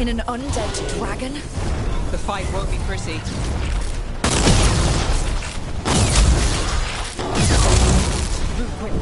In an undead dragon? The fight won't be pretty. Move quick.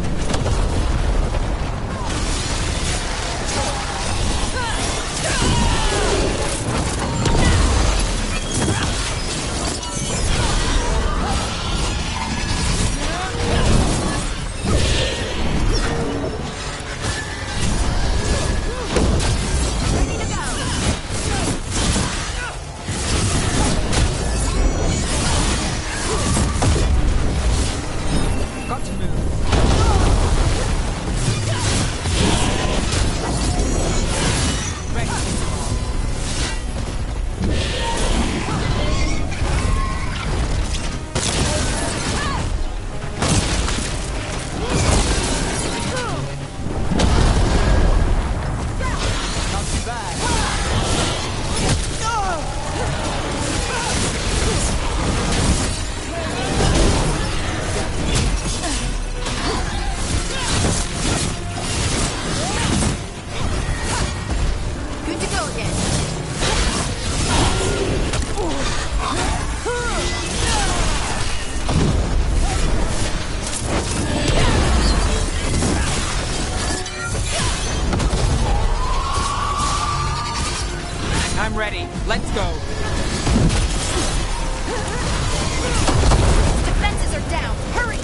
I'm ready. Let's go. Defenses are down. Hurry!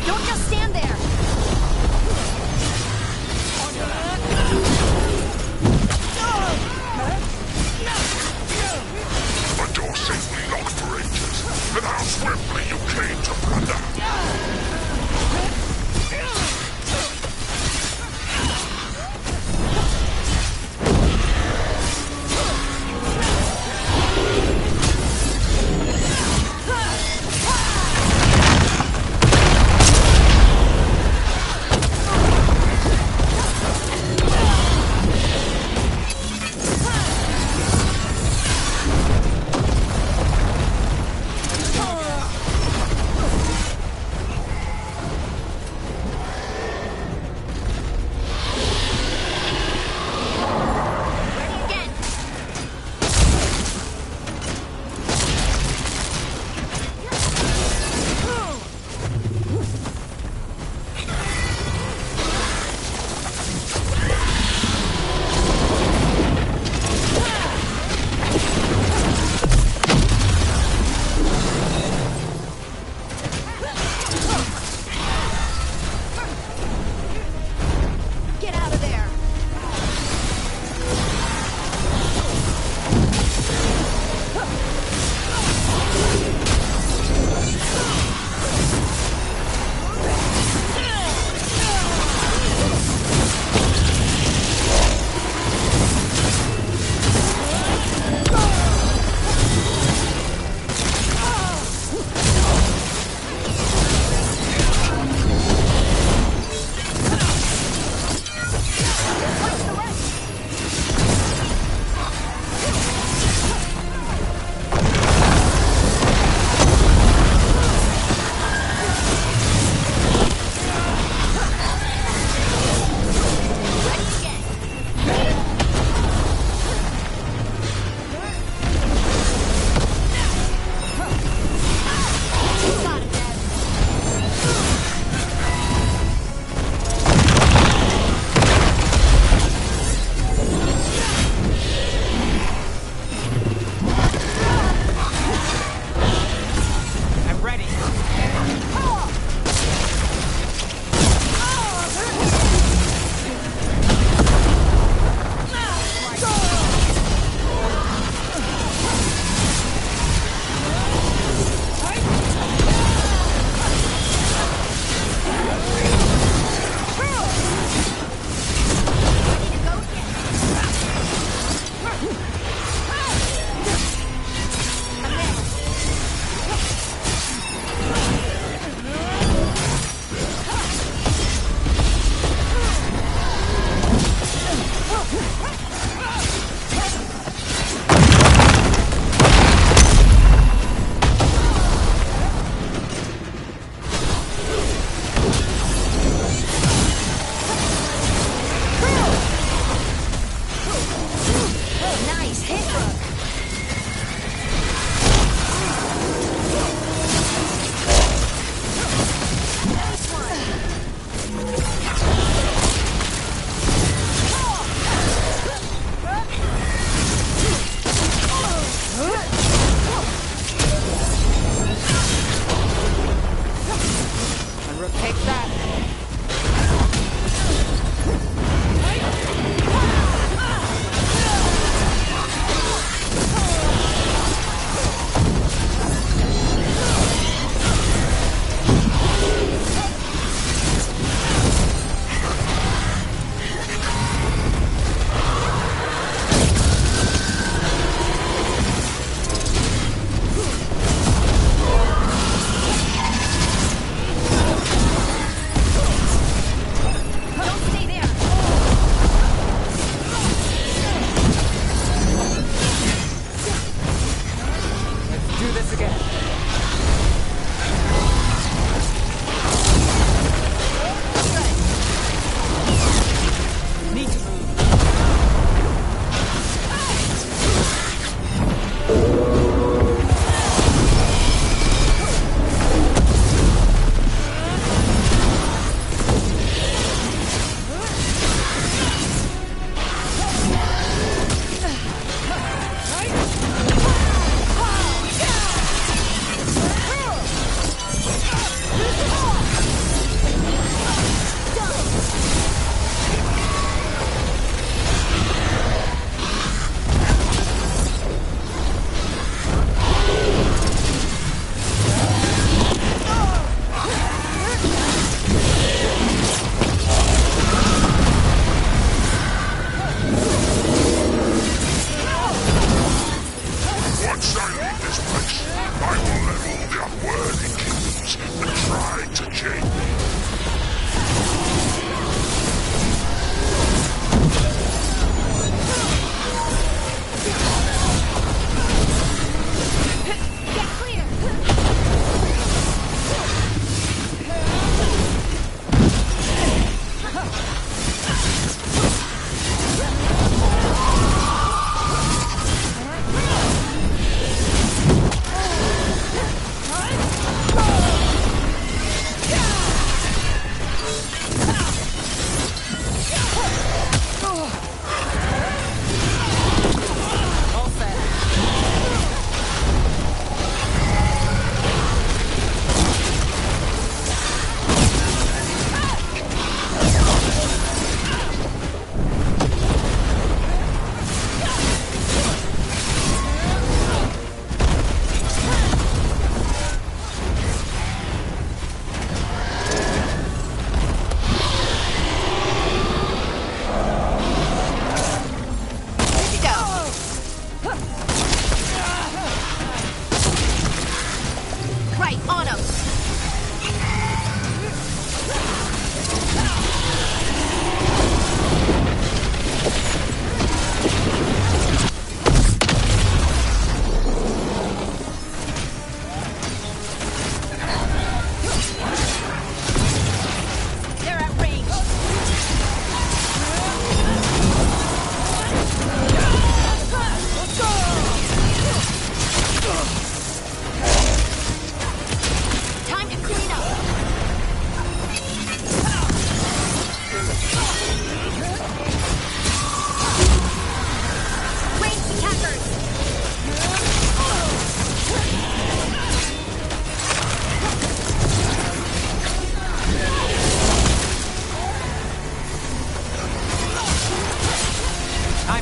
Don't just stand there. A door safely locked for ages, and how swiftly you came to plunder!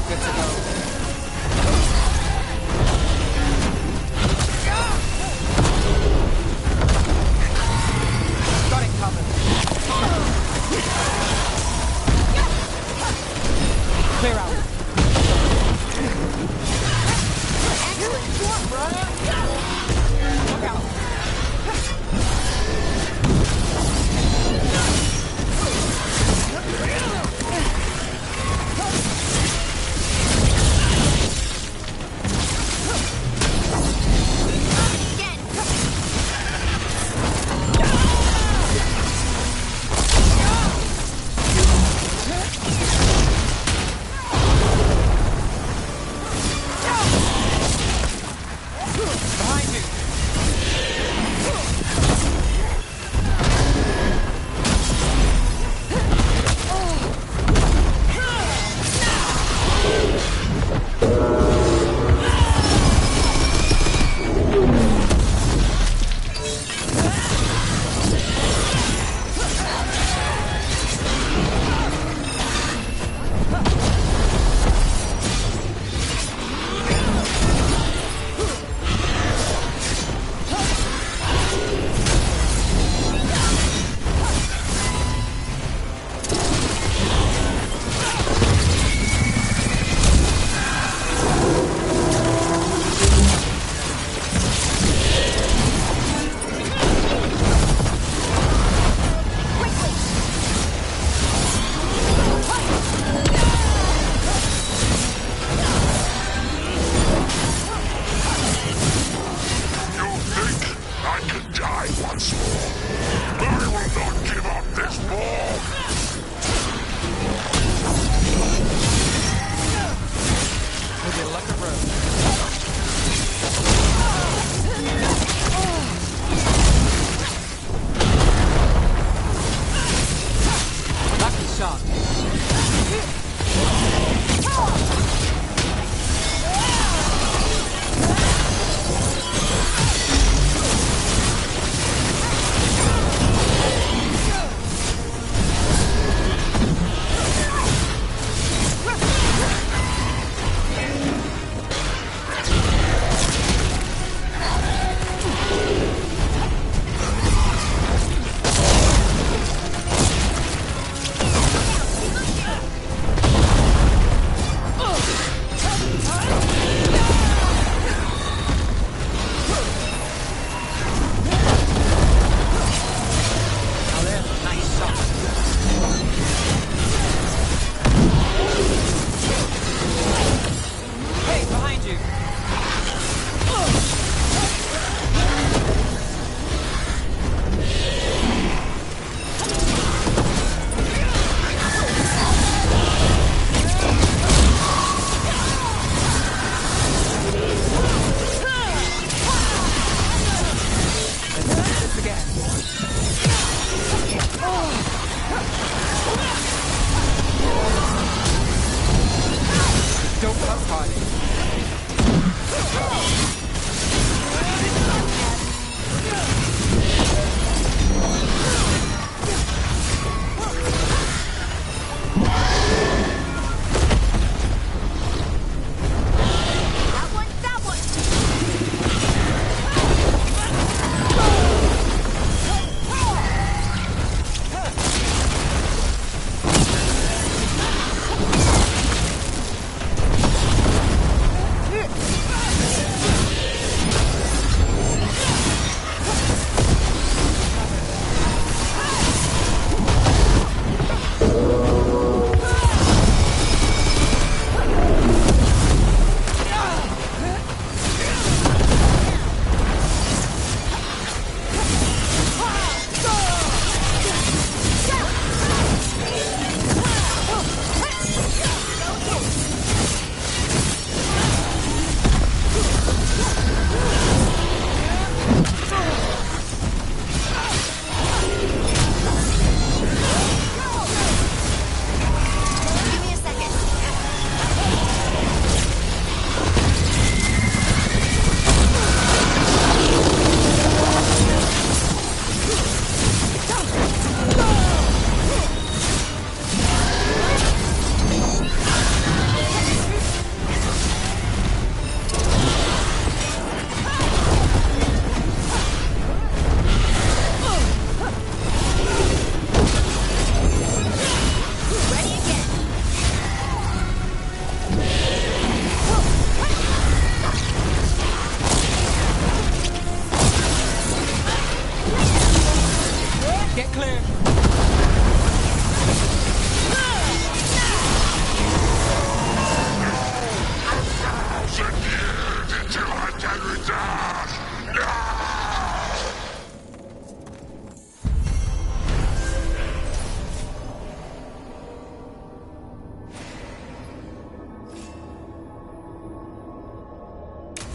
Good to go. Got it covered. Clear out. Excellent job, brother. Look out. Again.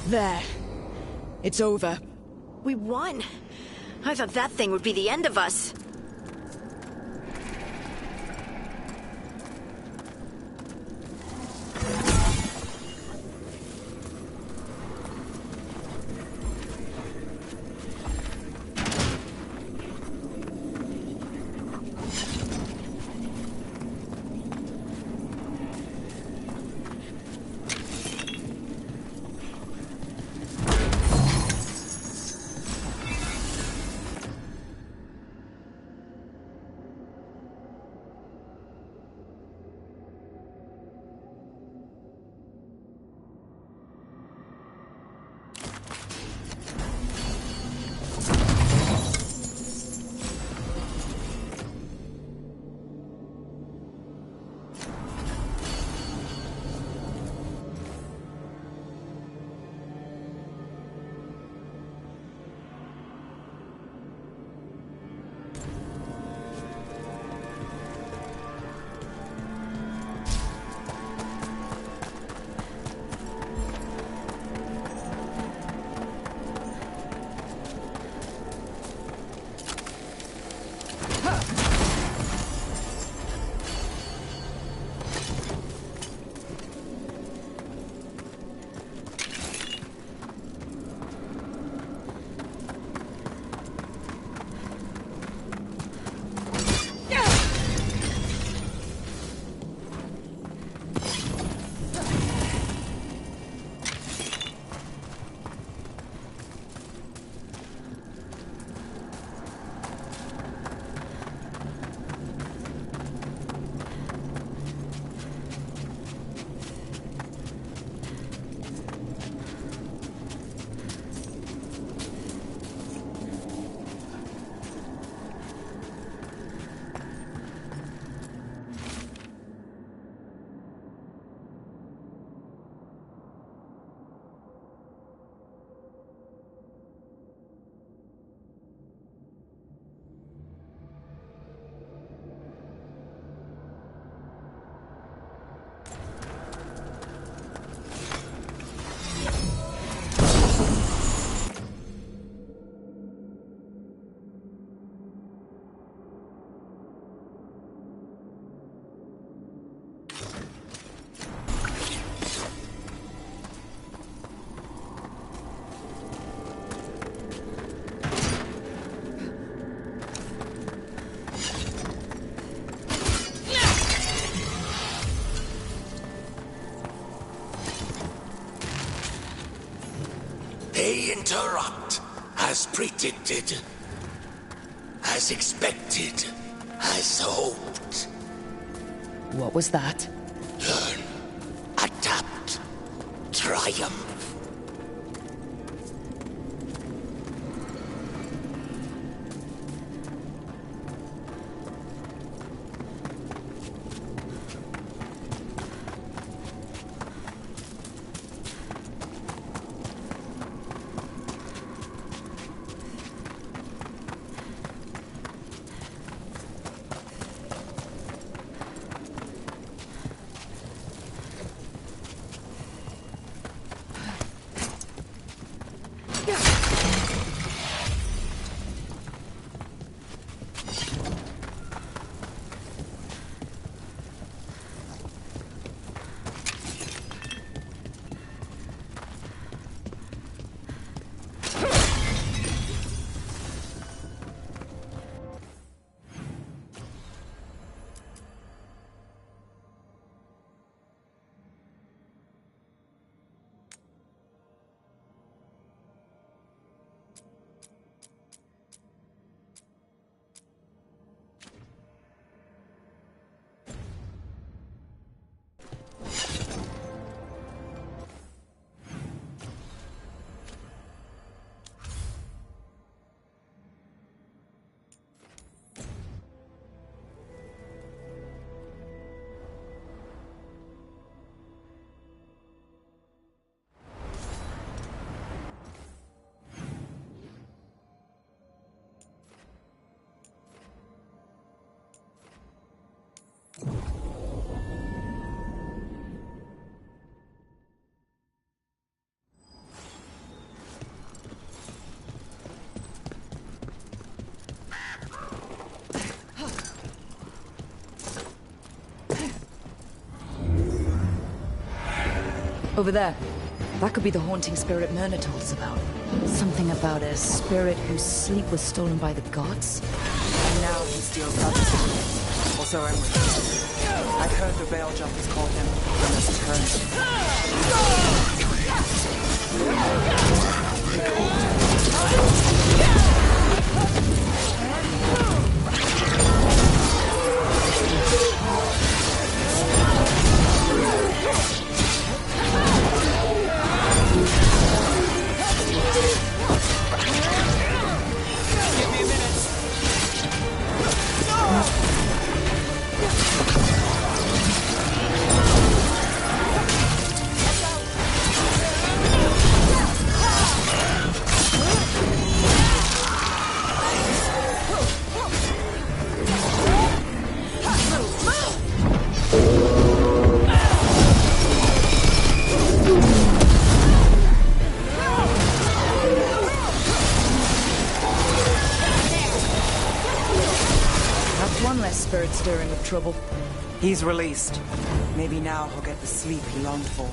There. It's over. We won. I thought that thing would be the end of us. They interrupt, as predicted, as expected, as hoped. What was that? Learn, adapt, triumph. Over there. That could be the haunting spirit Myrna told us about. Something about a spirit whose sleep was stolen by the gods? And now he steals others. Also Emily. I've heard the Veil Jumpers call him Myrna's Give me a minute. Spirit stirring with trouble. He's released. Maybe now he'll get the sleep he longed for.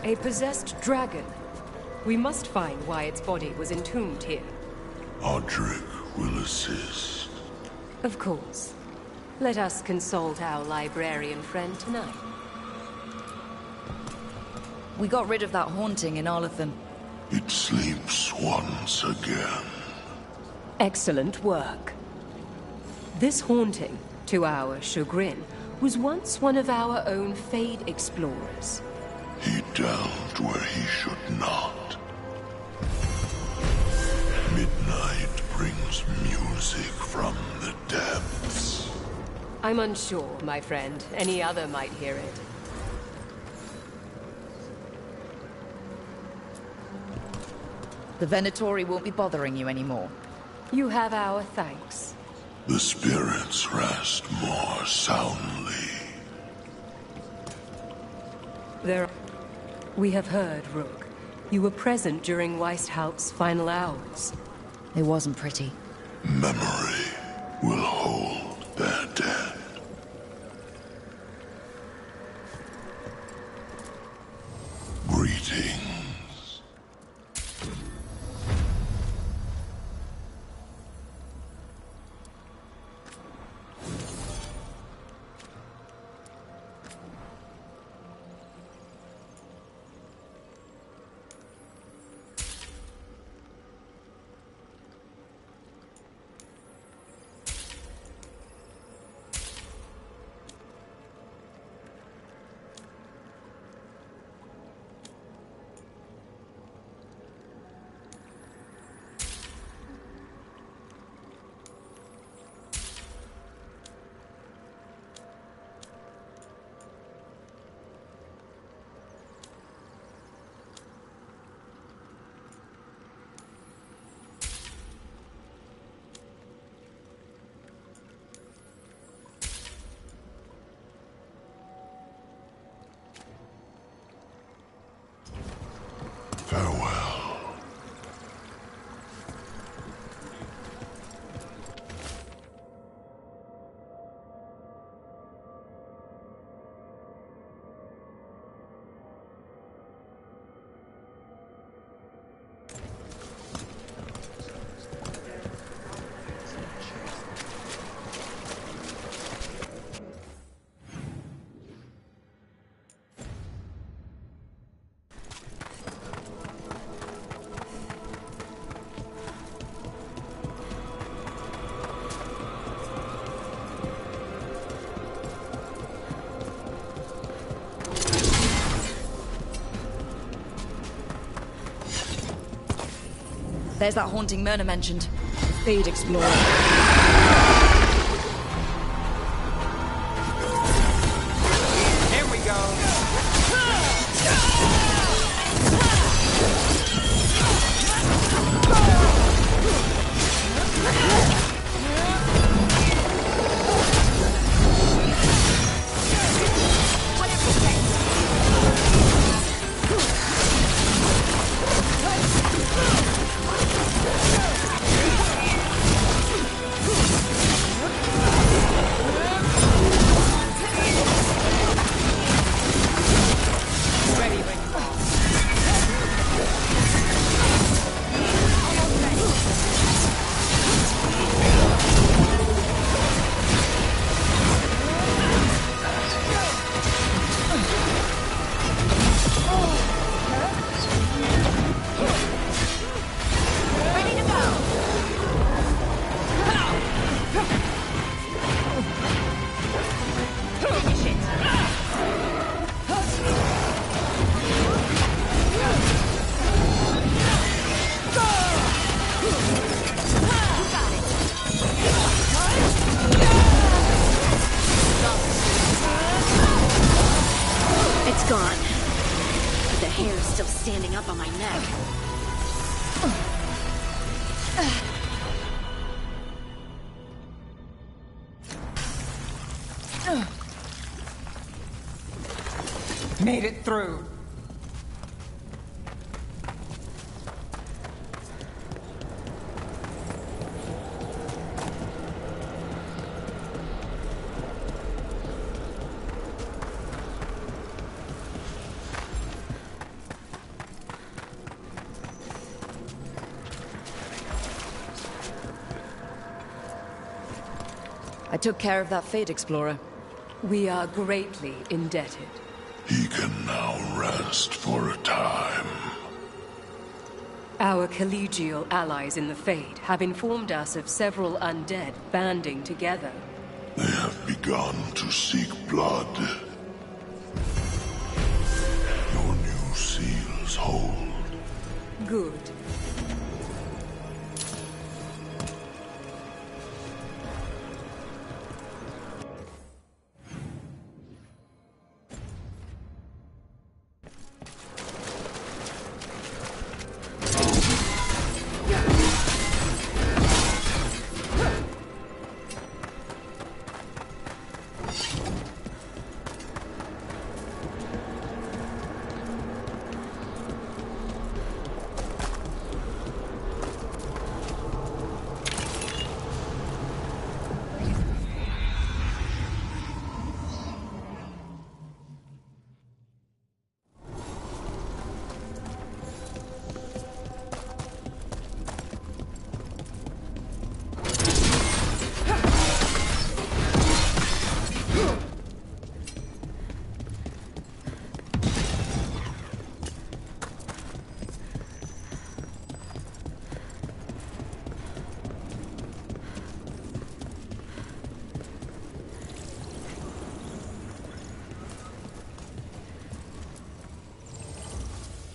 A possessed dragon. We must find why its body was entombed here. Audric will assist. Of course. Let us consult our librarian friend tonight. We got rid of that haunting in Arlathan. It sleeps once again. Excellent work. This haunting, to our chagrin, was once one of our own Fade explorers. He delved where he should not. Midnight brings music from the depths. I'm unsure, my friend. Any other might hear it. The Venatori won't be bothering you anymore. You have our thanks. The spirits rest more soundly. We have heard, Rook. You were present during Weisthaupt's final hours. It wasn't pretty. Memory will hold their dead. Greetings. Farewell. There's that haunting Myrna mentioned. Fade Explorer. Here we go. It's gone. But the hair is still standing up on my neck. Made it through. I took care of that Fade Explorer. We are greatly indebted. He can now rest for a time. Our collegial allies in the Fade have informed us of several undead banding together. They have begun to seek blood. Your new seals hold. Good.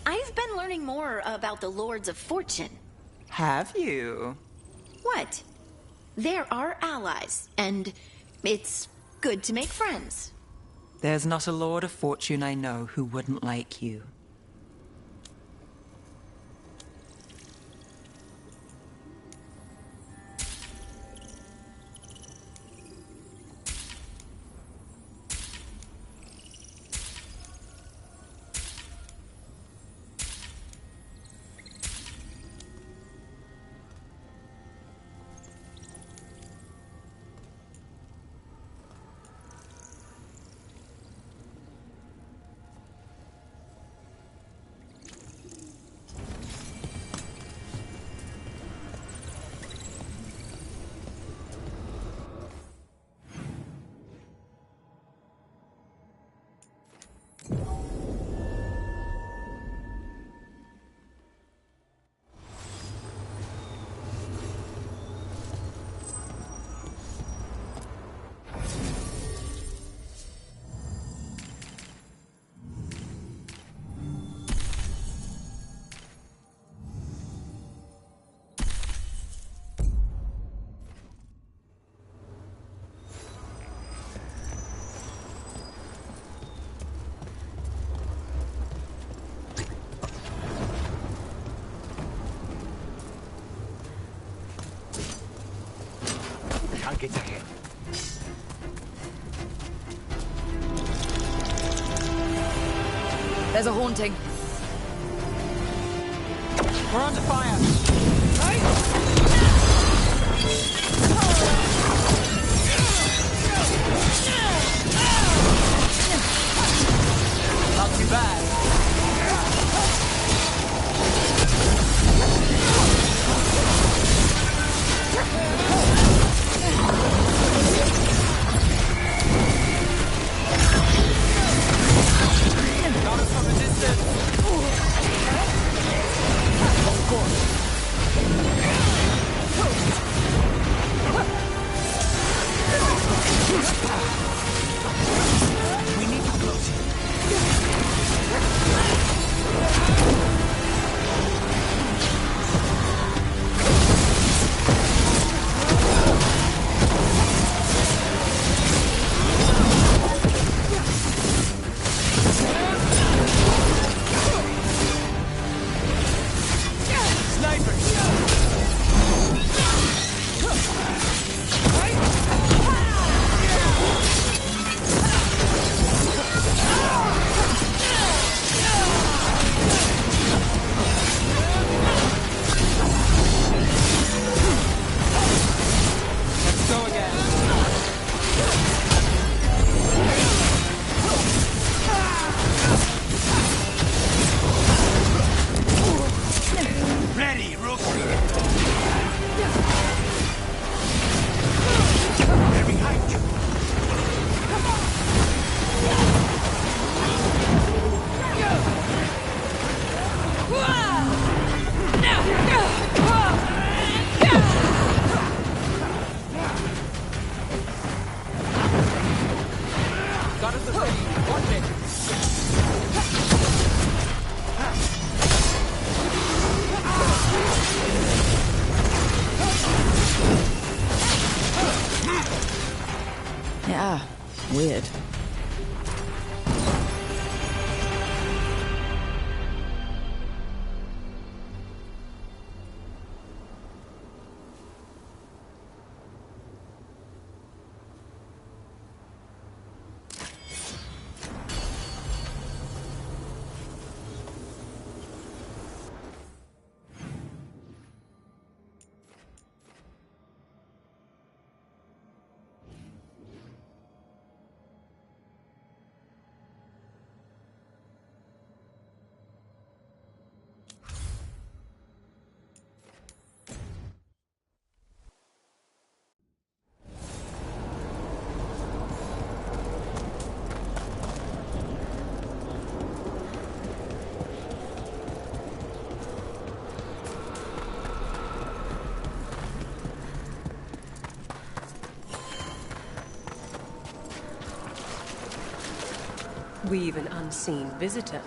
I've been learning more about the Lords of Fortune. Have you? What? They're our allies, and it's good to make friends. There's not a Lord of Fortune I know who wouldn't like you. targets ahead. There's a haunting. We're under fire! Not too bad. Got us from a distance. Of course. We need to close it. Yeah, weird. We've an unseen visitor.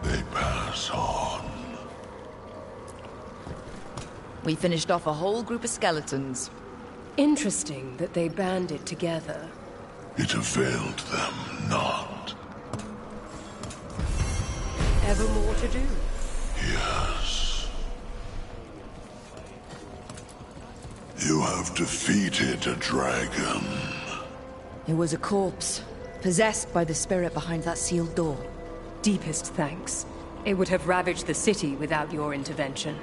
They pass on. We finished off a whole group of skeletons. Interesting that they banded together. It availed them not. Ever more to do? Yes. You have defeated a dragon. It was a corpse, possessed by the spirit behind that sealed door. Deepest thanks. It would have ravaged the city without your intervention.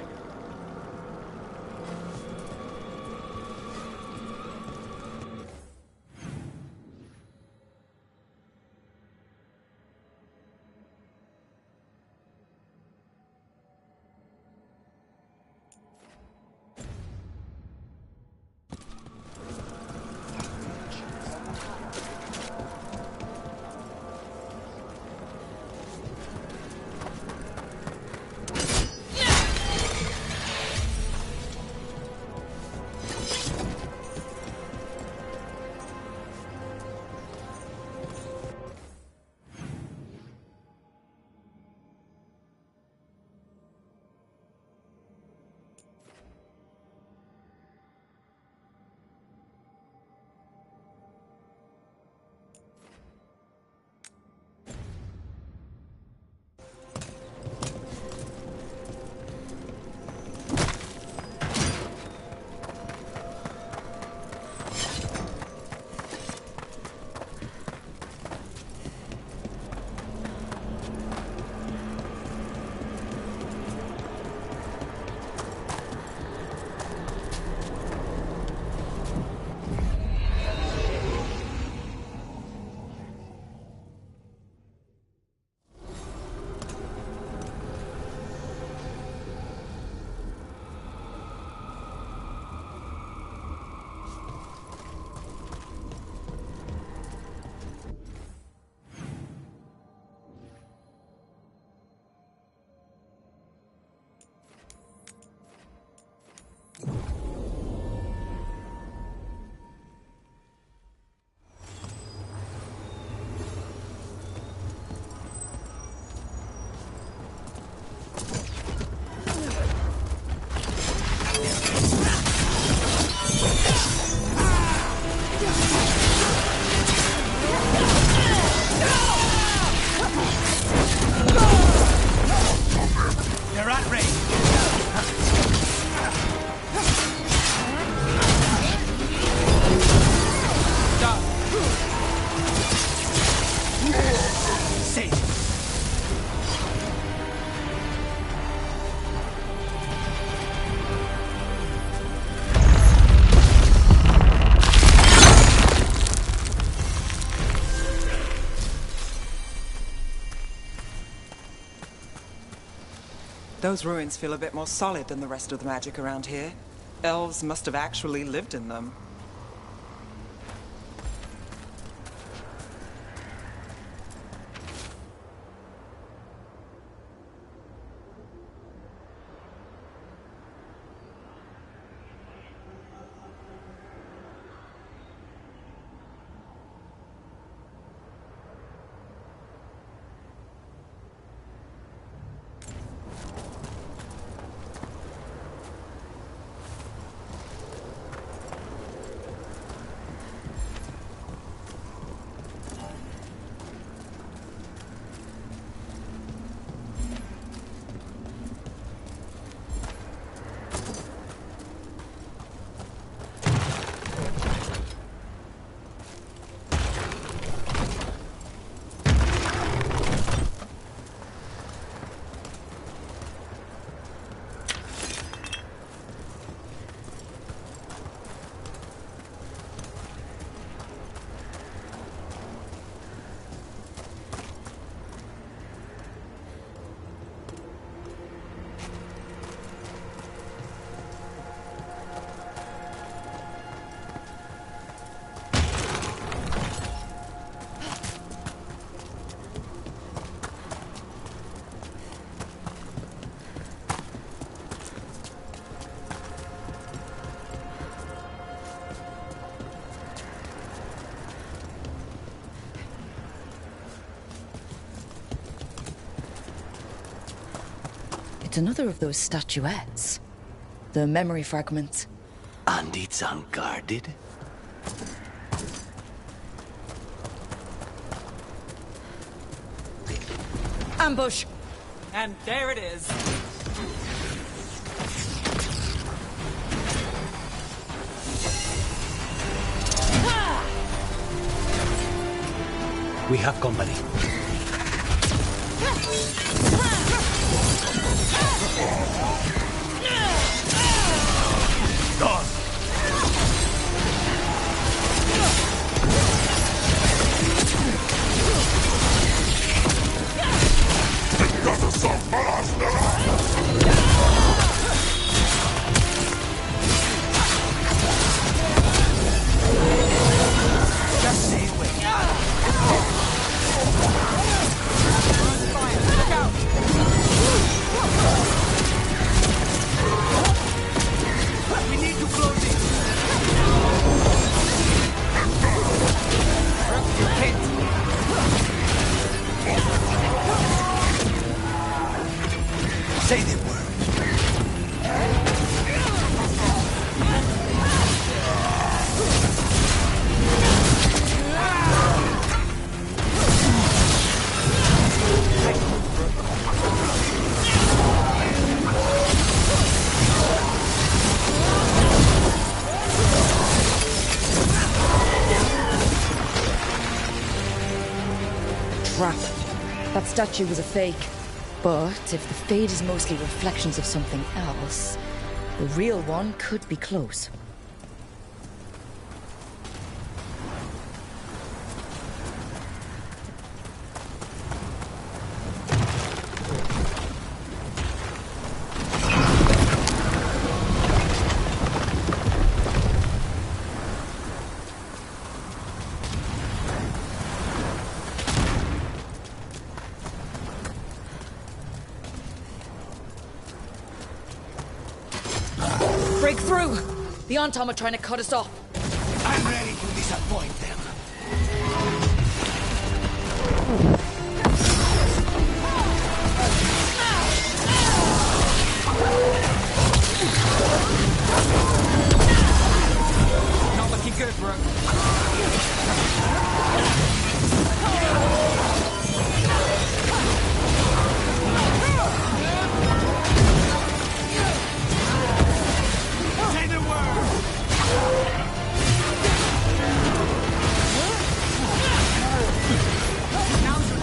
Those ruins feel a bit more solid than the rest of the magic around here. Elves must have actually lived in them. It's another of those statuettes. The memory fragments. And it's unguarded? Ambush! And there it is. We have company. Done. Just stay away. Fire! Look out! We need to close it. You hit. Say the word. Trap. That statue was a fake. But if the fade is mostly reflections of something else, the real one could be close. Break through! The Antom are trying to cut us off. I'm ready to disappoint them. Not looking good, bro. Say the word! Now's your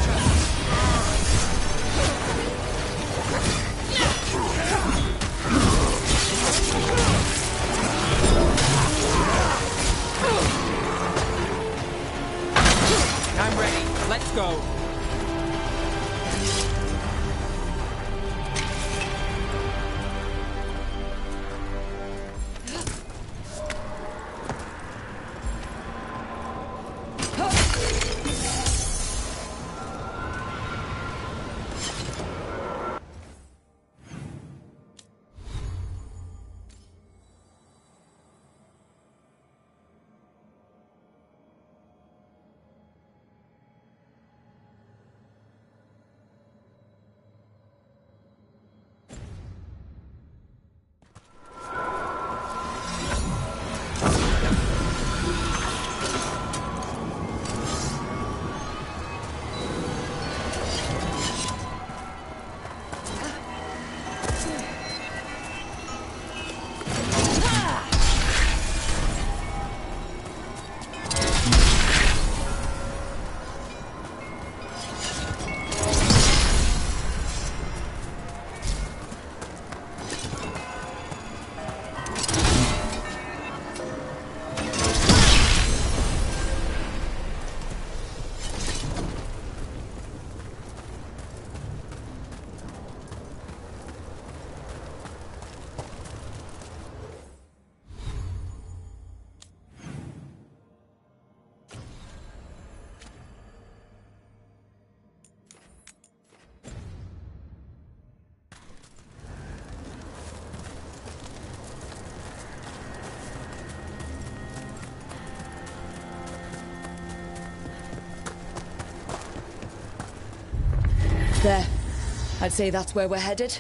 There. I'd say that's where we're headed.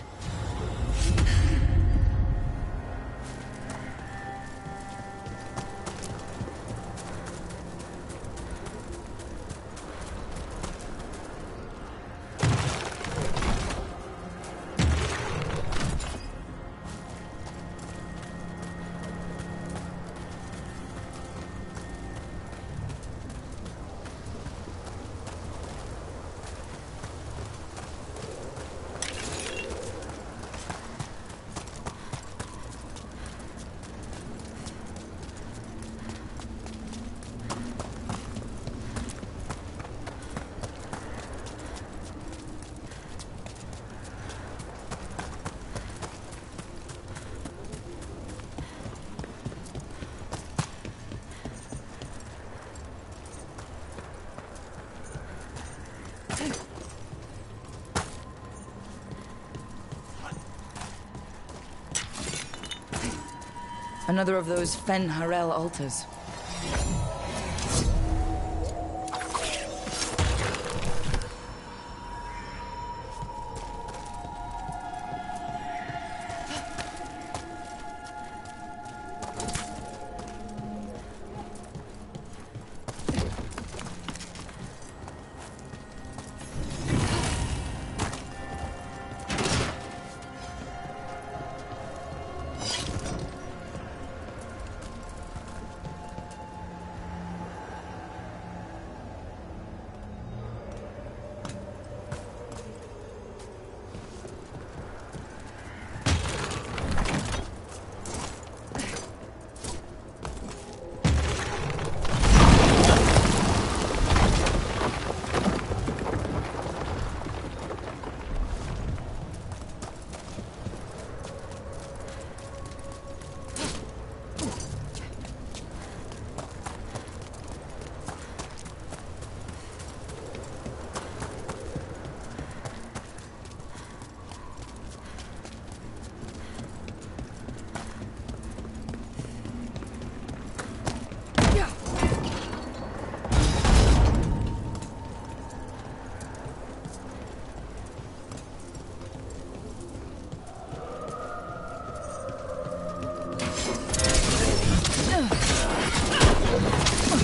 Another of those Fen Harel altars.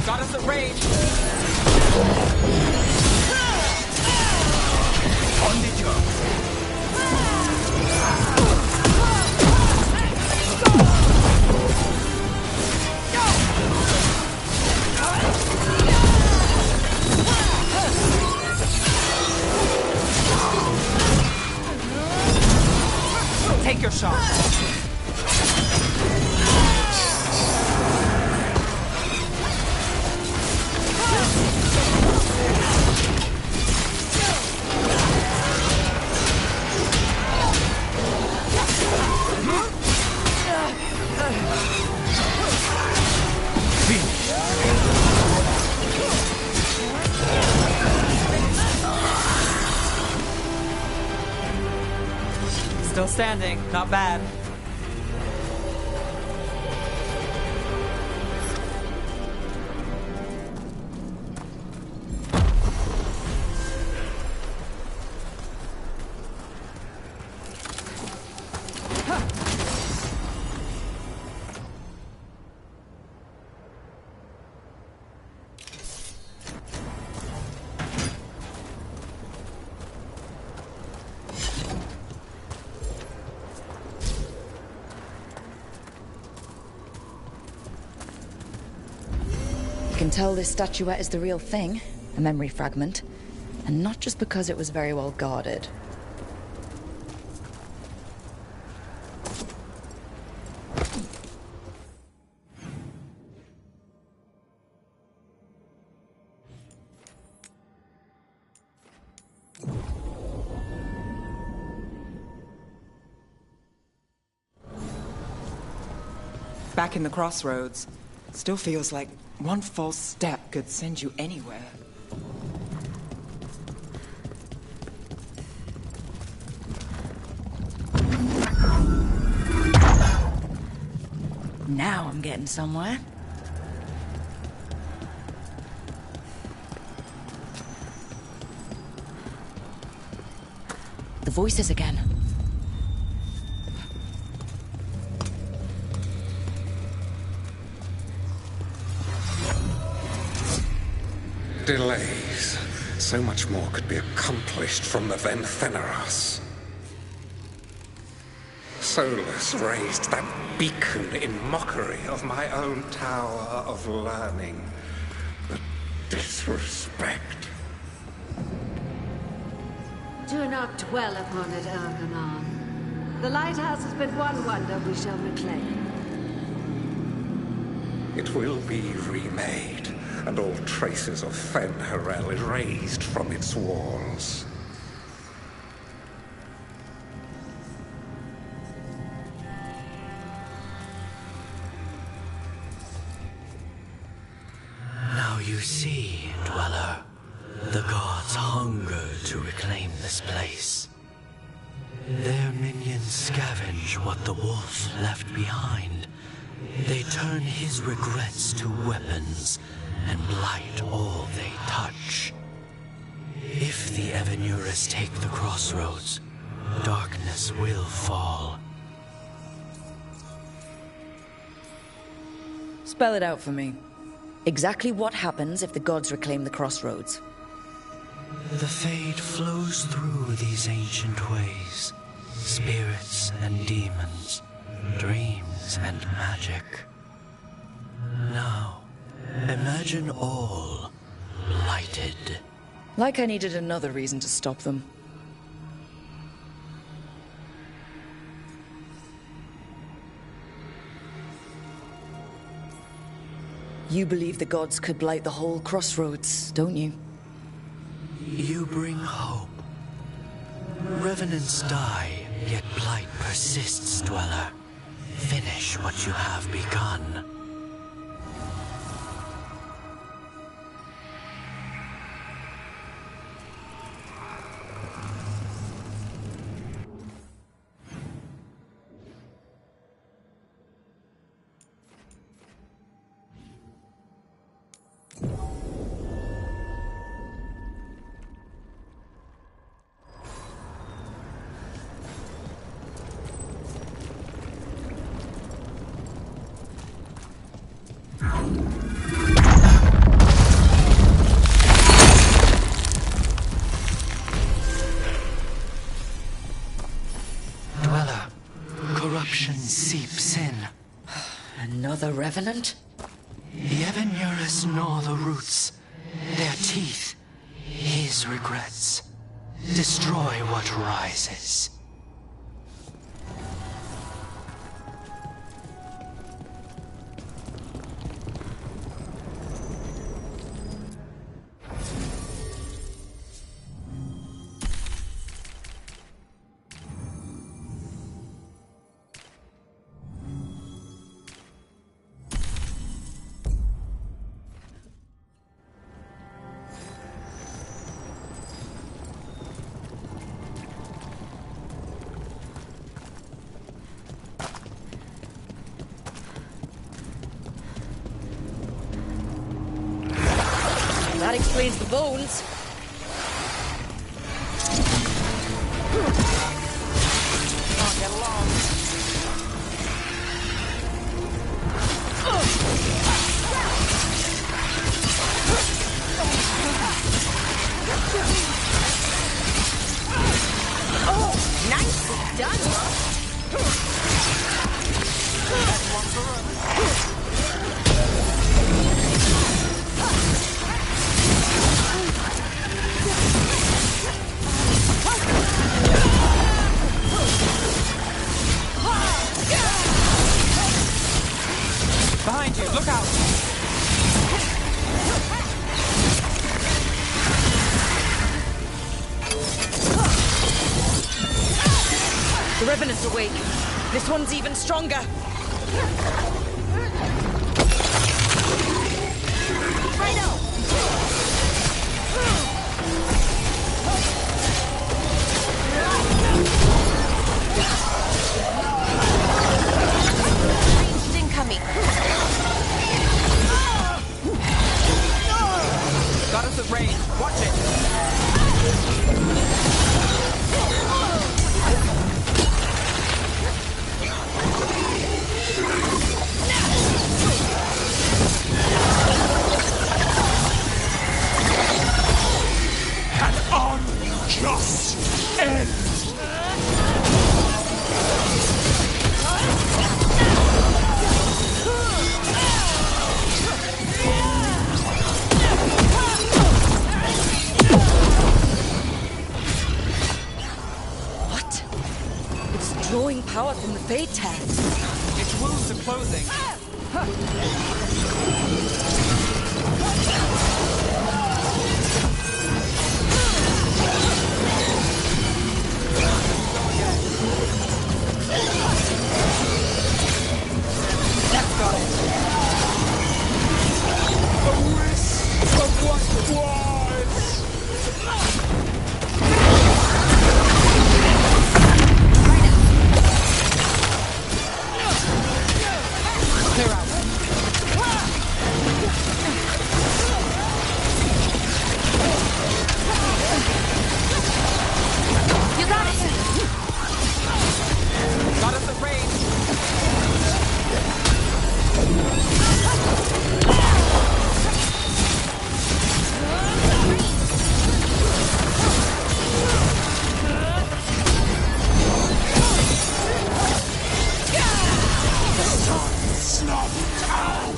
Got us at range. On the job. Take your shot. Still standing, not bad. You can tell this statuette is the real thing, a memory fragment, and not just because it was very well guarded. Back in the crossroads. Still feels like one false step could send you anywhere. Now I'm getting somewhere. voices again. Delays. So much more could be accomplished from the then Feneras. Solus raised that beacon in mockery of my own tower of learning. The disrespect. Do not dwell upon it, Algernon. The lighthouse has been one wonder we shall reclaim. It will be remade, and all traces of Fen'Harel erased from its walls. Now you see, Dweller, the gods hunger to reclaim this place. Their minions scavenge what the wolf left behind. They turn his regrets to weapons and blight all they touch. If the Evenuras take the crossroads, darkness will fall. Spell it out for me. Exactly what happens if the gods reclaim the crossroads? The Fade flows through these ancient ways. Spirits and demons, dreams and magic. Now, imagine all blighted. Like I needed another reason to stop them. You believe the gods could blight the whole crossroads, don't you? You bring hope. Revenants die, yet blight persists, Dweller. Finish what you have begun. Dweller, corruption seeps in. Another revenant? The Evenuras gnaw the roots. Their teeth, his regrets. Destroy what rises. That explains the bones. Can't get along. Oh, nicely done, Behind you, look out! The Revenant's awake. This one's even stronger. Ranged incoming. Got us at range. Watch it. fade tag. Its wounds are closing. That's got it. A wisp of what was! Clear out. You got it! Got us at range. Snuffed out!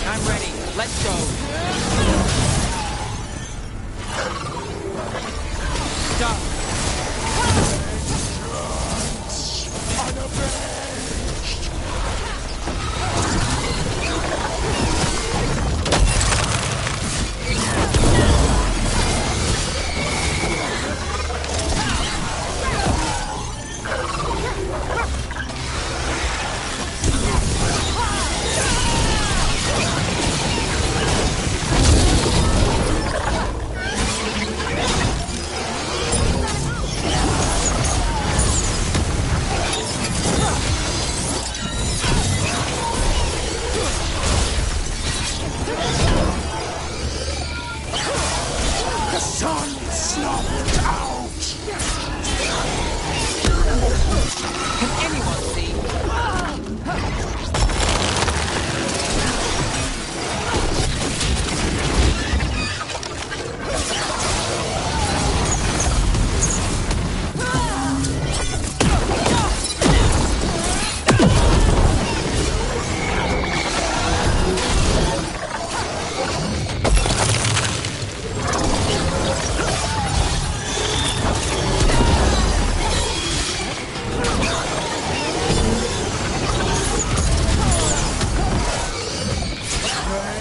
I'm ready. Let's go. Stop. The sun snuffed out! Can anyone see?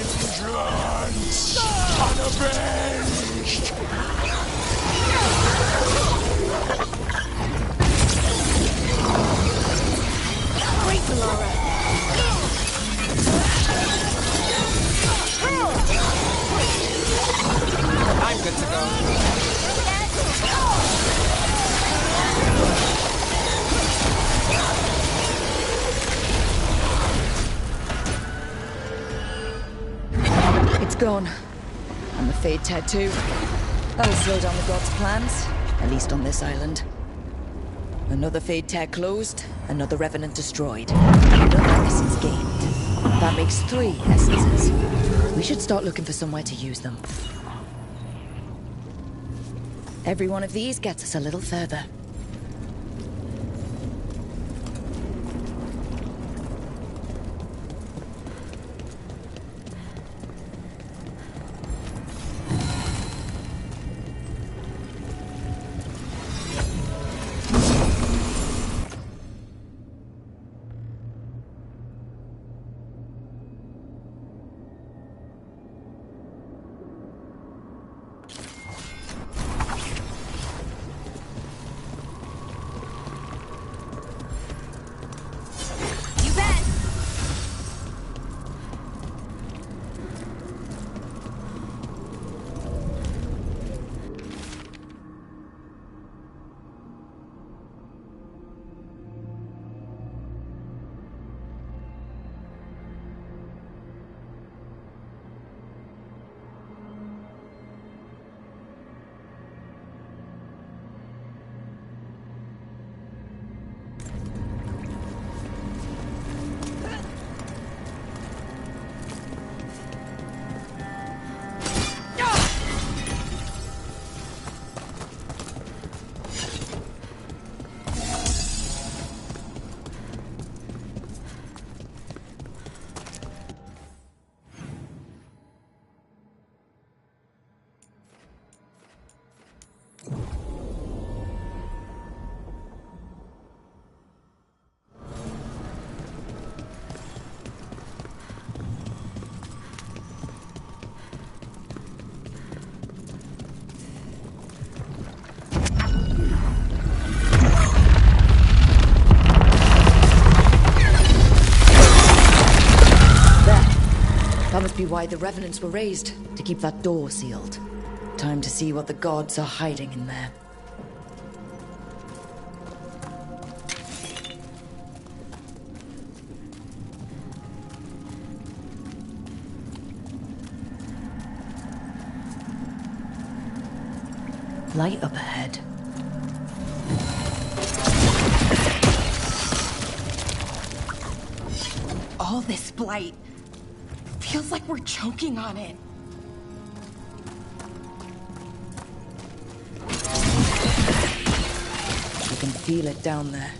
Vengeance! Unavenged! Great, Laura. I'm good to go. It's gone. And the fade tattoo. That'll slow down the gods' plans, at least on this island. Another fade tag closed, another revenant destroyed, another essence gained. That makes 3 essences. We should start looking for somewhere to use them. Every one of these gets us a little further. That must be why the revenants were raised, to keep that door sealed. Time to see what the gods are hiding in there. Light up ahead. All this blight. Feels like we're choking on it. You can feel it down there.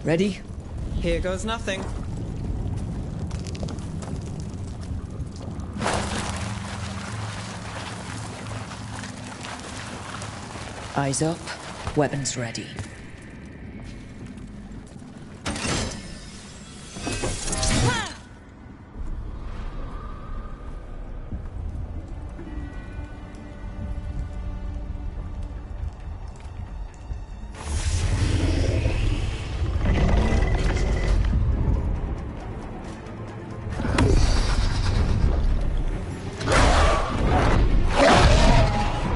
Ready? Here goes nothing. Eyes up, weapons ready.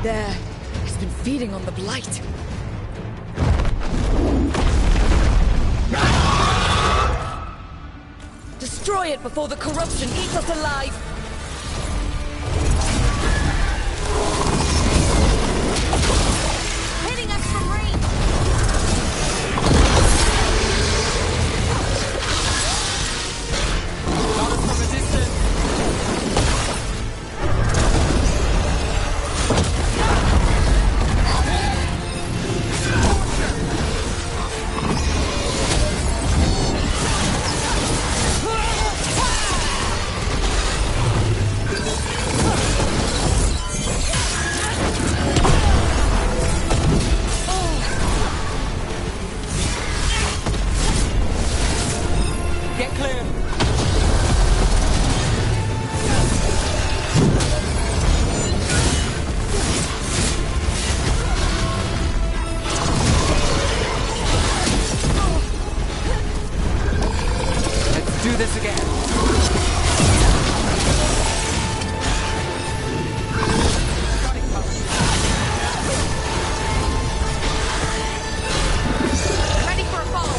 There. He's been feeding on the blight. Destroy it before the corruption eats us alive! Hitting us from range! Got us from a distance. Get clear. Let's do this again. Ready for a fall!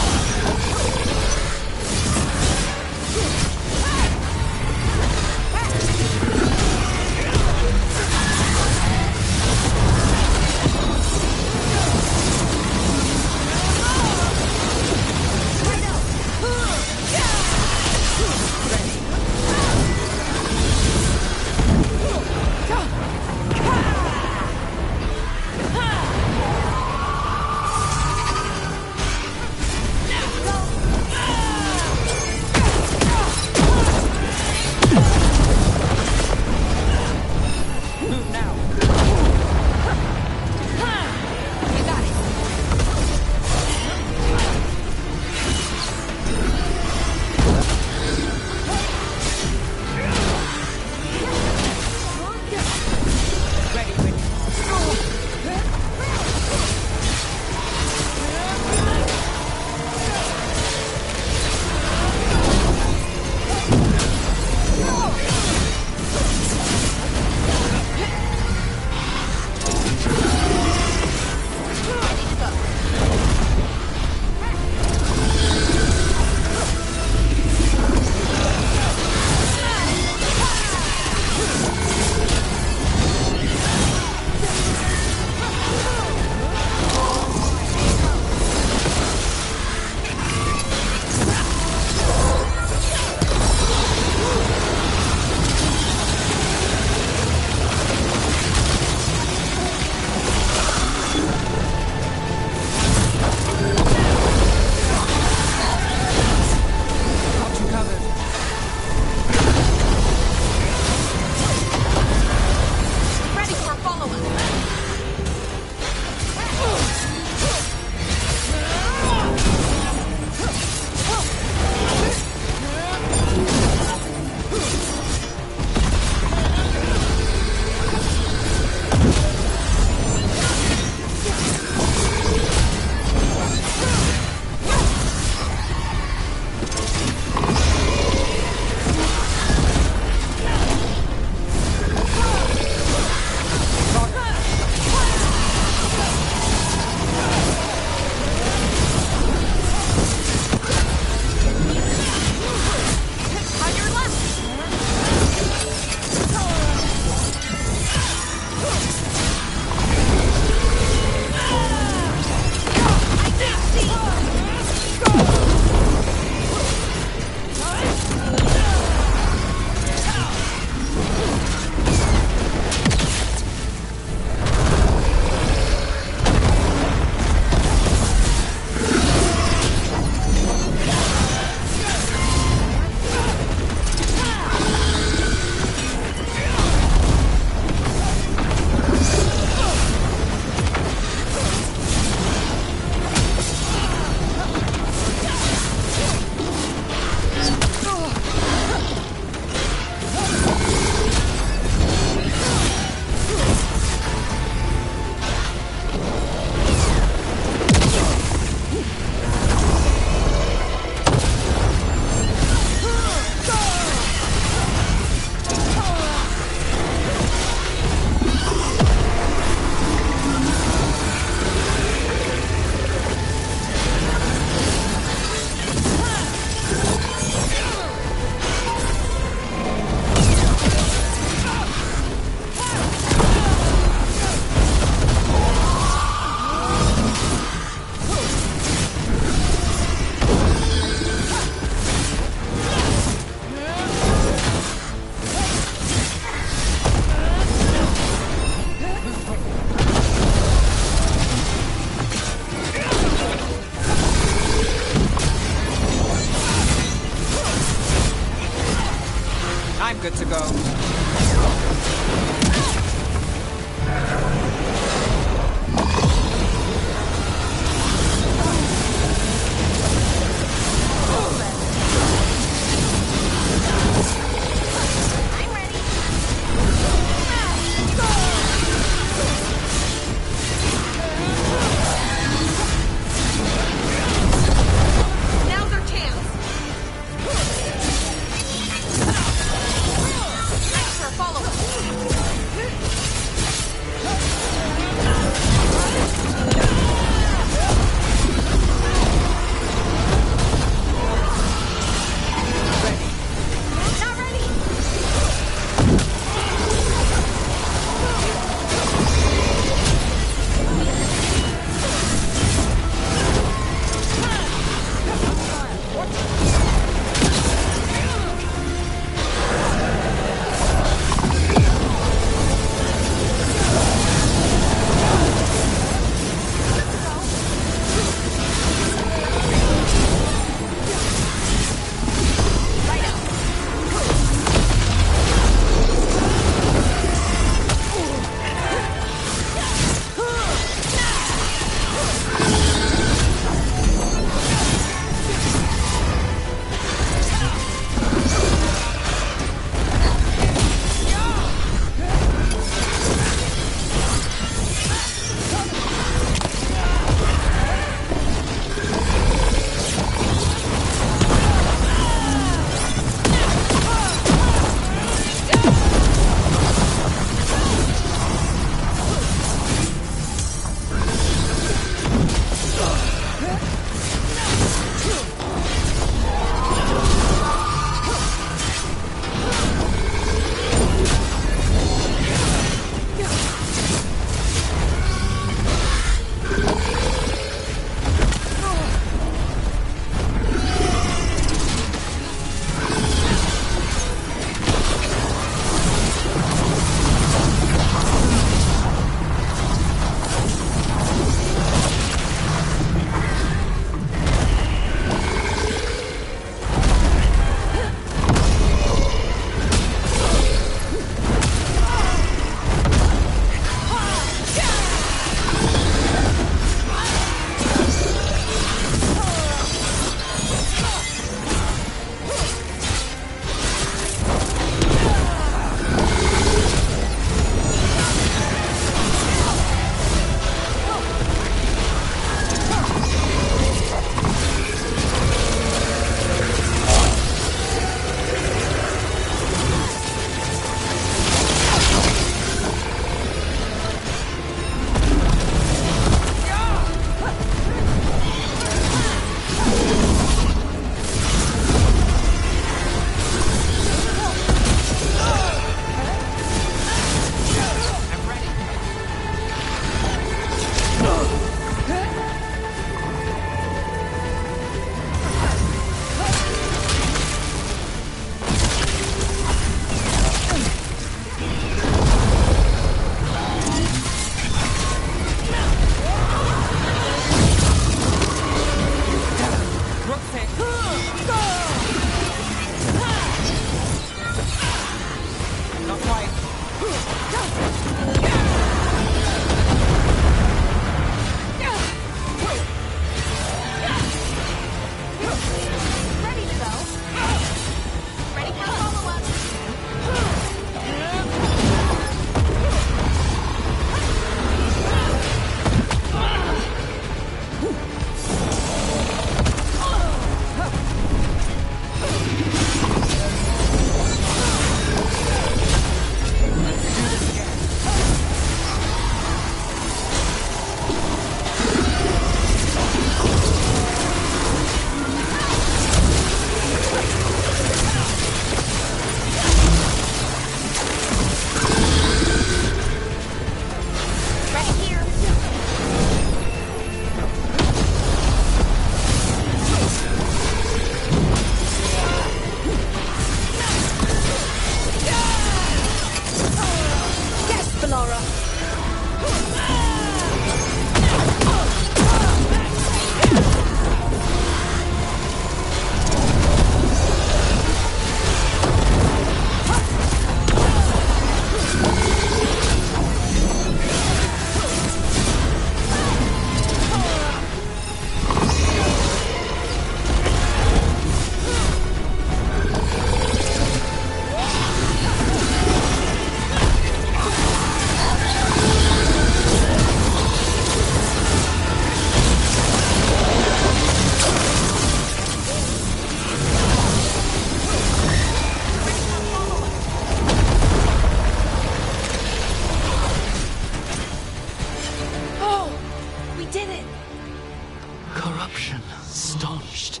Corruption staunched.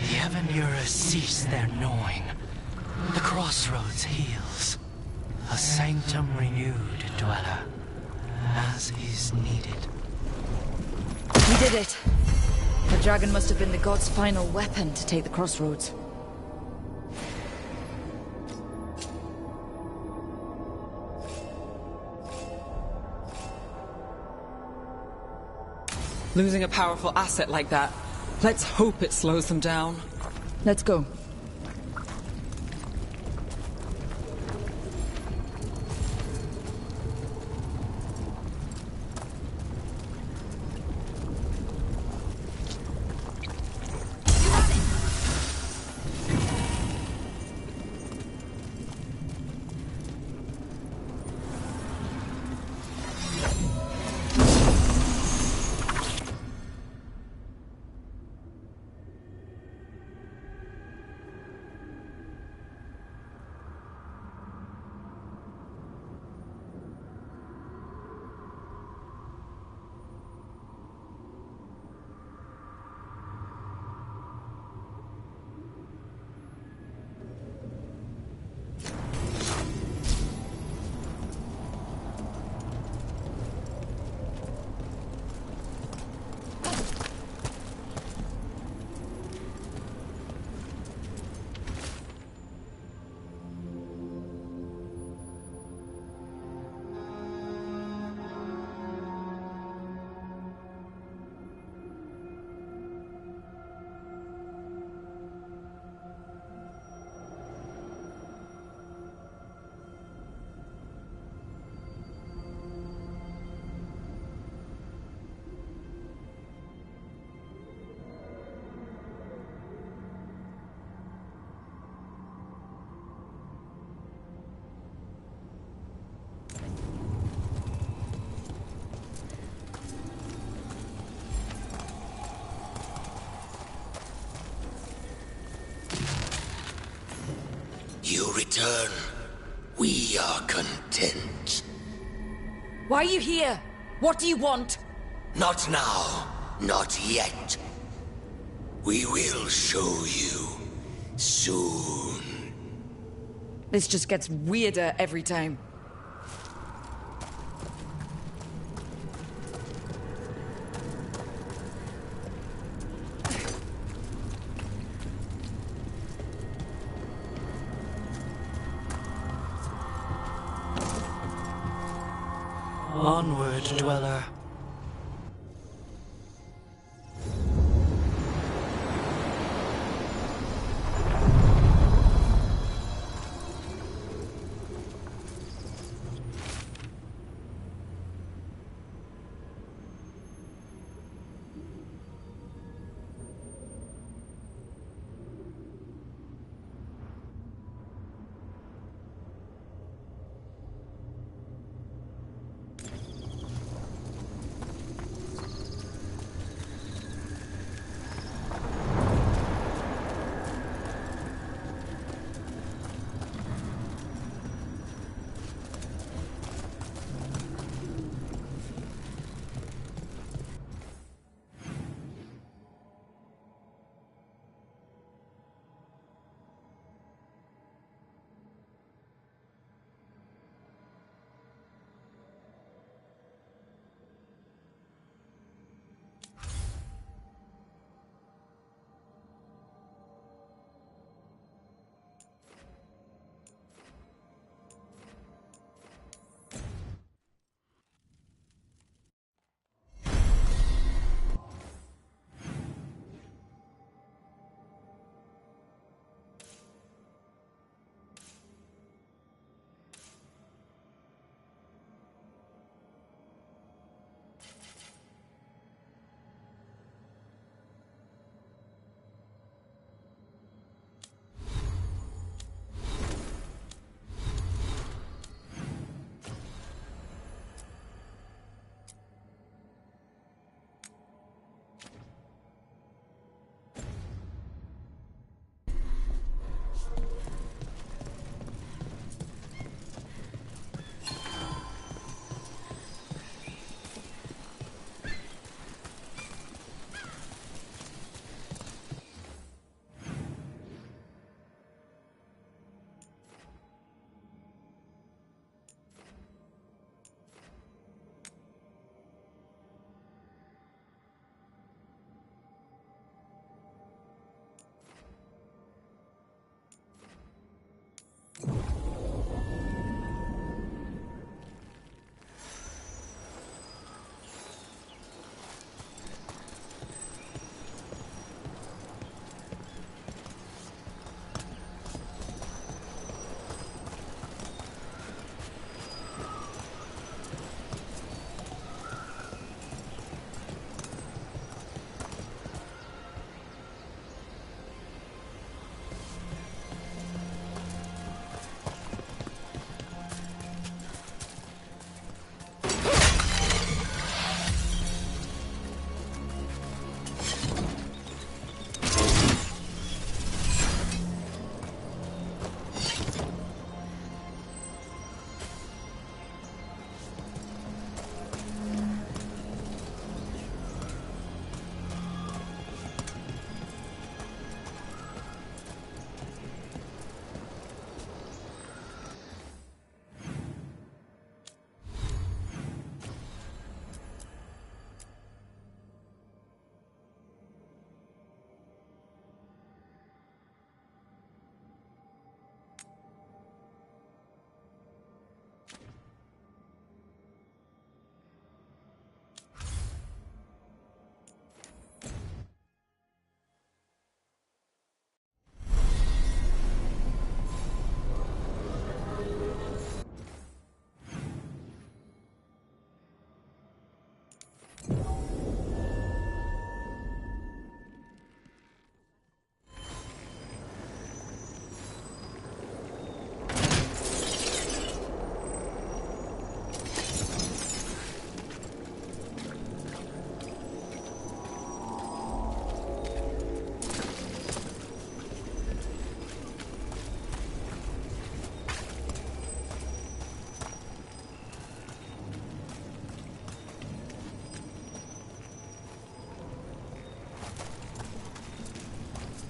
The Evanura cease their gnawing. The crossroads heals. A sanctum renewed, Dweller, as is needed. We did it. The dragon must have been the god's final weapon to take the crossroads. Losing a powerful asset like that, let's hope it slows them down. Let's go. You return. We are content. Why are you here? What do you want? Not now. Not yet. We will show you. Soon. This just gets weirder every time. Onward, Dweller.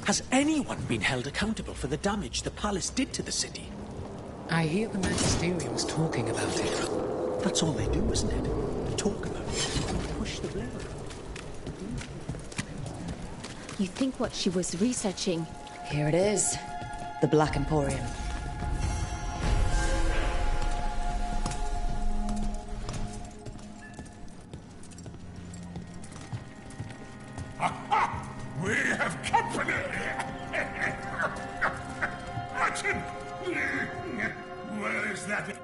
Has anyone been held accountable for the damage the palace did to the city? I hear the Magisterium's talking about it. That's all they do, isn't it? Talk about it. Push the blame around. You think what she was researching... Here it is. The Black Emporium. We have company! Martin! Where is that?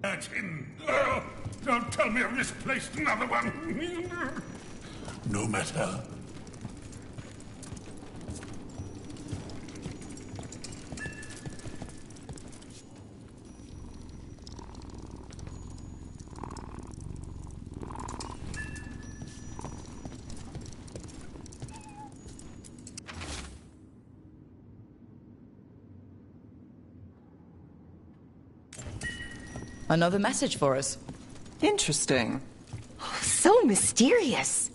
Martin! Oh, don't tell me I've misplaced another one! No matter. Another message for us. Interesting. So mysterious.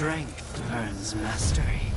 Strength earns mastery.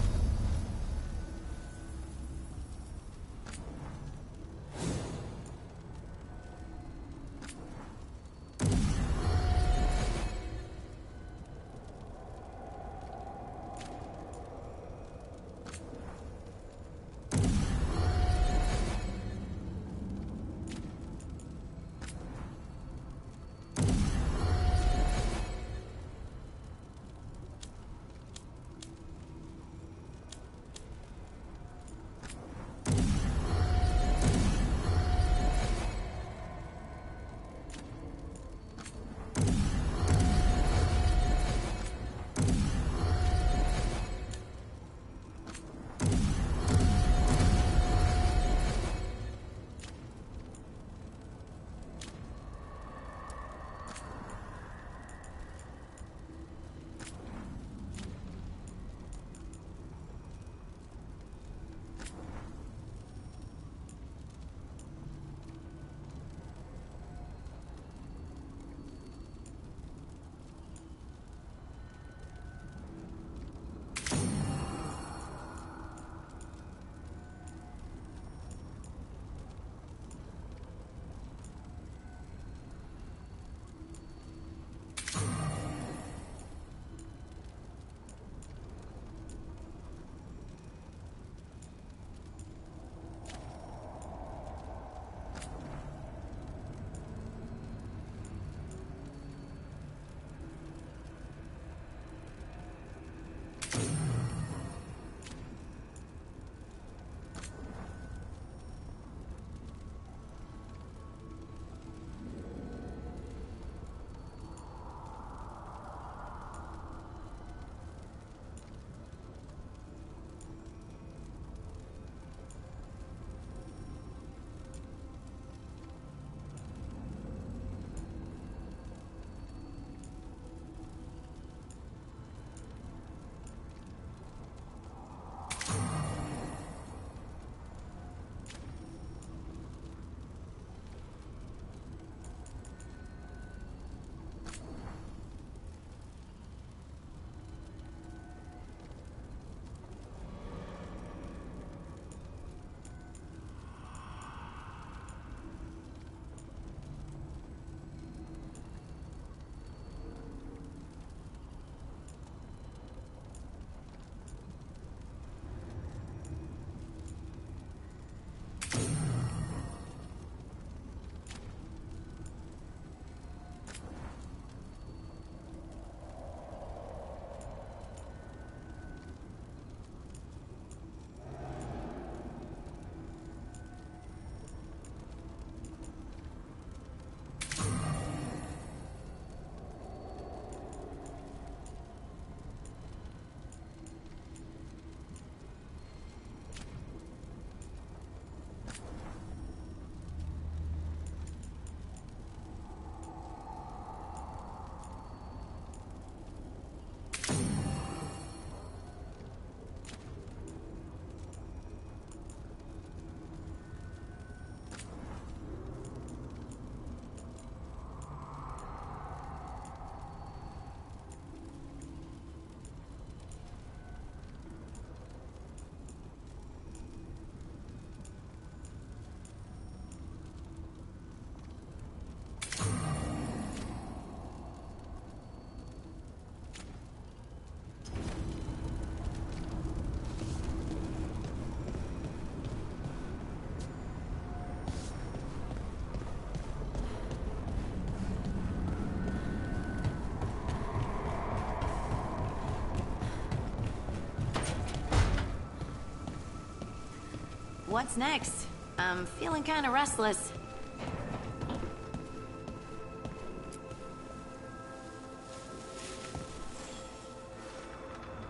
What's next? I'm feeling kind of restless.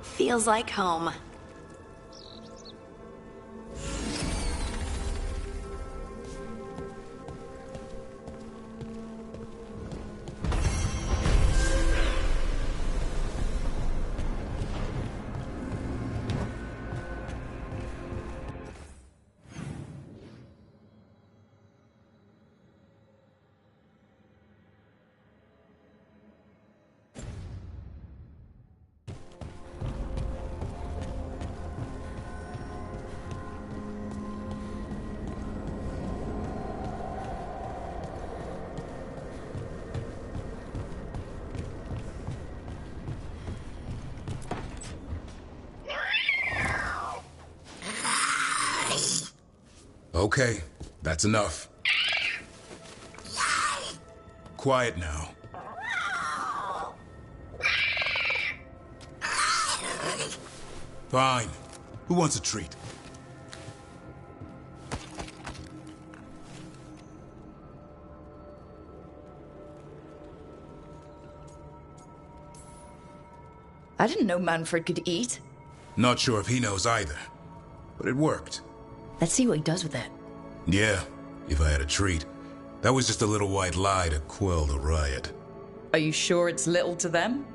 Feels like home. Okay, that's enough. Quiet now. Fine. Who wants a treat? I didn't know Manfred could eat. Not sure if he knows either, but it worked. Let's see what he does with it. Yeah, if I had a treat. That was just a little white lie to quell the riot. Are you sure it's little to them?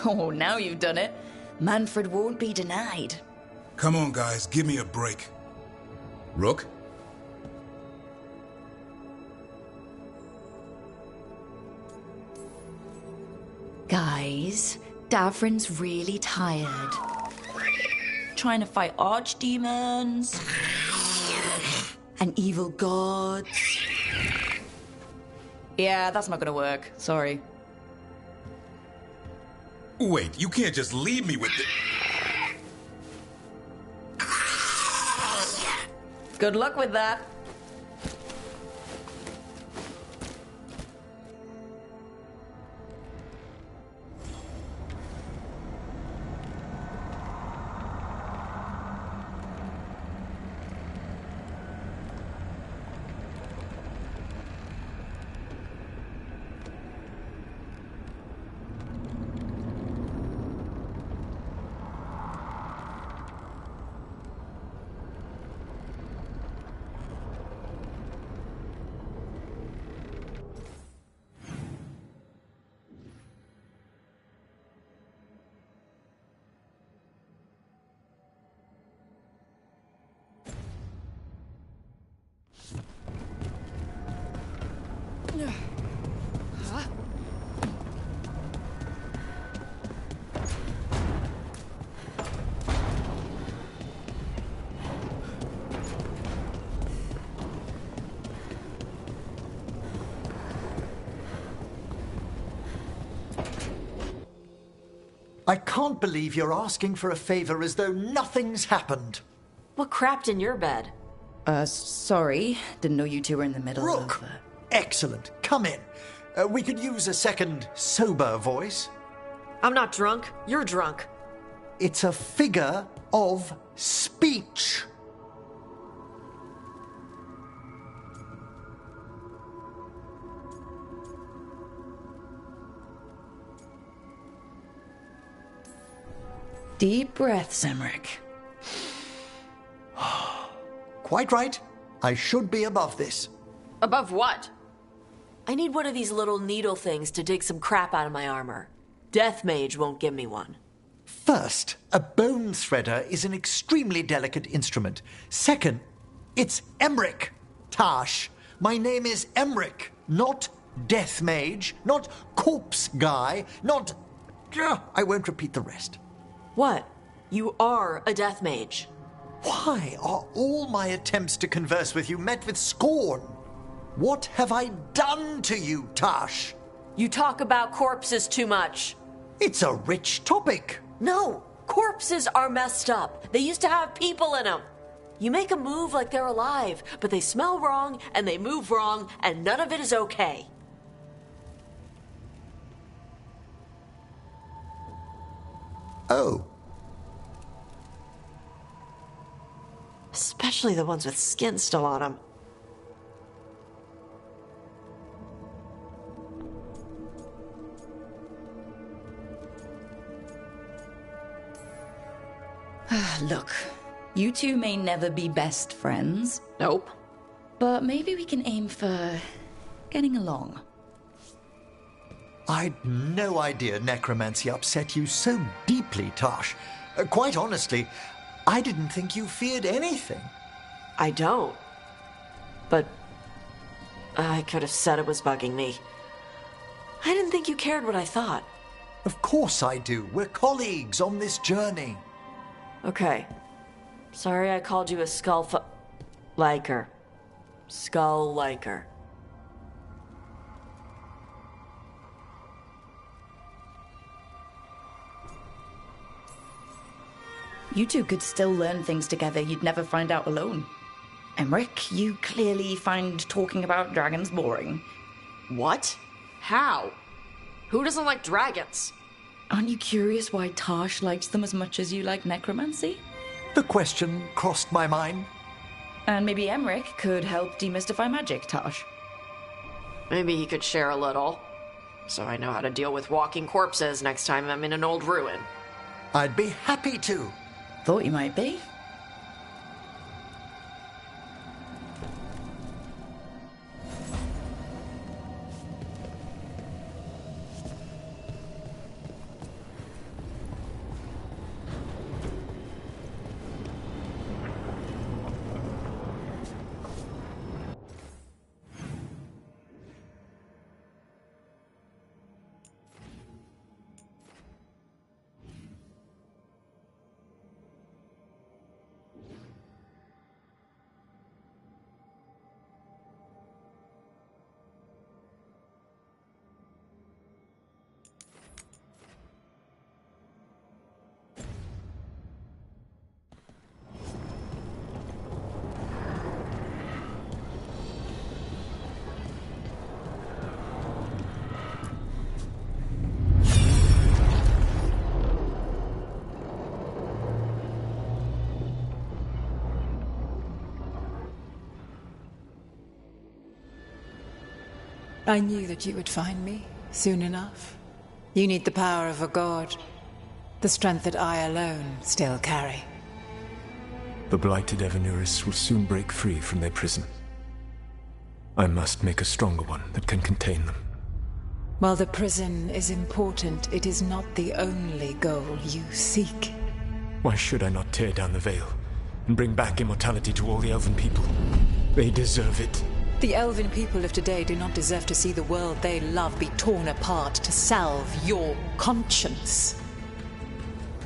Oh, now you've done it. Manfred won't be denied. Come on, guys, give me a break. Rook? Guys, Davrin's really tired. Trying to fight archdemons and evil gods. Yeah, that's not gonna work. Sorry. Wait, you can't just leave me with the... Good luck with that. I can't believe you're asking for a favor as though nothing's happened. What crapped in your bed? Sorry. Didn't know you two were in the middle Rook! of... Excellent. Come in. We could use a second sober voice. I'm not drunk. You're drunk. It's a figure of speech. Deep breaths, Emmerich. Quite right. I should be above this. Above what? I need one of these little needle things to dig some crap out of my armor. Death Mage won't give me one. First, a bone threader is an extremely delicate instrument. Second, it's Emmerich. Tash, my name is Emmerich, not Death Mage, not Corpse Guy, not... I won't repeat the rest. What? You are a Death Mage. Why are all my attempts to converse with you met with scorn? What have I done to you, Tash? You talk about corpses too much. It's a rich topic. No, corpses are messed up. They used to have people in them. You make a move like they're alive, but they smell wrong and they move wrong, and none of it is okay. Oh. Especially the ones with skin still on them. Look, you two may never be best friends. Nope. But maybe we can aim for getting along. I'd no idea necromancy upset you so deeply, Tash. Quite honestly, I didn't think you feared anything. I don't. But I could have said it was bugging me. I didn't think you cared what I thought. Of course I do. We're colleagues on this journey. Okay. Sorry I called you a liker. Skull liker. You two could still learn things together you'd never find out alone. Emmerich, you clearly find talking about dragons boring. What? How? Who doesn't like dragons? Aren't you curious why Tarsh likes them as much as you like necromancy? The question crossed my mind. And maybe Emmerich could help demystify magic, Tarsh. Maybe he could share a little, so I know how to deal with walking corpses next time I'm in an old ruin. I'd be happy to. Thought you might be. I knew that you would find me, soon enough. You need the power of a god. The strength that I alone still carry. The blighted Evanuris will soon break free from their prison. I must make a stronger one that can contain them. While the prison is important, it is not the only goal you seek. Why should I not tear down the veil and bring back immortality to all the Elven people? They deserve it. The Elven people of today do not deserve to see the world they love be torn apart to salve your conscience.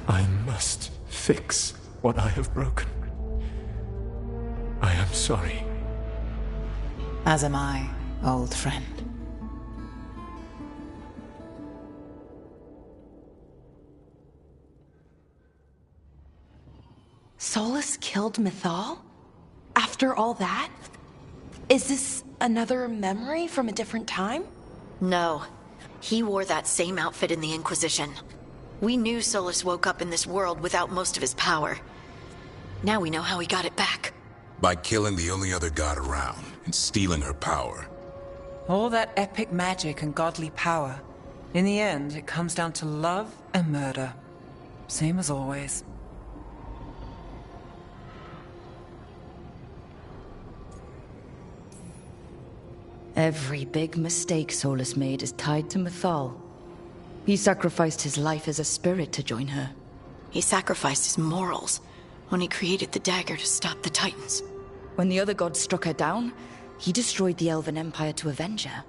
I must fix what I have broken. I am sorry. As am I, old friend. Solus killed Mythal? After all that? Is this another memory from a different time? No. He wore that same outfit in the Inquisition. We knew Solus woke up in this world without most of his power. Now we know how he got it back. By killing the only other god around and stealing her power. All that epic magic and godly power. In the end, it comes down to love and murder. Same as always. Every big mistake Solus made is tied to Mythal. He sacrificed his life as a spirit to join her. He sacrificed his morals when he created the dagger to stop the Titans. When the other gods struck her down, he destroyed the Elven Empire to avenge her.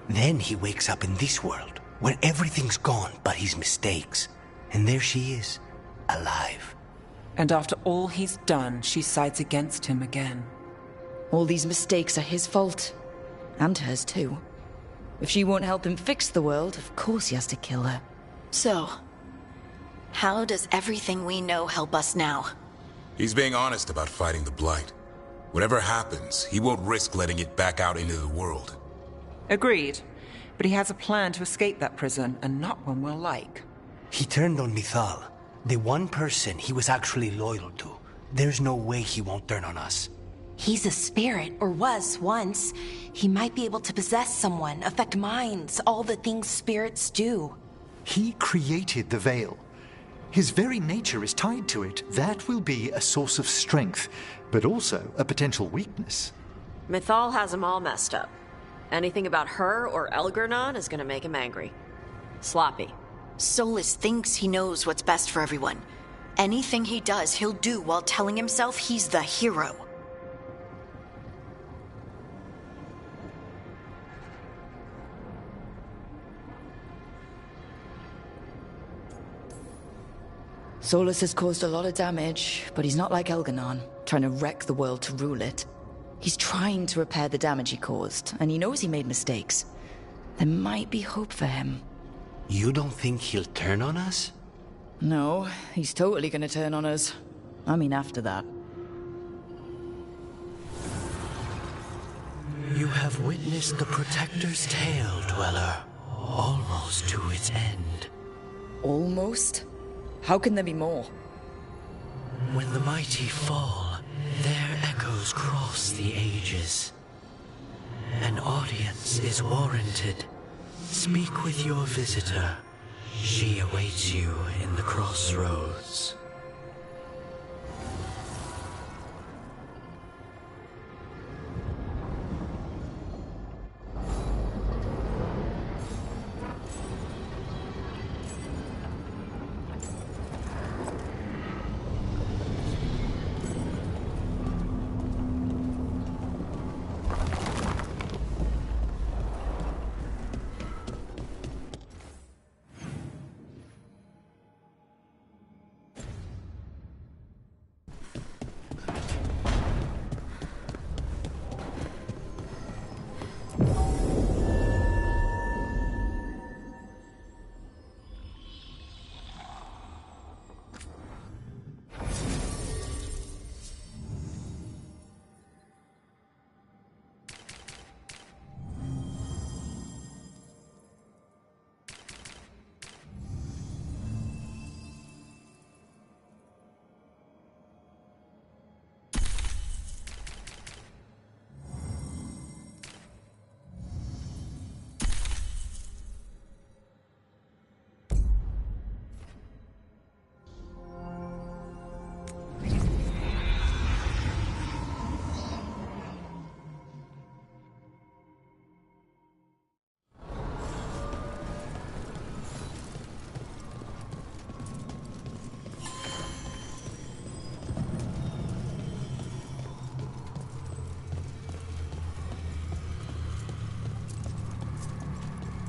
Then he wakes up in this world, where everything's gone but his mistakes. And there she is, alive. And after all he's done, she sides against him again. All these mistakes are his fault. And hers too. If she won't help him fix the world, of course he has to kill her. So, how does everything we know help us now? He's being honest about fighting the Blight. Whatever happens, he won't risk letting it back out into the world. Agreed. But he has a plan to escape that prison, and not one we'll like. He turned on Mythal, the one person he was actually loyal to. There's no way he won't turn on us. He's a spirit, or was once. He might be able to possess someone, affect minds, all the things spirits do. He created the veil. His very nature is tied to it. That will be a source of strength, but also a potential weakness. Mythal has him all messed up. Anything about her or Elgernon is gonna make him angry. Sloppy. Solus thinks he knows what's best for everyone. Anything he does, he'll do while telling himself he's the hero. Solus has caused a lot of damage, but he's not like Elgernon, trying to wreck the world to rule it. He's trying to repair the damage he caused, and he knows he made mistakes. There might be hope for him. You don't think he'll turn on us? No, he's totally gonna turn on us. I mean, after that. You have witnessed the Protector's tale, Dweller, almost to its end. Almost? How can there be more? When the mighty fall, their echoes cross the ages. An audience is warranted. Speak with your visitor. She awaits you in the crossroads.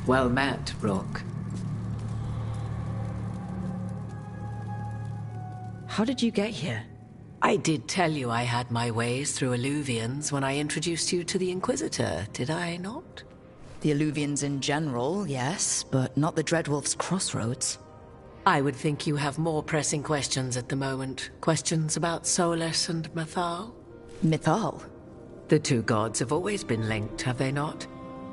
Well met, Rook. How did you get here? I did tell you I had my ways through Illuvians when I introduced you to the Inquisitor, did I not? The Illuvians in general, yes, but not the Dreadwolf's crossroads. I would think you have more pressing questions at the moment. Questions about Solus and Mythal? Mythal? The two gods have always been linked, have they not?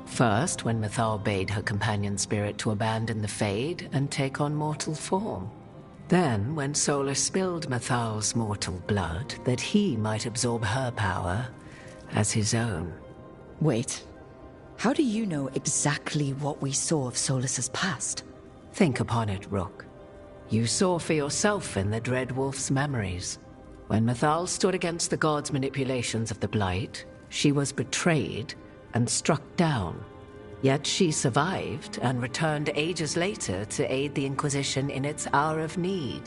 First, when Mythal bade her companion spirit to abandon the Fade and take on mortal form. Then, when Solus spilled Mythal's mortal blood, that he might absorb her power as his own. Wait. How do you know exactly what we saw of Solus's past? Think upon it, Rook. You saw for yourself in the Dreadwolf's memories. When Mythal stood against the gods' manipulations of the Blight, she was betrayed and struck down. Yet she survived and returned ages later to aid the Inquisition in its hour of need.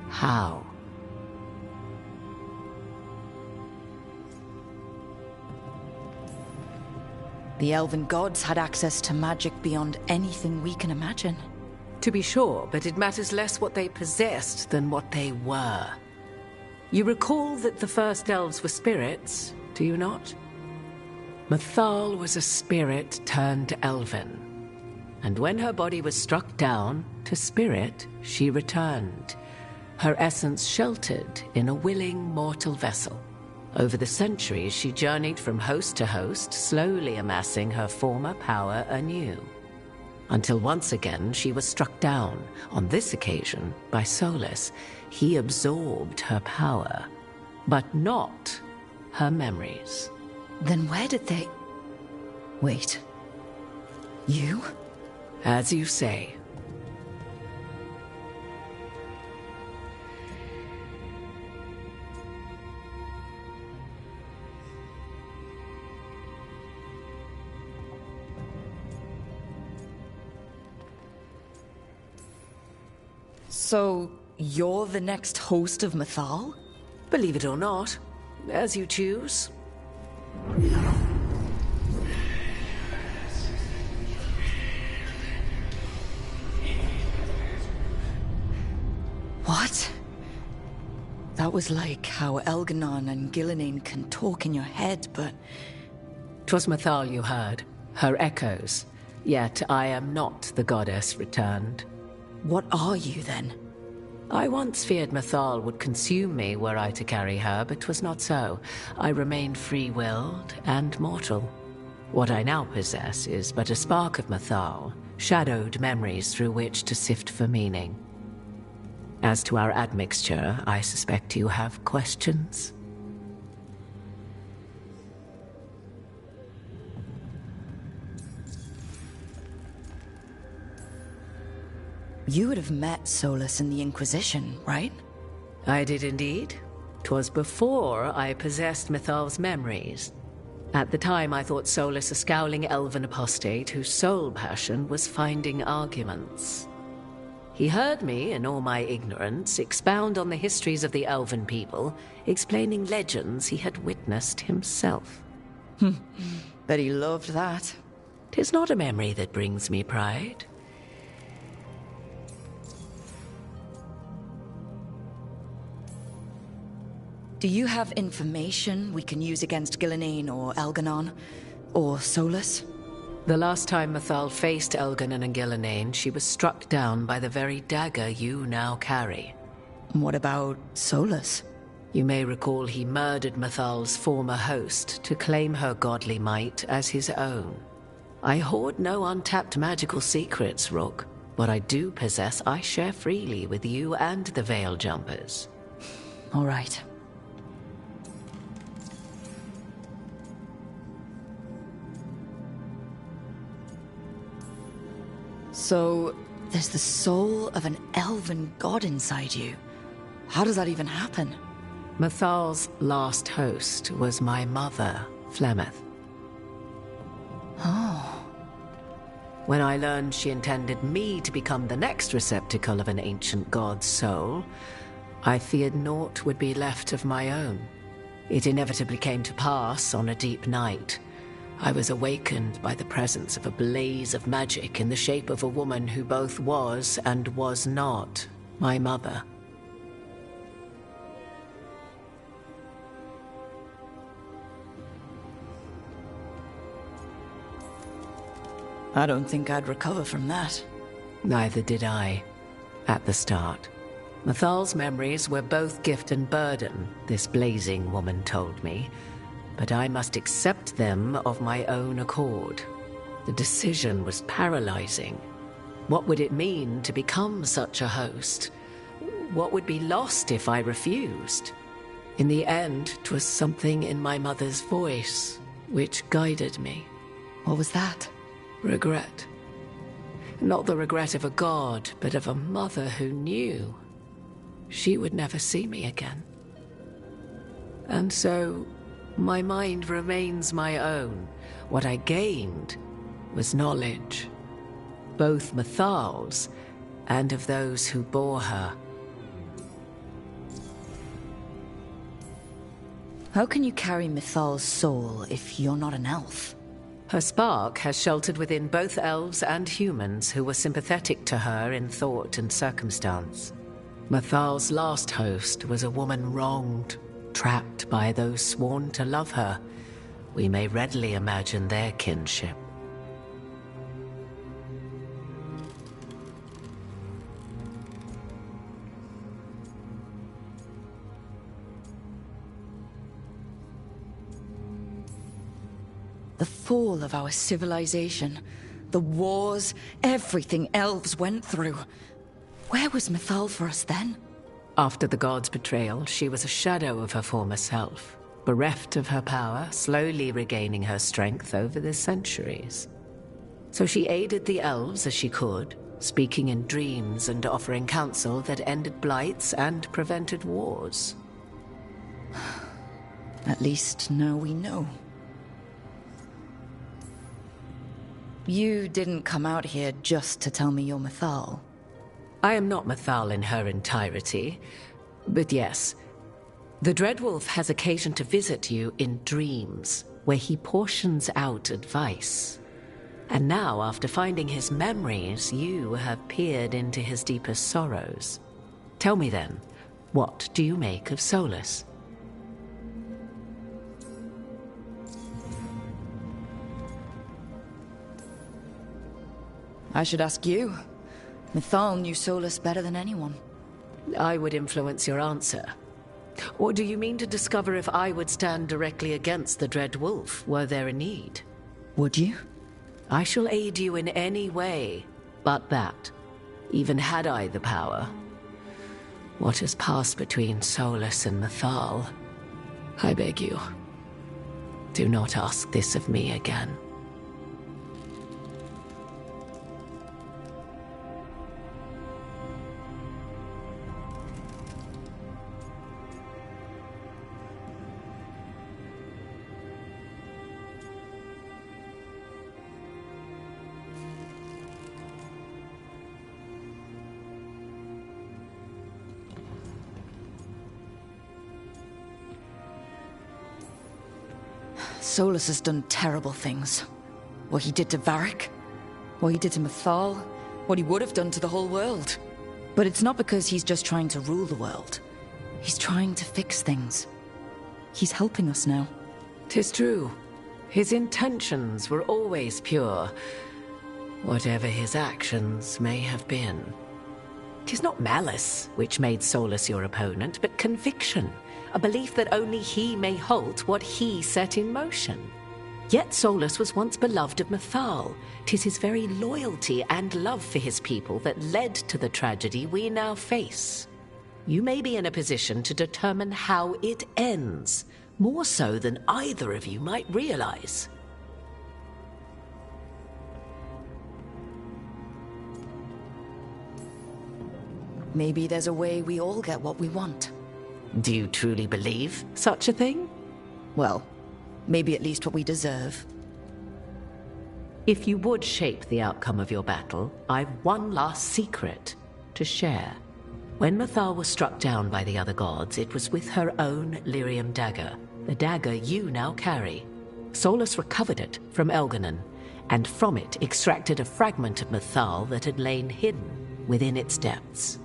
How? The elven gods had access to magic beyond anything we can imagine. To be sure, but it matters less what they possessed than what they were. You recall that the first elves were spirits, do you not? Mythal was a spirit turned elven. And when her body was struck down, to spirit she returned. Her essence sheltered in a willing mortal vessel. Over the centuries, she journeyed from host to host, slowly amassing her former power anew. Until once again she was struck down, on this occasion by Solus. He absorbed her power, but not her memories. Then where did they... Wait. You? As you say. So, you're the next host of Mythal? Believe it or not, as you choose. What? That was like how Elganon and Gillinane can talk in your head, but... 'Twas Mythal you heard, her echoes. Yet I am not the goddess returned. What are you, then? I once feared Mythal would consume me were I to carry her, but 'twas not so. I remained free-willed and mortal. What I now possess is but a spark of Mythal, shadowed memories through which to sift for meaning. As to our admixture, I suspect you have questions. You would have met Solus in the Inquisition, right? I did indeed. 'Twas before I possessed Mythal's memories. At the time, I thought Solus a scowling elven apostate whose sole passion was finding arguments. He heard me, in all my ignorance, expound on the histories of the elven people, explaining legends he had witnessed himself. Bet he loved that. 'Tis not a memory that brings me pride. Do you have information we can use against Gillenane or Elganon? Or Solus? The last time Mythal faced Elganon and Gillenane, she was struck down by the very dagger you now carry. What about Solus? You may recall he murdered Mythal's former host to claim her godly might as his own. I hoard no untapped magical secrets, Rook. What I do possess, I share freely with you and the Veil Jumpers. All right. So, there's the soul of an elven god inside you. How does that even happen? Mythal's last host was my mother, Flemeth. Oh. When I learned she intended me to become the next receptacle of an ancient god's soul, I feared naught would be left of my own. It inevitably came to pass on a deep night. I was awakened by the presence of a blaze of magic in the shape of a woman who both was and was not my mother. I don't think I'd recover from that. Neither did I, at the start. Mythal's memories were both gift and burden, this blazing woman told me. But I must accept them of my own accord. The decision was paralyzing. What would it mean to become such a host? What would be lost if I refused? In the end, 'twas something in my mother's voice which guided me. What was that? Regret. Not the regret of a god, but of a mother who knew she would never see me again. And so, my mind remains my own. What I gained was knowledge, both Mythal's and of those who bore her. How can you carry Mythal's soul if you're not an elf? Her spark has sheltered within both elves and humans who were sympathetic to her in thought and circumstance. Mythal's last host was a woman wronged, trapped by those sworn to love her. We may readily imagine their kinship. The fall of our civilization, the wars, everything elves went through. Where was Mythal for us then? After the god's betrayal, she was a shadow of her former self, bereft of her power, slowly regaining her strength over the centuries. So she aided the elves as she could, speaking in dreams and offering counsel that ended blights and prevented wars. At least now we know. You didn't come out here just to tell me you're Mythal. I am not Mythal in her entirety, but yes, the Dreadwolf has occasion to visit you in dreams, where he portions out advice. And now, after finding his memories, you have peered into his deepest sorrows. Tell me then, what do you make of Solus? I should ask you. Mythal knew Solus better than anyone. I would influence your answer. Or do you mean to discover if I would stand directly against the Dread Wolf were there a need? Would you? I shall aid you in any way but that, even had I the power. What has passed between Solus and Mythal, I beg you, do not ask this of me again. Solus has done terrible things. What he did to Varric, what he did to Mythal, what he would have done to the whole world. But it's not because he's just trying to rule the world. He's trying to fix things. He's helping us now. 'Tis true. His intentions were always pure, whatever his actions may have been. 'Tis not malice which made Solus your opponent, but conviction. A belief that only he may halt what he set in motion. Yet Solus was once beloved of Mythal. 'Tis his very loyalty and love for his people that led to the tragedy we now face. You may be in a position to determine how it ends, more so than either of you might realize. Maybe there's a way we all get what we want. Do you truly believe such a thing? Well, maybe at least what we deserve. If you would shape the outcome of your battle, I've one last secret to share. When Mythal was struck down by the other gods, it was with her own lyrium dagger, the dagger you now carry. Solus recovered it from Elganon, and from it extracted a fragment of Mythal that had lain hidden within its depths.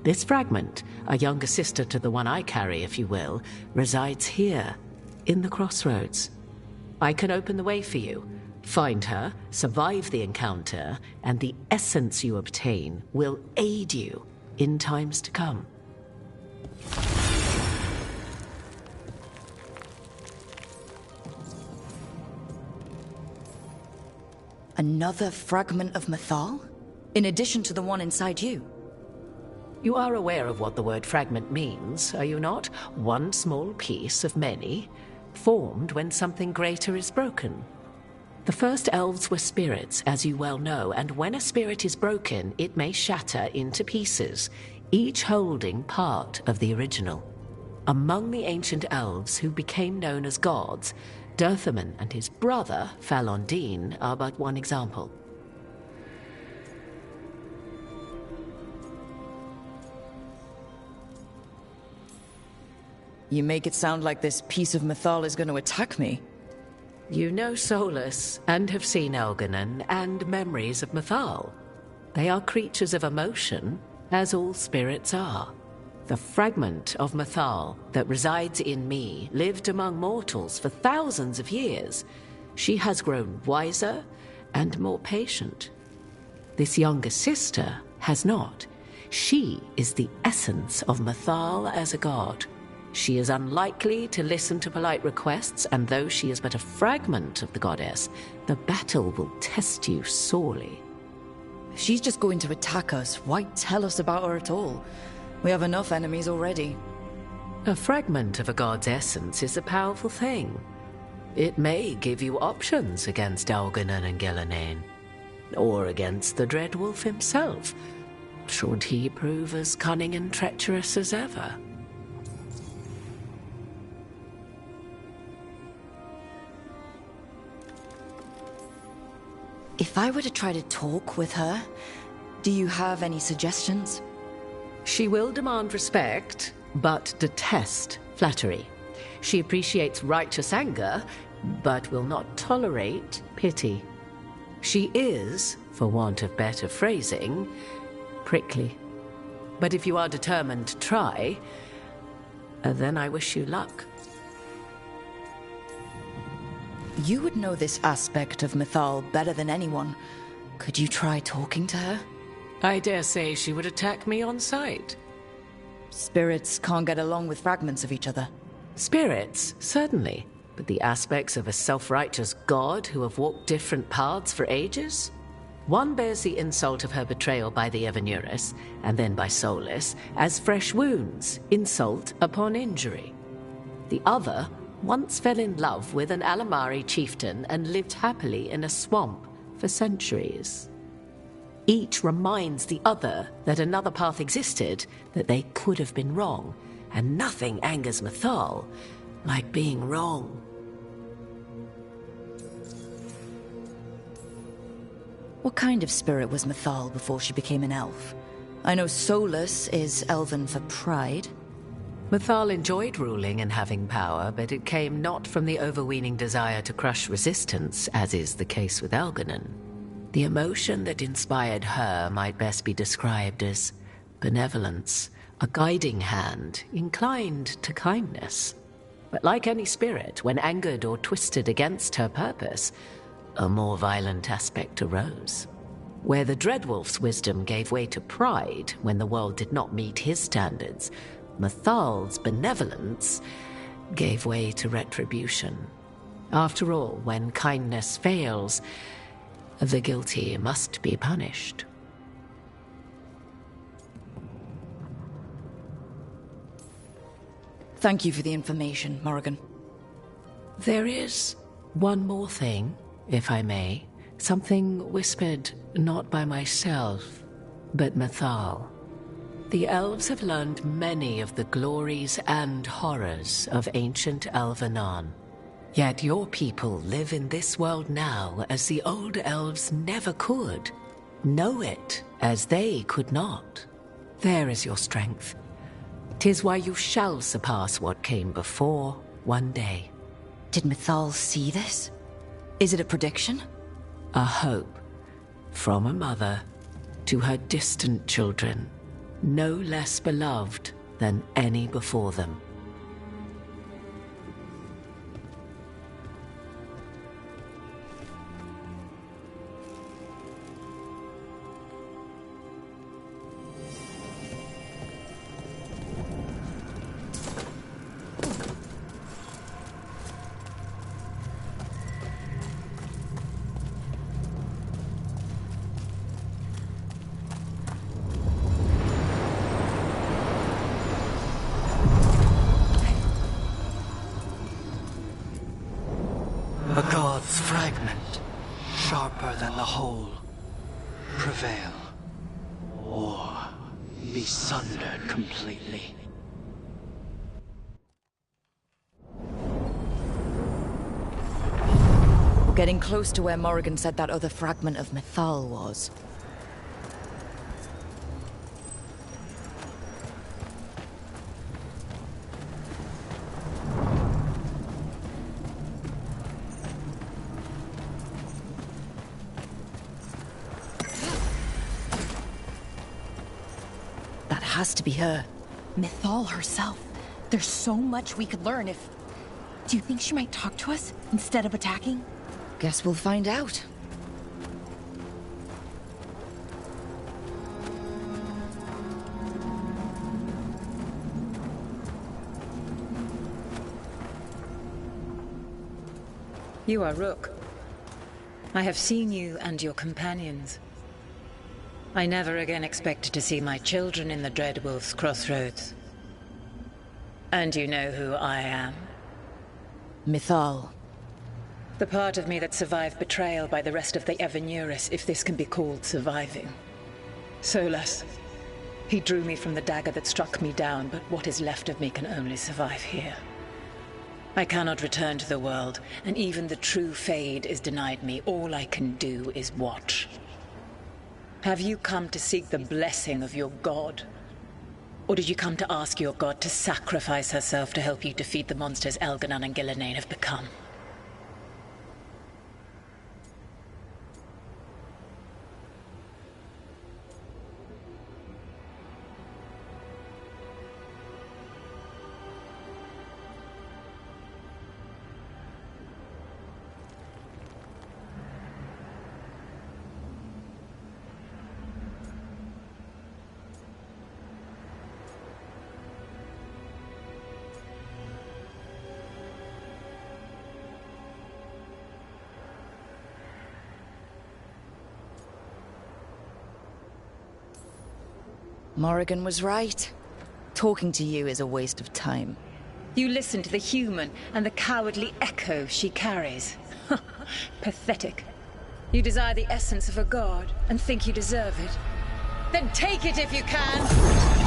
This fragment, a younger sister to the one I carry, if you will, resides here, in the crossroads. I can open the way for you, find her, survive the encounter, and the essence you obtain will aid you in times to come. Another fragment of Mythal? In addition to the one inside you? You are aware of what the word fragment means, are you not? One small piece of many, formed when something greater is broken. The first elves were spirits, as you well know, and when a spirit is broken, it may shatter into pieces, each holding part of the original. Among the ancient elves who became known as gods, Dirthaman and his brother, Falondine, are but one example. You make it sound like this piece of Mythal is going to attack me. You know Solus, and have seen Elganon, and memories of Mythal. They are creatures of emotion, as all spirits are. The fragment of Mythal that resides in me lived among mortals for thousands of years. She has grown wiser and more patient. This younger sister has not. She is the essence of Mythal as a god. She is unlikely to listen to polite requests, and though she is but a fragment of the goddess, the battle will test you sorely. If she's just going to attack us, why tell us about her at all? We have enough enemies already. A fragment of a god's essence is a powerful thing. It may give you options against Elganon and Gillenane, or against the Dread Wolf himself, should he prove as cunning and treacherous as ever. If I were to try to talk with her, do you have any suggestions? She will demand respect, but detest flattery. She appreciates righteous anger, but will not tolerate pity. She is, for want of better phrasing, prickly. But if you are determined to try, then I wish you luck. You would know this aspect of Mythal better than anyone. Could you try talking to her? I dare say she would attack me on sight. Spirits can't get along with fragments of each other. Spirits, certainly. But the aspects of a self-righteous god who have walked different paths for ages? One bears the insult of her betrayal by the Evanuris, and then by Solus, as fresh wounds, insult upon injury. The other once fell in love with an Alamari chieftain and lived happily in a swamp for centuries. Each reminds the other that another path existed, that they could have been wrong, and nothing angers Mythal like being wrong. What kind of spirit was Mythal before she became an elf? I know Solus is elven for pride. Mythal enjoyed ruling and having power, but it came not from the overweening desire to crush resistance, as is the case with Elganon. The emotion that inspired her might best be described as benevolence, a guiding hand, inclined to kindness. But like any spirit, when angered or twisted against her purpose, a more violent aspect arose. Where the Dreadwolf's wisdom gave way to pride when the world did not meet his standards, Mythal's benevolence gave way to retribution. After all, when kindness fails, the guilty must be punished. Thank you for the information, Morrigan. There is one more thing, if I may. Something whispered not by myself, but Mythal. The elves have learned many of the glories and horrors of ancient Elvenon. Yet your people live in this world now as the old elves never could. Know it as they could not. There is your strength. 'Tis why you shall surpass what came before one day. Did Mythal see this? Is it a prediction? A hope. From a mother to her distant children, no less beloved than any before them. A god's fragment, sharper than the whole, prevail, or be sundered completely. We're getting close to where Morrigan said that other fragment of Mythal was. Has to be her. Mythal herself. There's so much we could learn if... Do you think she might talk to us instead of attacking? Guess we'll find out. You are Rook. I have seen you and your companions. I never again expected to see my children in the Dreadwolf's crossroads. And you know who I am? Mythal. The part of me that survived betrayal by the rest of the Evanuris, if this can be called surviving. Solus. He drew me from the dagger that struck me down, but what is left of me can only survive here. I cannot return to the world, and even the true Fade is denied me. All I can do is watch. Have you come to seek the blessing of your god? Or did you come to ask your god to sacrifice herself to help you defeat the monsters Elganon and Gillenane have become? Morrigan was right. Talking to you is a waste of time. You listen to the human and the cowardly echo she carries. Pathetic. You desire the essence of a god and think you deserve it. Then take it if you can!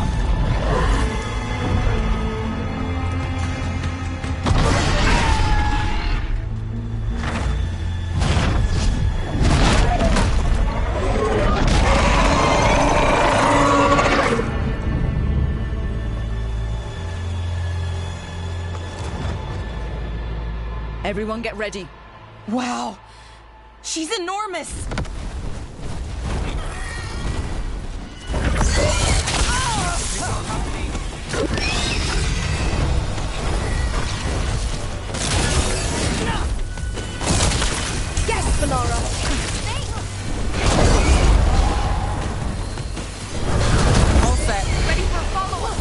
Everyone get ready. Wow! She's enormous! Yes, Valara! All set. Ready for follow-up!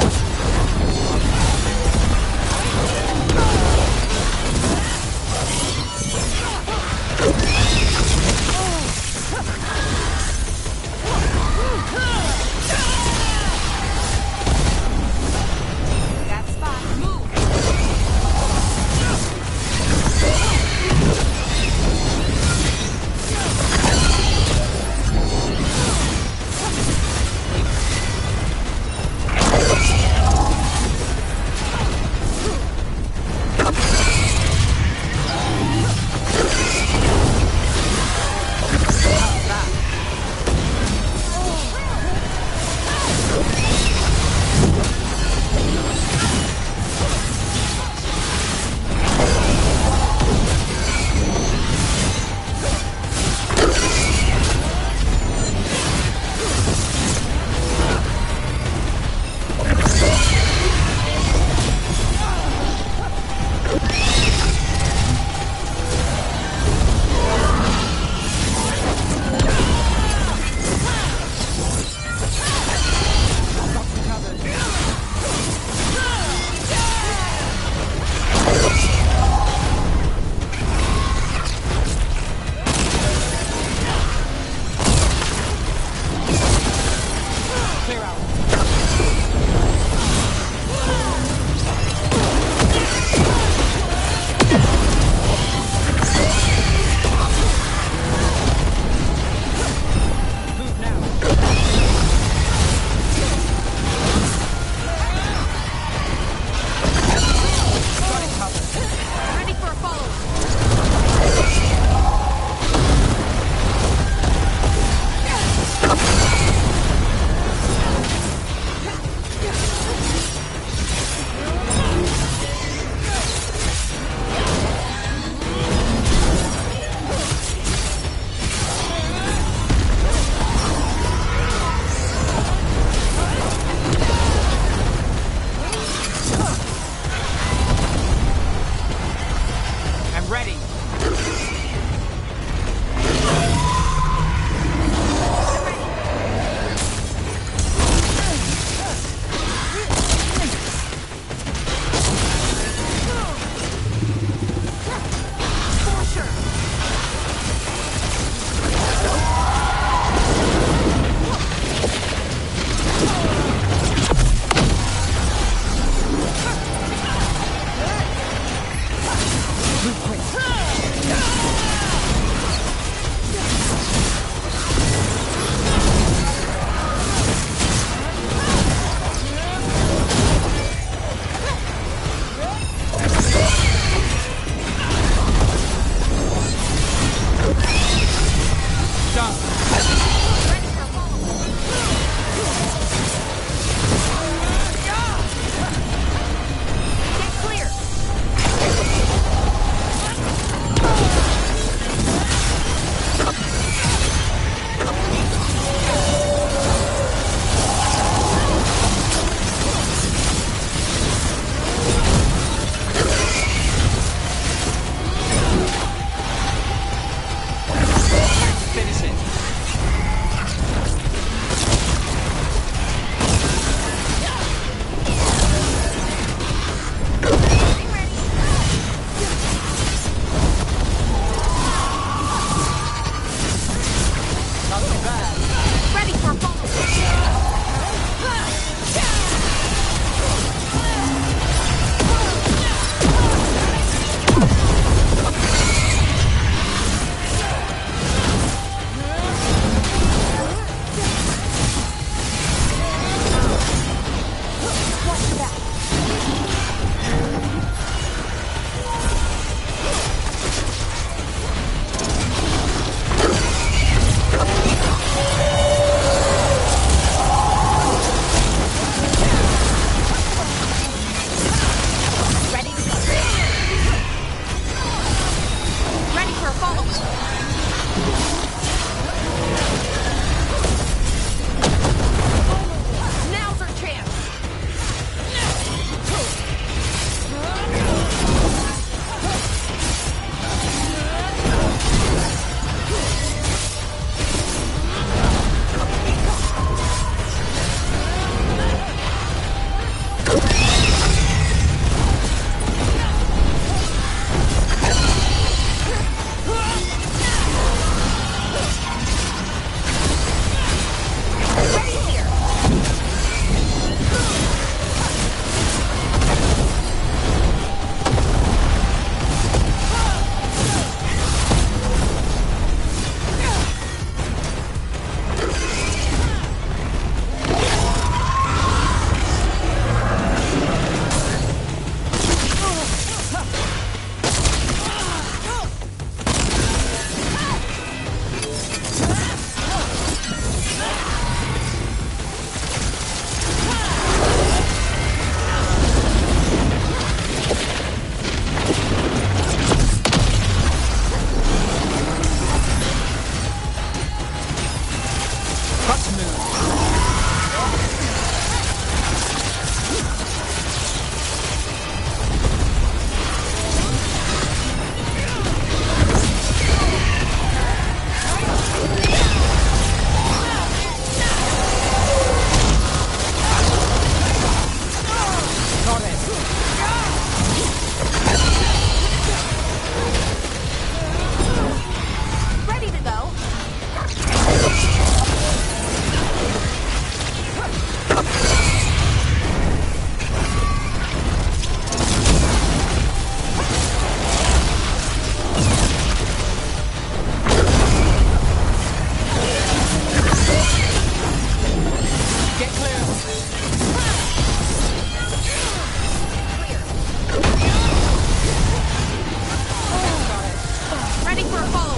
Ready for a follow-up.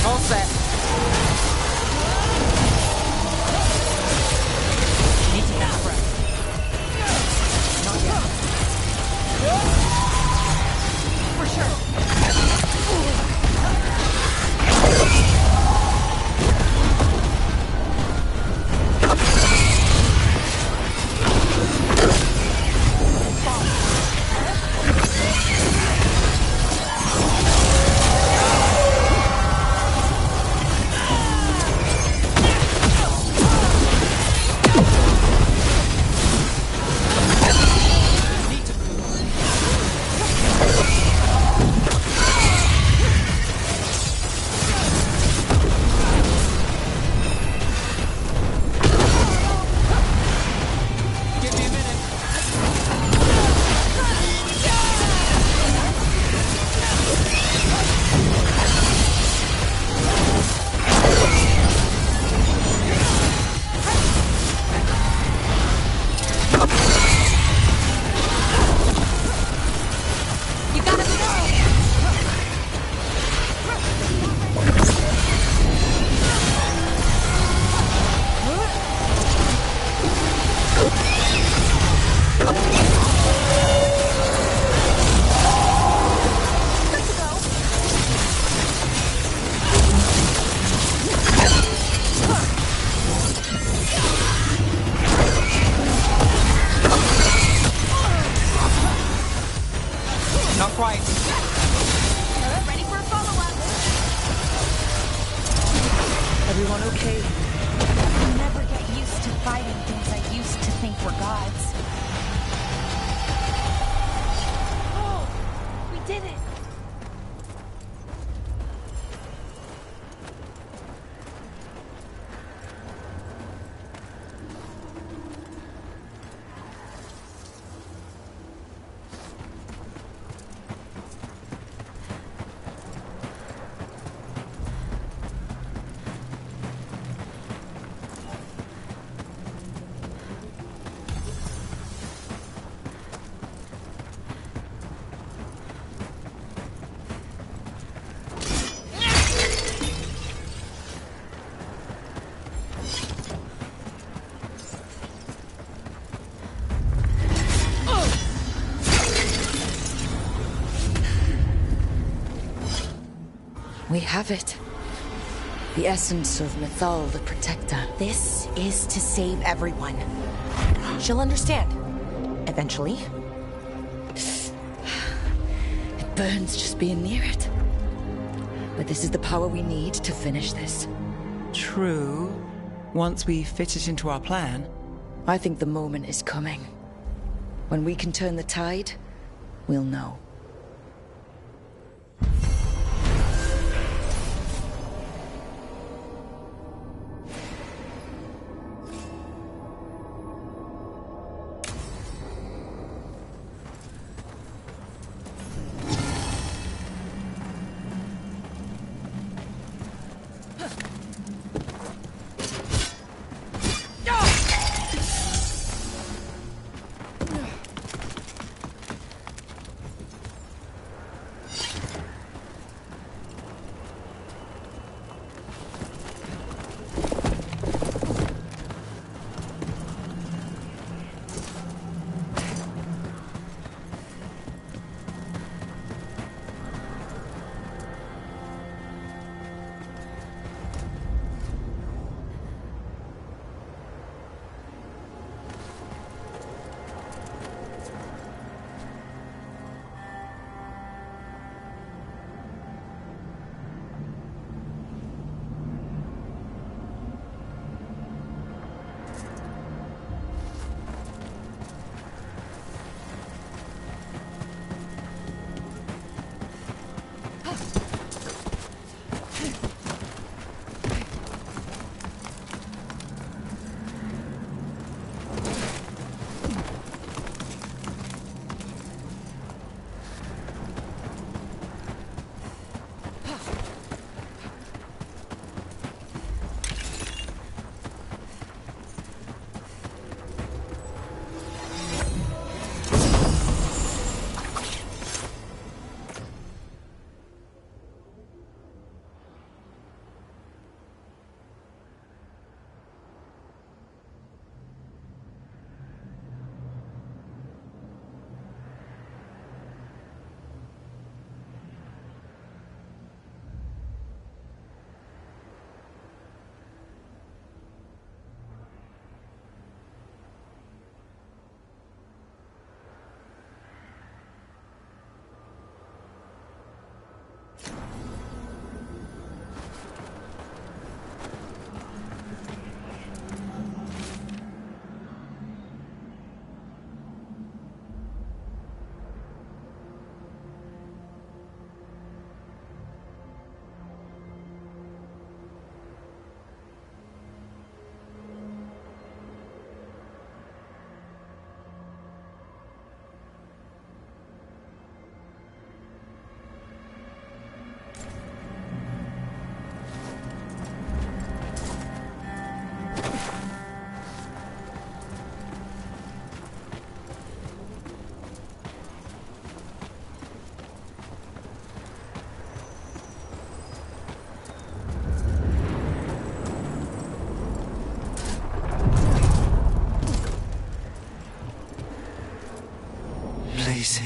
All set. Need to get a breath. Not yet. For sure. Not quite. Ready for a follow-up. Everyone okay? I'll never get used to fighting things I used to think were gods. Oh, we did it! We have it. The essence of Mythal, the Protector. This is to save everyone. She'll understand. Eventually. It burns just being near it. But this is the power we need to finish this. True. Once we fit it into our plan. I think the moment is coming. When we can turn the tide, we'll know.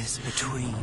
lies between.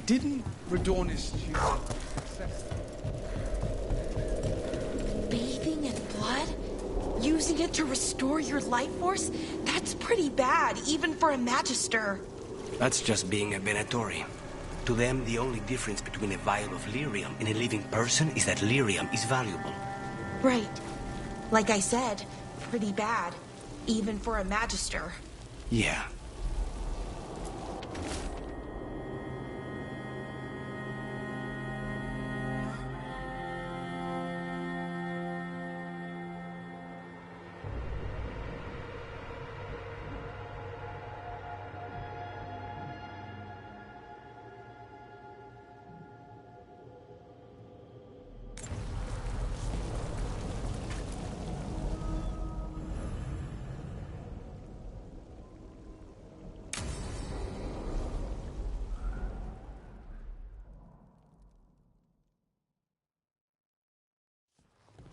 Didn't Radornis use Bathing in blood? Using it to restore your life force? That's pretty bad, even for a Magister. That's just being a Venatori. To them, the only difference between a vial of lyrium and a living person is that lyrium is valuable. Right. Like I said, pretty bad, even for a Magister. Yeah.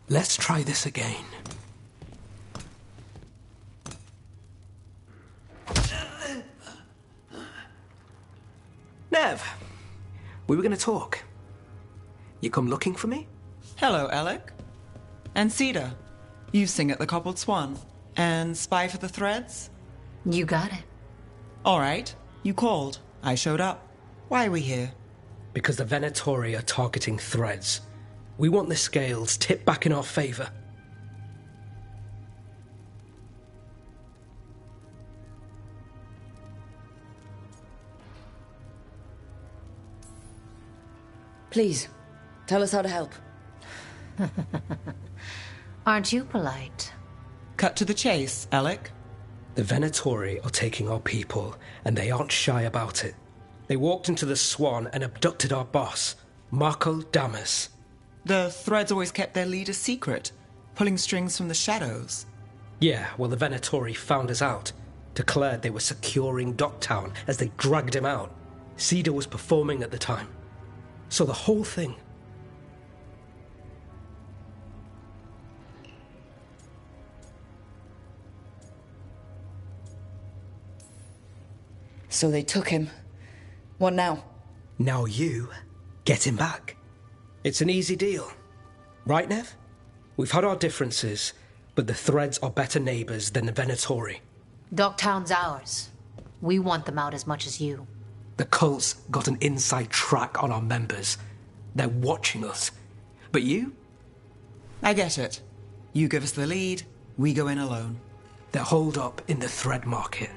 Let's try this again. Nev, we were going to talk. You come looking for me? Hello, Alec. And Cedar. You sing at the Cobbled Swan. And spy for the Threads? You got it. All right. You called. I showed up. Why are we here? Because the Venatori are targeting Threads. We want the scales tipped back in our favor. Please, tell us how to help. Aren't you polite? Cut to the chase, Alec. The Venatori are taking our people, and they aren't shy about it. They walked into the Swan and abducted our boss, Marco Damas. The Threads always kept their leader secret, pulling strings from the shadows. Yeah, well, the Venatori found us out, declared they were securing Docktown as they dragged him out. Cedar was performing at the time. So the whole thing... So they took him. What now? Now you get him back. It's an easy deal. Right, Nev? We've had our differences, but the Threads are better neighbors than the Venatori. Docktown's ours. We want them out as much as you. The cult's got an inside track on our members. They're watching us. But you? I get it. You give us the lead, we go in alone. They're holed up in the Thread Market.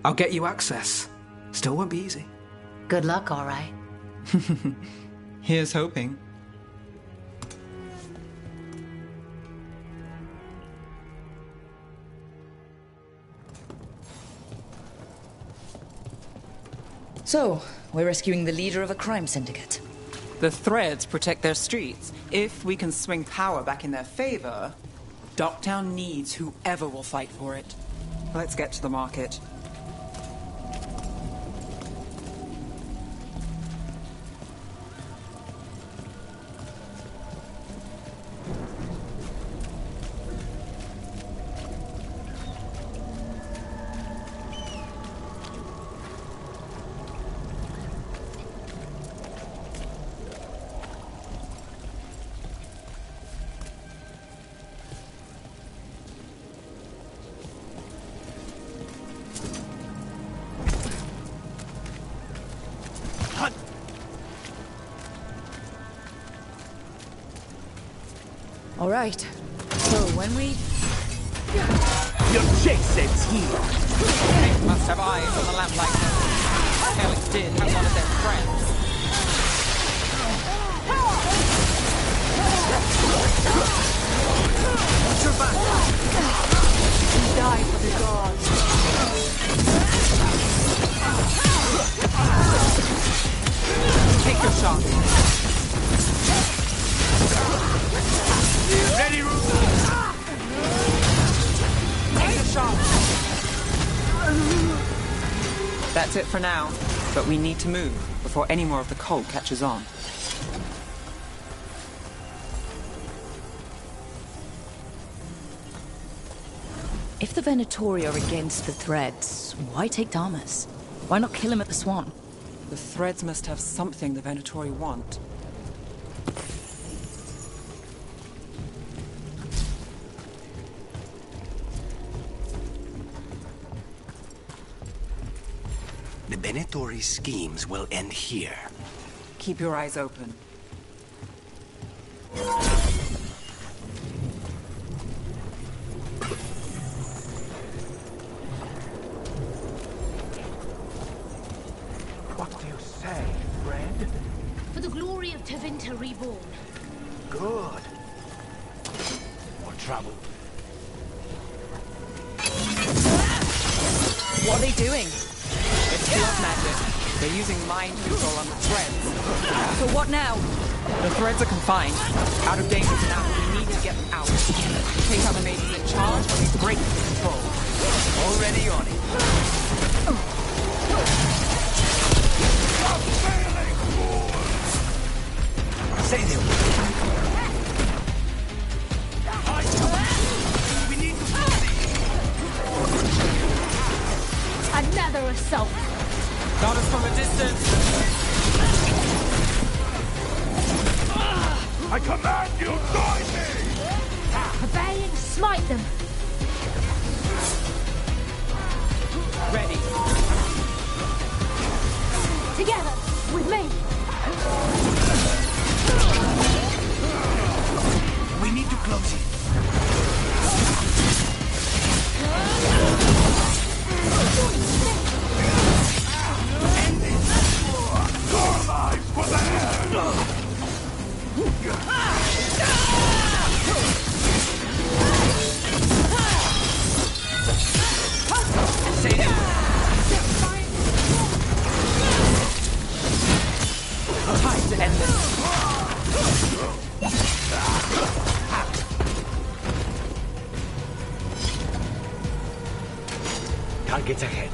I'll get you access. Still won't be easy. Good luck, all right. Here's hoping. So, we're rescuing the leader of a crime syndicate. The Threads protect their streets. If we can swing power back in their favor, Docktown needs whoever will fight for it. Let's get to the market. All right. So when we... Your chase ends here. They must have eyes on the lamplighter. Felix did have one of their friends. Watch your back. He died for the gods. Take your shot. Ready, Ruth? Take your shot. That's it for now, but we need to move before any more of the cult catches on. If the Venatori are against the Threads, why take Damas? Why not kill him at the Swan? The Threads must have something the Venatori want. The Venatori's schemes will end here. Keep your eyes open. What do you say, Fred? For the glory of Tevinter reborn. Good. More trouble. What are they doing? It's blood magic. They're using mind control on the Threads. So what now? The Threads are confined. Out of danger for now, but we need to get them out. Take out the mages in charge when we break the control. Already on it. Say them. Got us from a distance. I command you, join me! Obeying, smite them! Ready. Together, with me! We need to close it. Your lives for the end! Time to end this. Targets ahead.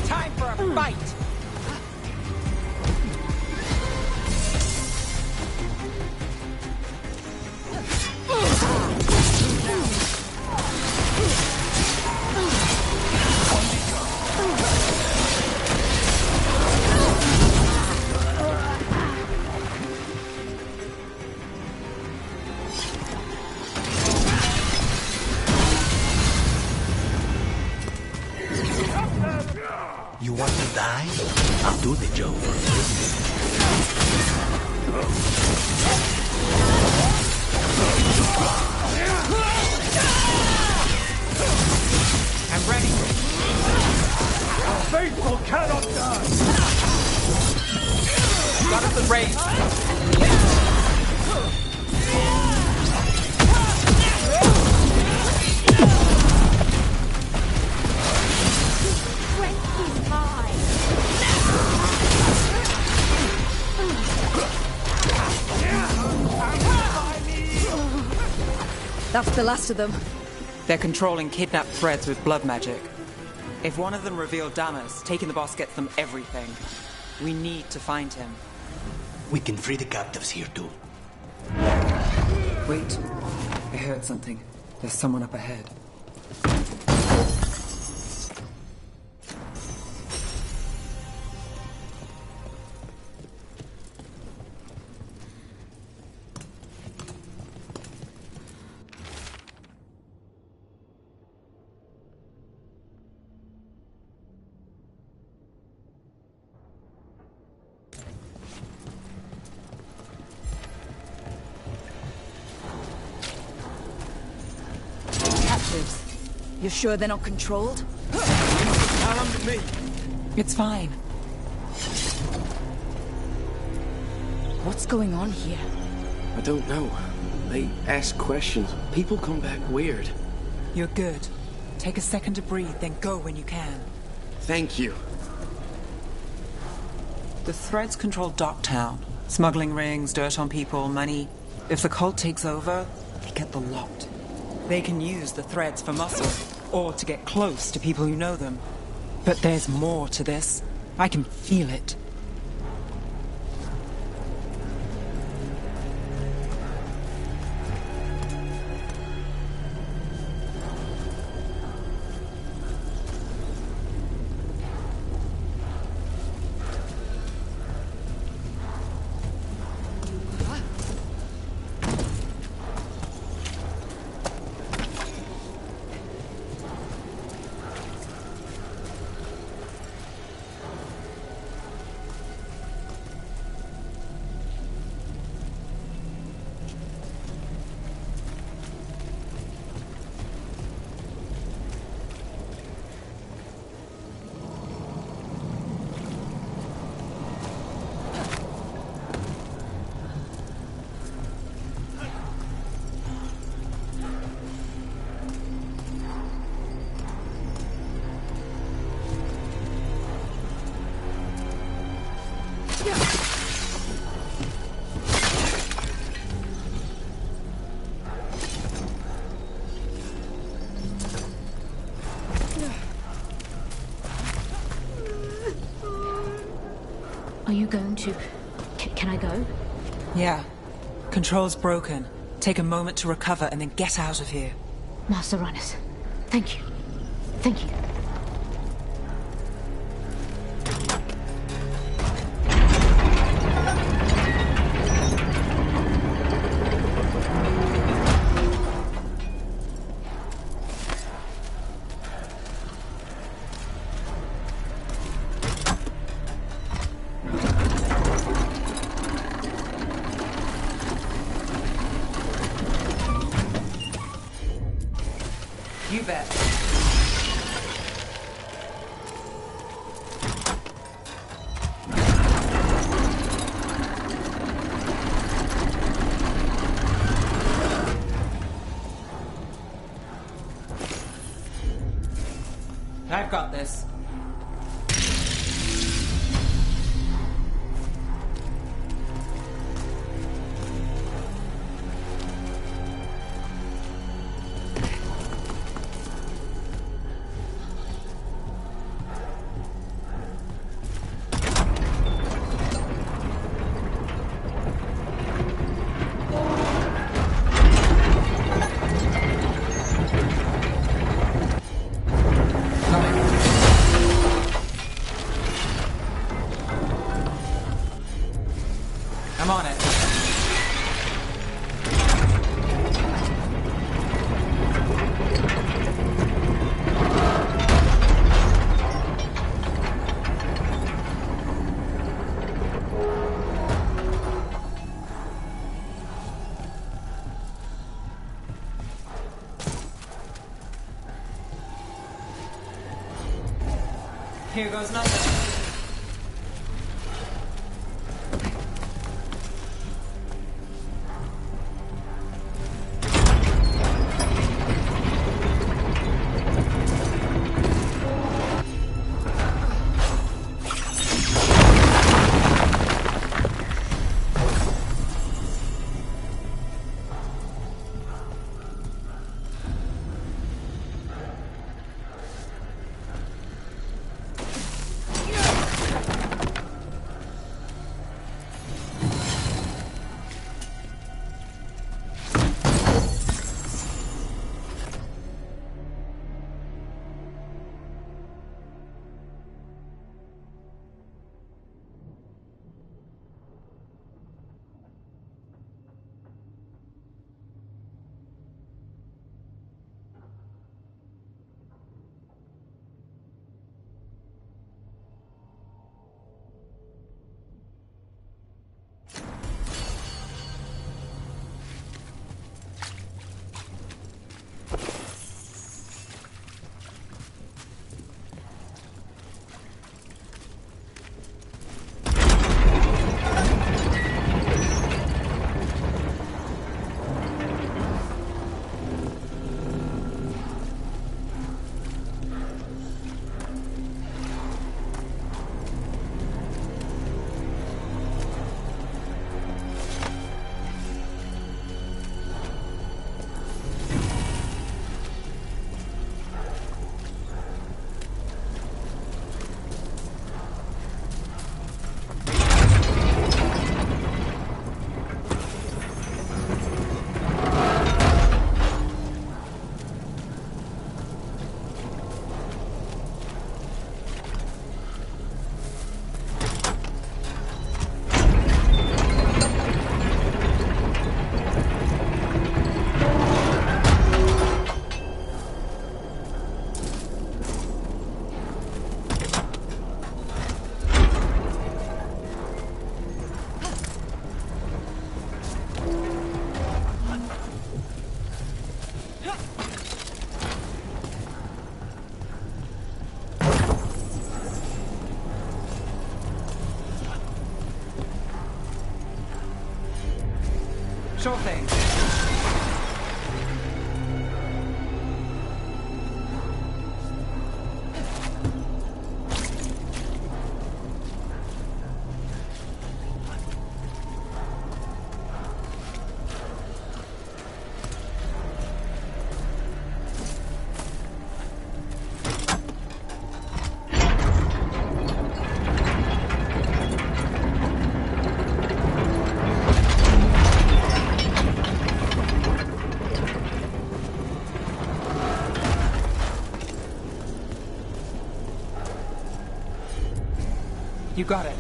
Time for a fight. You want to die? I'll do the job for I'm ready. Our faithful cannot die! Got us the range. That's the last of them. They're controlling kidnapped threads with blood magic. If one of them revealed Damas, taking the boss gets them everything. We need to find him. We can free the captives here too. Wait. I heard something. There's someone up ahead. You're sure they're not controlled? Not under me. It's fine. What's going on here? I don't know. They ask questions. People come back weird. You're good. Take a second to breathe, then go when you can. Thank you. The threads control Docktown. Smuggling rings, dirt on people, money. If the cult takes over, they get the lot. They can use the threads for muscle, or to get close to people who know them. But there's more to this. I can feel it. Are you going to... Can I go? Yeah. Control's broken. Take a moment to recover and then get out of here. Master Runners, thank you. Thank you. bet. I've got this. I'm on it. Here goes nothing. Sure thing. You got it.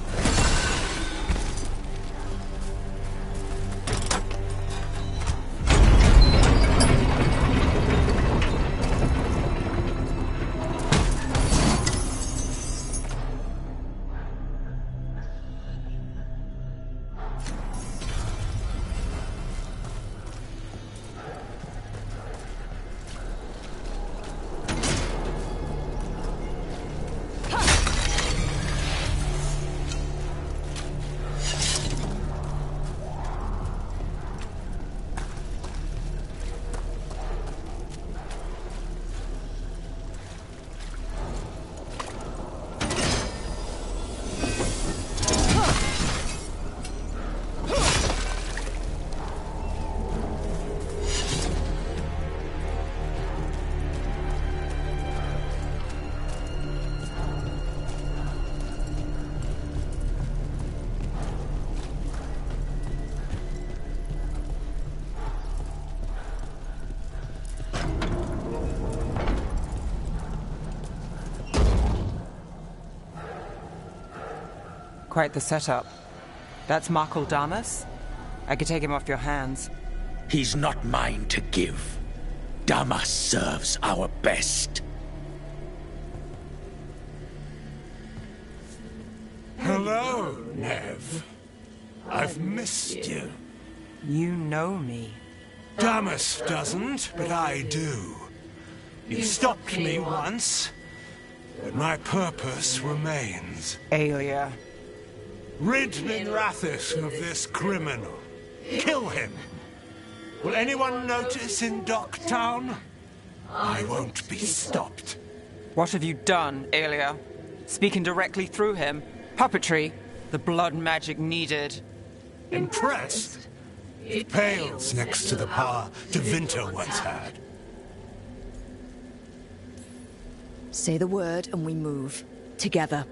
Quite the setup. That's Markle Damas? I could take him off your hands. He's not mine to give. Damas serves our best. Hello, Nev. I've missed you. You know me. Damas doesn't, but I do. You stopped me once, but my purpose remains. Aelia. Rid Minrathis of this criminal. Kill him. Will anyone notice in Docktown? I won't be stopped. What have you done, Aelia? Speaking directly through him? Puppetry? The blood magic needed. Impressed? It pales next to the power Tevinter once had. Say the word and we move. Together.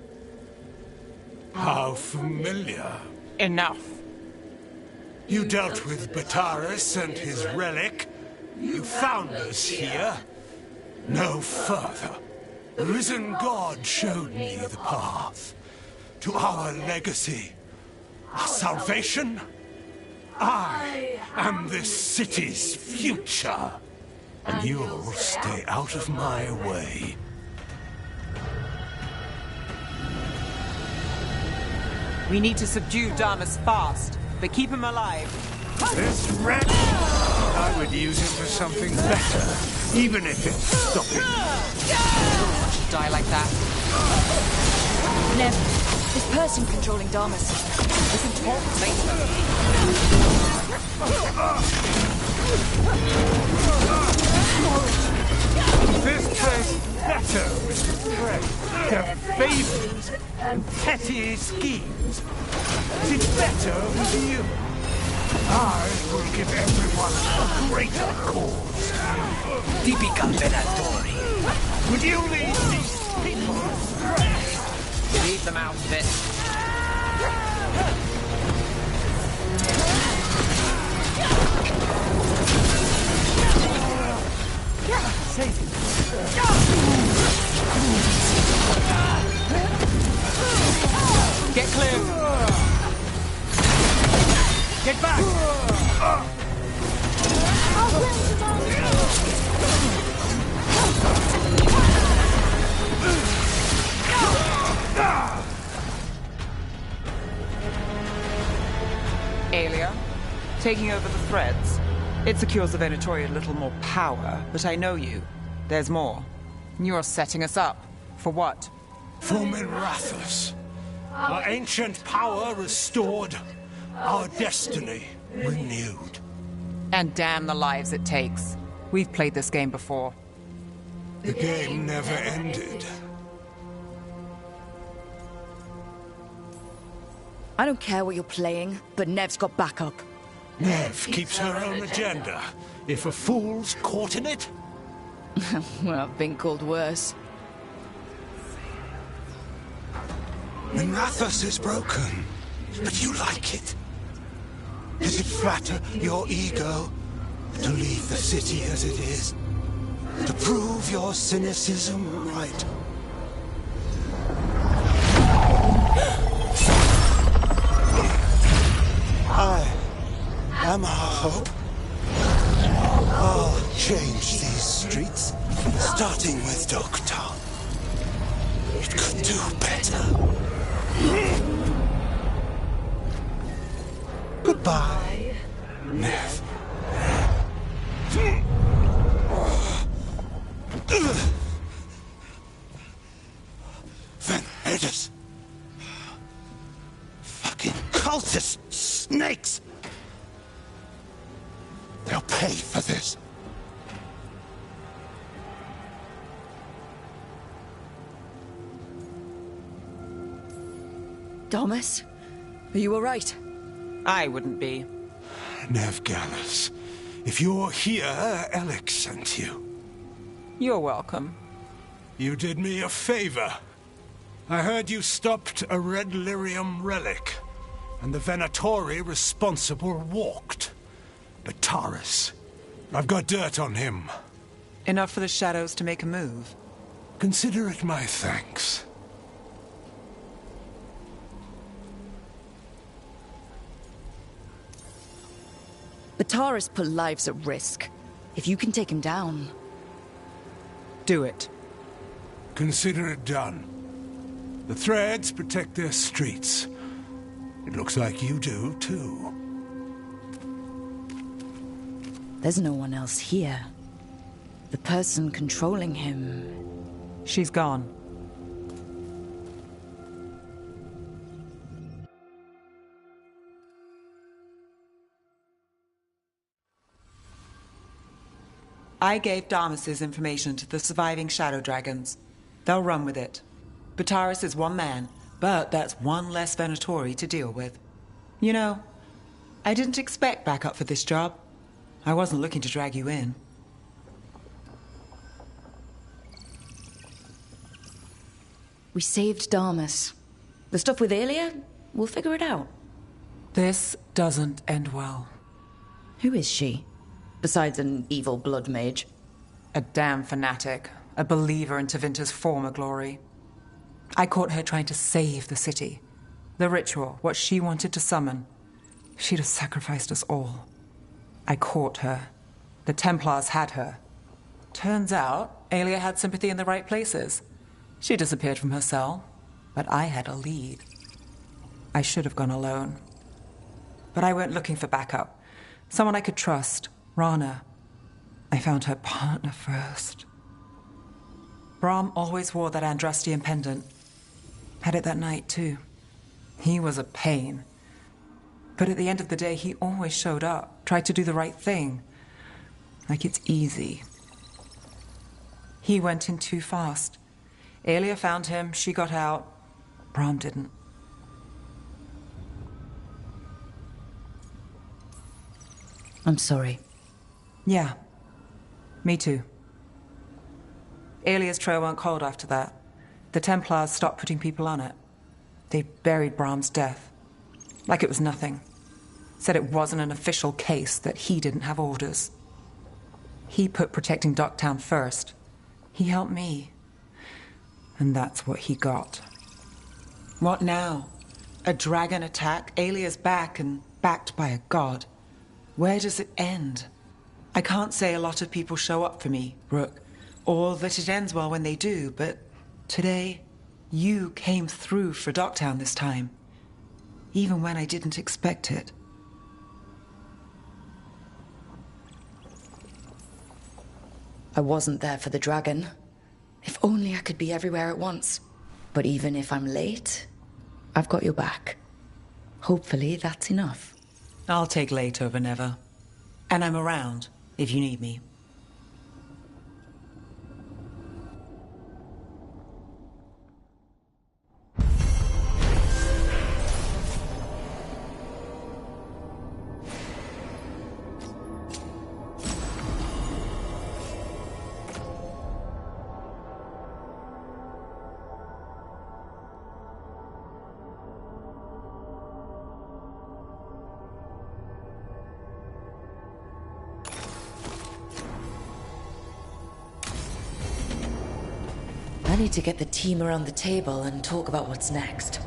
How familiar. Enough. You dealt with Bataris and his relic. You found us here. No further. The risen god showed me the path. To our legacy. Our salvation. I am this city's future. And you'll stay out of my way. We need to subdue Damas fast, but keep him alive. This wretch! I would use him for something better, even if it's stopping. I should die like that. Nev, this person controlling Damas. We can talk later. This tastes better with the threat. Their favors and petty schemes. It's better with you. I will give everyone a greater cause. Tipical Venatori. Would you lead these people astray? Leave them out of it. Get clear! Get back! Aelia, taking over the threads. It secures the Venatori a little more power, but I know you. There's more. You're setting us up. For what? For Minrathis. Our ancient power restored. Our destiny renewed. And damn the lives it takes. We've played this game before. The game never ended. I don't care what you're playing, but Nev's got backup. Nev keeps her own agenda. If a fool's caught in it... Well, I've been called worse. Minrathis is broken, but you like it. Does it flatter your ego to leave the city as it is? To prove your cynicism right? I am our hope. I'll change these streets, starting with Docktown. It could do better. Goodbye, Nev. Van Hedis. Fucking cultist snakes. They'll pay for this. Damas, are you all right? I wouldn't be. Nev Gallus, if you're here, Alec sent you. You're welcome. You did me a favor. I heard you stopped a red lyrium relic, and the Venatori responsible walked. Bataris. I've got dirt on him. Enough for the shadows to make a move. Consider it my thanks. Bataris put lives at risk. If you can take him down... Do it. Consider it done. The Threads protect their streets. It looks like you do, too. There's no one else here. The person controlling him... She's gone. I gave Damas's information to the surviving Shadow Dragons. They'll run with it. Bataris is one man, but that's one less Venatori to deal with. You know, I didn't expect backup for this job. I wasn't looking to drag you in. We saved Damas. The stuff with Aelia, we'll figure it out. This doesn't end well. Who is she? Besides an evil blood mage. A damn fanatic. A believer in Tevinter's former glory. I caught her trying to save the city. The ritual, what she wanted to summon. She'd have sacrificed us all. I caught her. The Templars had her. Turns out, Aelia had sympathy in the right places. She disappeared from her cell, but I had a lead. I should have gone alone. But I went looking for backup. Someone I could trust. Rana. I found her partner first. Brahm always wore that Andrastian pendant. Had it that night, too. He was a pain. But at the end of the day, he always showed up, tried to do the right thing. Like it's easy. He went in too fast. Aelia found him, she got out. Brahm didn't. I'm sorry. Yeah. Me too. Aelia's trail went cold after that. The Templars stopped putting people on it. They buried Brahm's death. Like it was nothing. Said it wasn't an official case, that he didn't have orders. He put protecting Docktown first. He helped me. And that's what he got. What now? A dragon attack? Aelia's back and backed by a god. Where does it end? I can't say a lot of people show up for me, Rook, or that it ends well when they do, but today, you came through for Docktown this time, even when I didn't expect it. I wasn't there for the dragon. If only I could be everywhere at once. But even if I'm late, I've got your back. Hopefully that's enough. I'll take late over never. And I'm around if you need me. I need to get the team around the table and talk about what's next.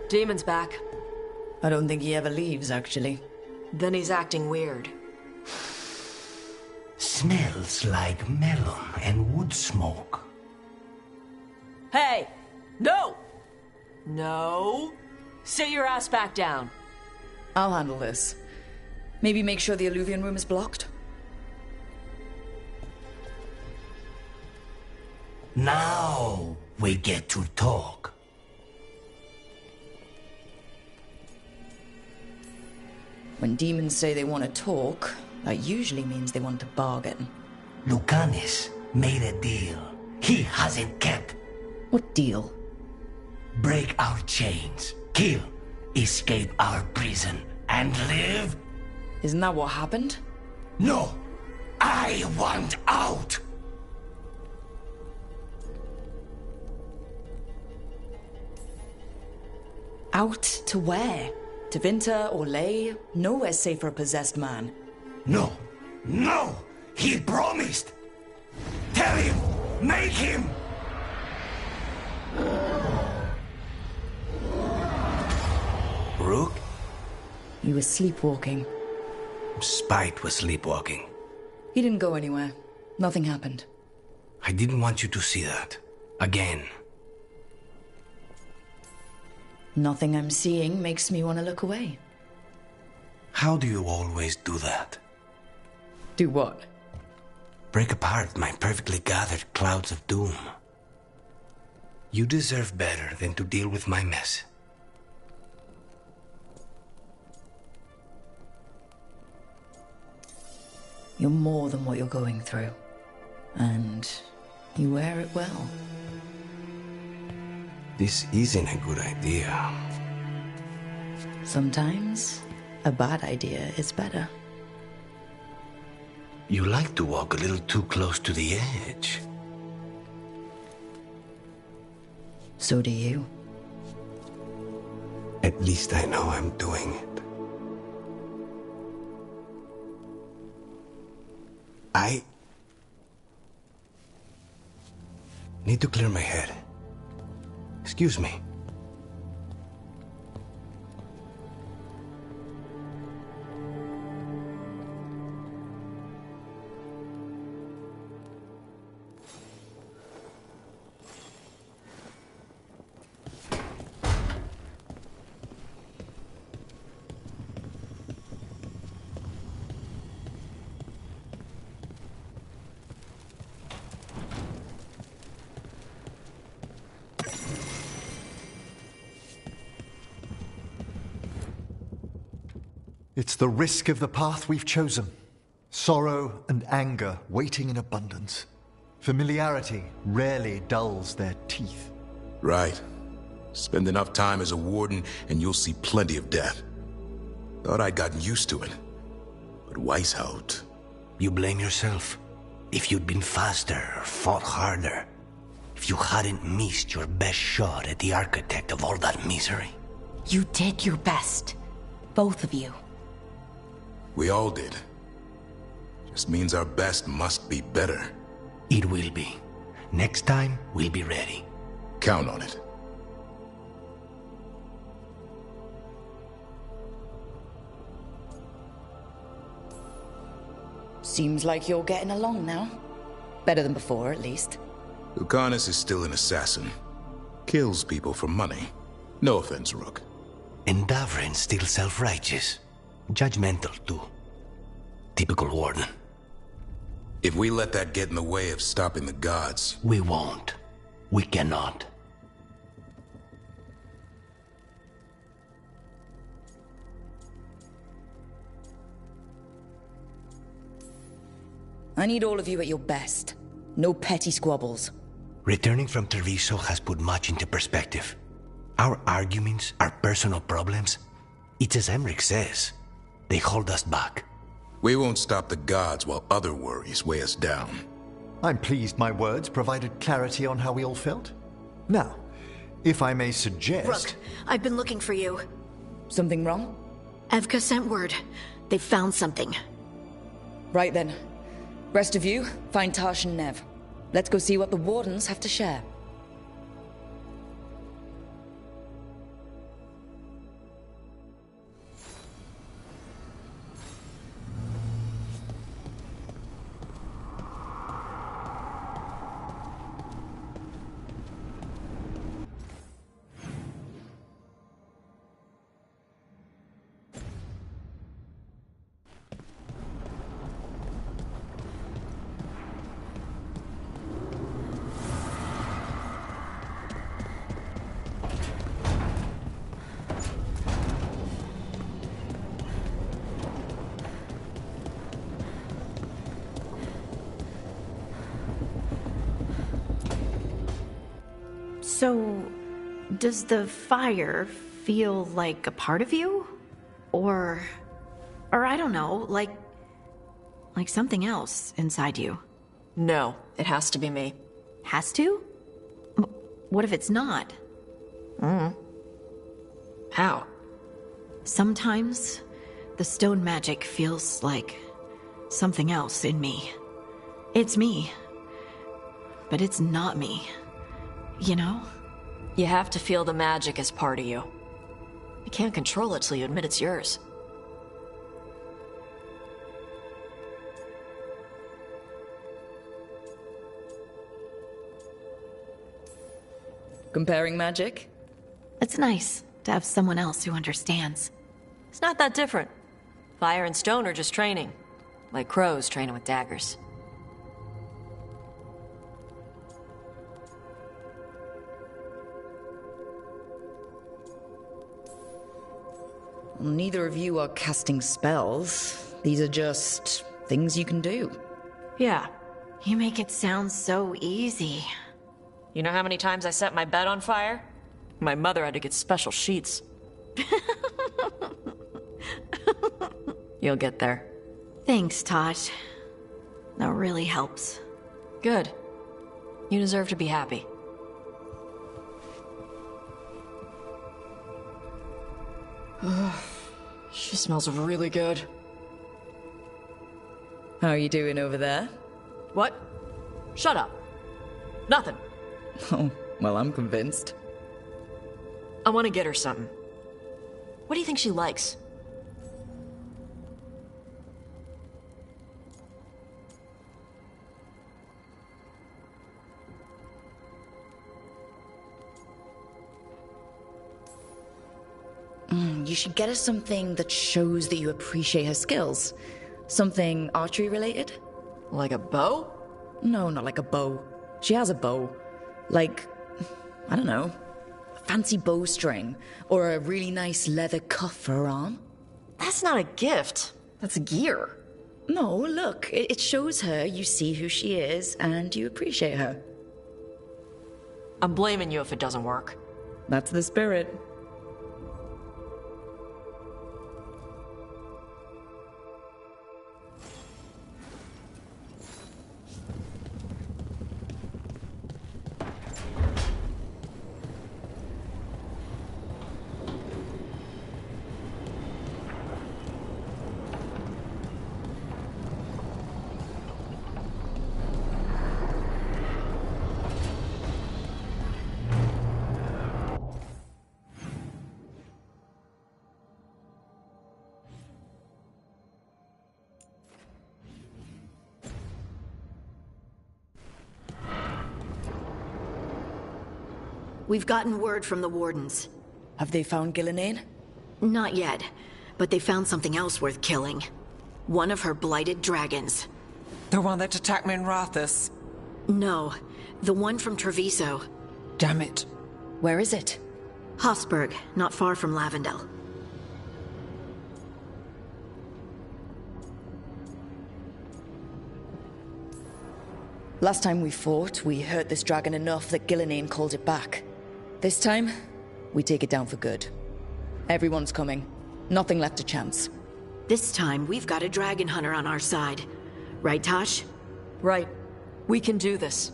Demon's back. I don't think he ever leaves, actually. Then he's acting weird. Smells like melon and wood smoke. Hey! No! No! Sit your ass back down. I'll handle this. Maybe make sure the Illuvian room is blocked? Now we get to talk. When demons say they want to talk, that usually means they want to bargain. Lucanis made a deal he hasn't kept. What deal? Break our chains, kill, escape our prison, and live? Isn't that what happened? No! I want out! Out to where? To Vinter or Ley? Nowhere's safe for a possessed man. No! No! He promised! Tell him! Make him! Rook? You were sleepwalking. Spite was sleepwalking. He didn't go anywhere. Nothing happened. I didn't want you to see that. Again. Nothing I'm seeing makes me want to look away. How do you always do that? Do what? Break apart my perfectly gathered clouds of doom. You deserve better than to deal with my mess. You're more than what you're going through. And you wear it well. This isn't a good idea. Sometimes, a bad idea is better. You like to walk a little too close to the edge. So do you. At least I know I'm doing it. I need to clear my head. Excuse me. It's the risk of the path we've chosen. Sorrow and anger waiting in abundance. Familiarity rarely dulls their teeth. Right. Spend enough time as a warden and you'll see plenty of death. Thought I'd gotten used to it. But Weishaupt... You blame yourself. If you'd been faster or fought harder. If you hadn't missed your best shot at the architect of all that misery. You did your best. Both of you. We all did. Just means our best must be better. It will be. Next time, we'll be ready. Count on it. Seems like you're getting along now. Better than before, at least. Lucanus is still an assassin. Kills people for money. No offense, Rook. And Davrin's still self-righteous. Judgmental, too. Typical warden. If we let that get in the way of stopping the gods... We won't. We cannot. I need all of you at your best. No petty squabbles. Returning from Treviso has put much into perspective. Our arguments, our personal problems, it's as Emmerich says. They hold us back. We won't stop the gods while other worries weigh us down. I'm pleased my words provided clarity on how we all felt. Now, if I may suggest... Rook, I've been looking for you. Something wrong? Evka sent word. They found something. Right then. Rest of you, find Tash and Nev. Let's go see what the Wardens have to share. So, does the fire feel like a part of you? Or I don't know, like something else inside you? No, it has to be me. Has to? What if it's not? How? Sometimes the stone magic feels like something else in me. It's me, but it's not me. You know? You have to feel the magic as part of you. You can't control it till you admit it's yours. Comparing magic? It's nice to have someone else who understands. It's not that different. Fire and stone are just training. Like crows training with daggers. Neither of you are casting spells. These are just things you can do. Yeah. You make it sound so easy. You know how many times I set my bed on fire? My mother had to get special sheets. You'll get there. Thanks, Tosh. That really helps. Good. You deserve to be happy. She smells really good. How are you doing over there? What? Shut up. Nothing. Oh, well, I'm convinced. I want to get her something. What do you think she likes? You should get her something that shows that you appreciate her skills. Something archery related? Like a bow? No, not like a bow. She has a bow. Like, I don't know, a fancy bowstring, or a really nice leather cuff for her arm. That's not a gift. That's gear. No, look, it shows her you see who she is and you appreciate her. I'm blaming you if it doesn't work. That's the spirit. We've gotten word from the Wardens. Have they found Gillenane? Not yet, but they found something else worth killing. One of her blighted dragons. The one that attacked me in Rathus? No, the one from Treviso. Damn it. Where is it? Hossberg, not far from Lavendel. Last time we fought, we hurt this dragon enough that Gillenane called it back. This time, we take it down for good. Everyone's coming. Nothing left to chance. This time, we've got a dragon hunter on our side. Right, Tosh? Right. We can do this.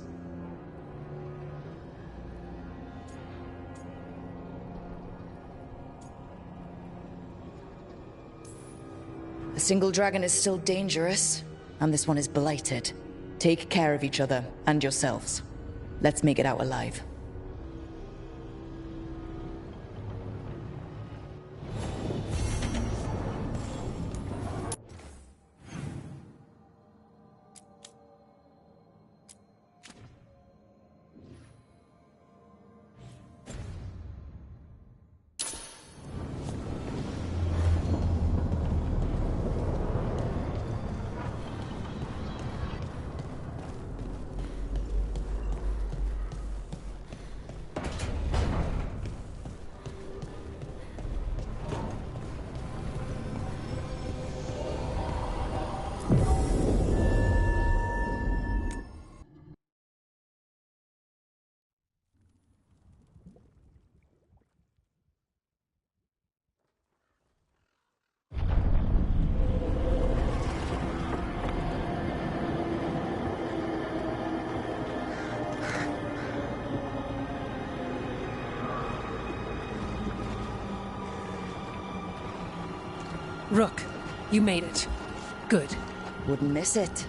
A single dragon is still dangerous, and this one is blighted. Take care of each other and yourselves. Let's make it out alive. Rook, you made it. Good. Wouldn't miss it.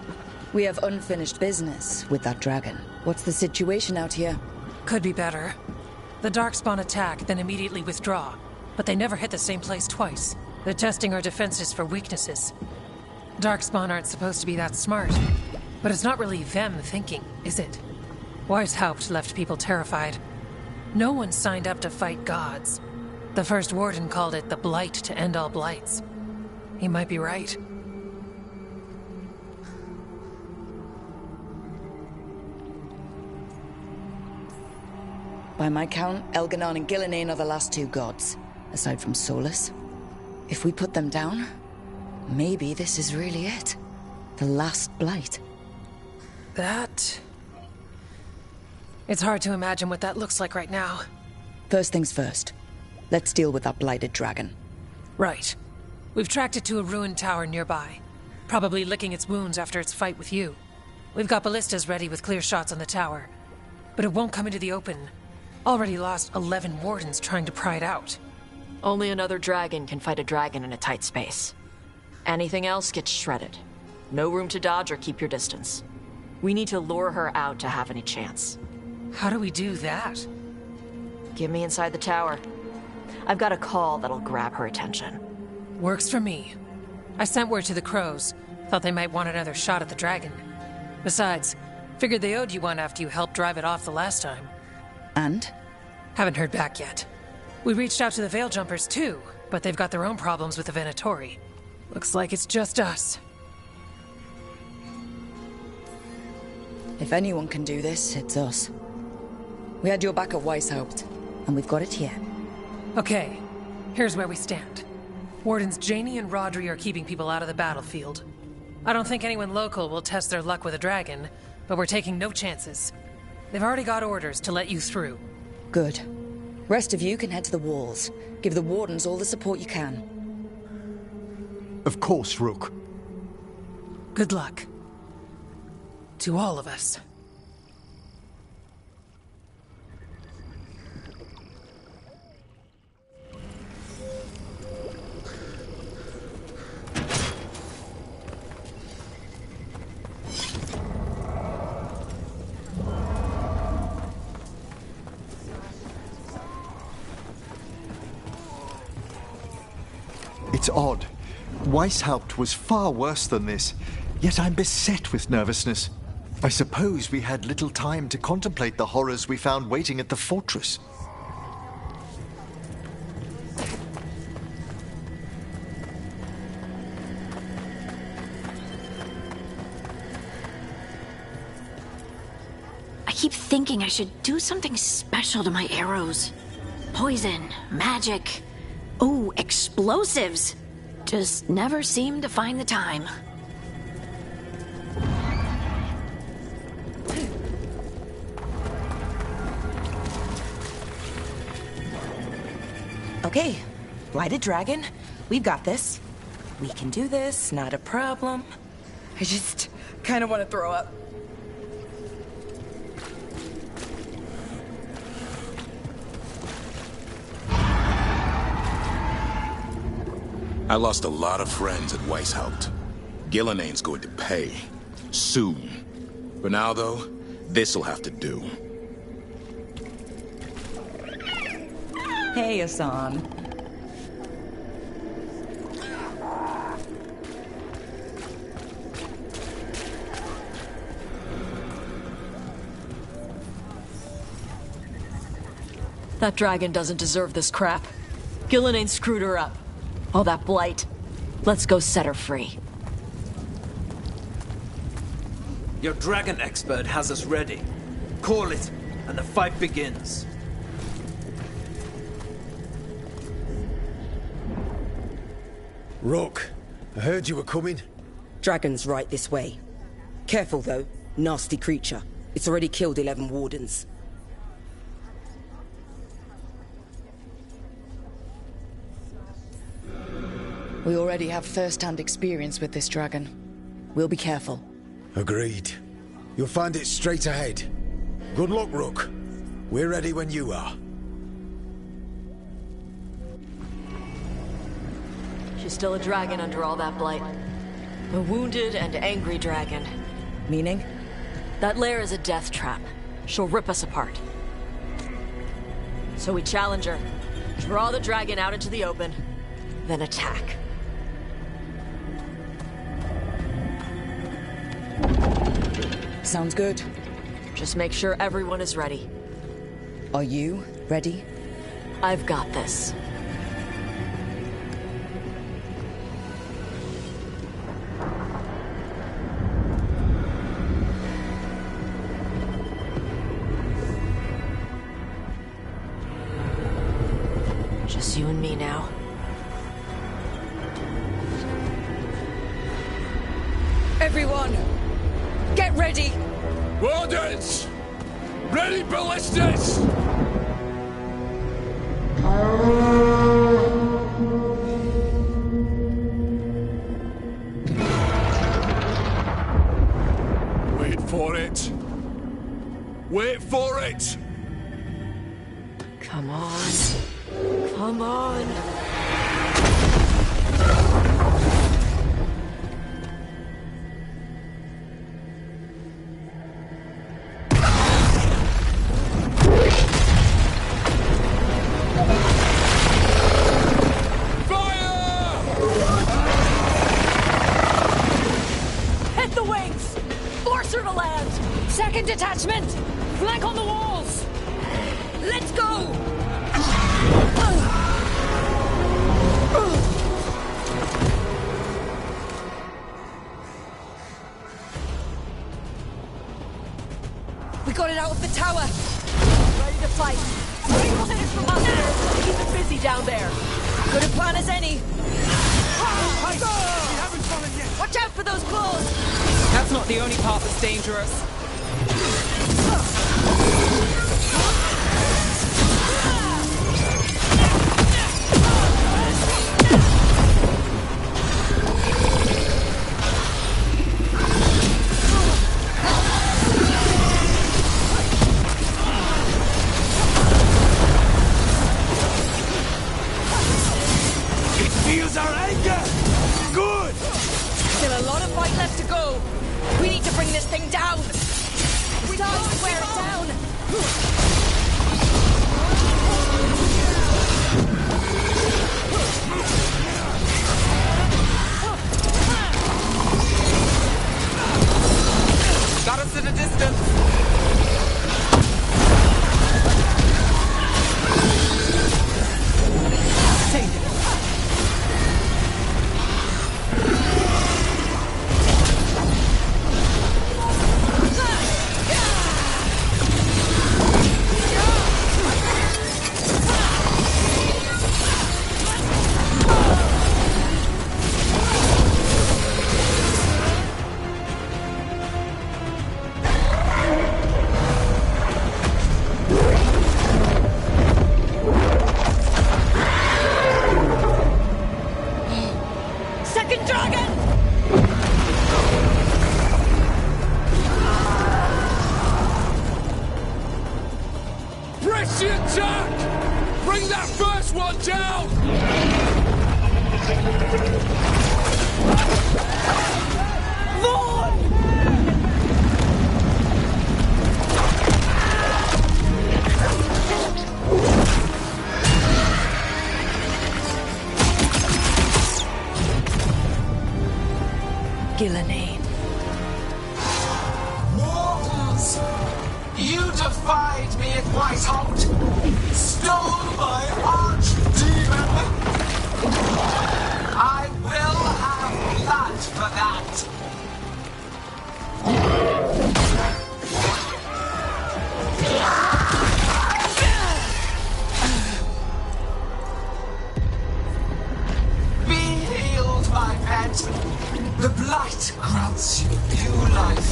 We have unfinished business with that dragon. What's the situation out here? Could be better. The Darkspawn attack, then immediately withdraw. But they never hit the same place twice. They're testing our defenses for weaknesses. Darkspawn aren't supposed to be that smart. But it's not really them thinking, is it? Weishaupt left people terrified. No one signed up to fight gods. The first warden called it the blight to end all blights. He might be right. By my count, Elganon and Gillenane are the last two gods, aside from Solus. If we put them down, maybe this is really it. The last blight. It's hard to imagine what that looks like right now. First things first. Let's deal with that blighted dragon. Right. We've tracked it to a ruined tower nearby. Probably licking its wounds after its fight with you. We've got ballistas ready with clear shots on the tower. But it won't come into the open. Already lost 11 wardens trying to pry it out. Only another dragon can fight a dragon in a tight space. Anything else gets shredded. No room to dodge or keep your distance. We need to lure her out to have any chance. How do we do that? Get me inside the tower. I've got a call that'll grab her attention. Works for me. I sent word to the crows. Thought they might want another shot at the dragon. Besides, figured they owed you one after you helped drive it off the last time. And? Haven't heard back yet. We reached out to the Veil Jumpers too, but they've got their own problems with the Venatori. Looks like it's just us. If anyone can do this, it's us. We had your back at Weishaupt, and we've got it here. Okay, here's where we stand. Wardens Janey and Rodri are keeping people out of the battlefield. I don't think anyone local will test their luck with a dragon, but we're taking no chances. They've already got orders to let you through. Good. Rest of you can head to the walls. Give the wardens all the support you can. Of course, Rook. Good luck. To all of us. It's odd. Weishaupt was far worse than this, yet I'm beset with nervousness. I suppose we had little time to contemplate the horrors we found waiting at the fortress. I keep thinking I should do something special to my arrows. Poison, magic, oh, explosives. Just never seem to find the time. Okay, blighted dragon, we've got this. We can do this, not a problem. I just kind of want to throw up. I lost a lot of friends at Weishaupt. Gillenane's going to pay. Soon. For now, though, this'll have to do. Hey, Hassan. That dragon doesn't deserve this crap. Gillenane screwed her up. All that blight. Let's go set her free. Your dragon expert has us ready. Call it, and the fight begins. Rook, I heard you were coming. Dragon's right this way. Careful, though. Nasty creature. It's already killed 11 wardens. We already have first-hand experience with this dragon. We'll be careful. Agreed. You'll find it straight ahead. Good luck, Rook. We're ready when you are. She's still a dragon under all that blight. A wounded and angry dragon. Meaning? That lair is a death trap. She'll rip us apart. So we challenge her, draw the dragon out into the open, then attack. Sounds good. Just make sure everyone is ready. Are you ready? I've got this. Just you and me now. Everyone, get ready! Wardens! Ready ballistas! Wait for it! Wait for it! Come on. Come on. Hit the wings! Force her to land! Second detachment! Flank on the walls! Let's go! We got it out of the tower! Ready to fight! Critical hitters from us! Keep it busy down there! Good a plan as any! We haven't fallen yet! Watch out for those claws! That's not the only part that's dangerous. Feels our anger! Good! Still a lot of fight left to go! We need to bring this thing down! It's time to wear it down! Got us at a distance. Take it. Second dragon! Press the attack! Bring that first one down! Vaughn! Gillenane. Mortals! You defied me at Whitehall, stole my archdemon! I will have blood for that! Be healed, my pet! The blight grants you new life.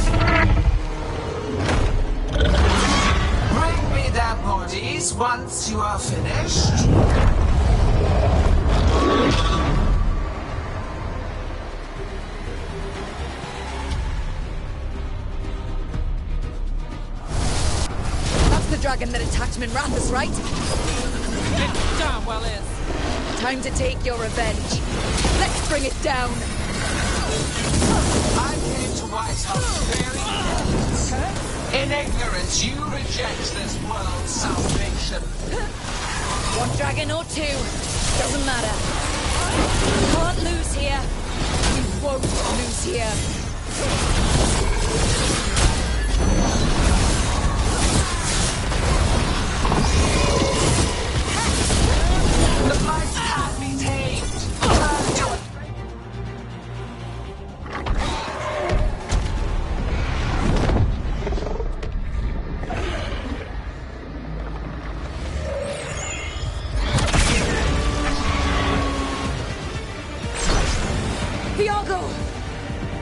Bring me their bodies once you are finished. That's the dragon that attacked Minrathus, right? It damn well is. Time to take your revenge. Let's bring it down. I came to White House very innocent. In ignorance, you reject this world's salvation. One dragon or two, doesn't matter. You can't lose here. You won't lose here. The blight can't be tamed.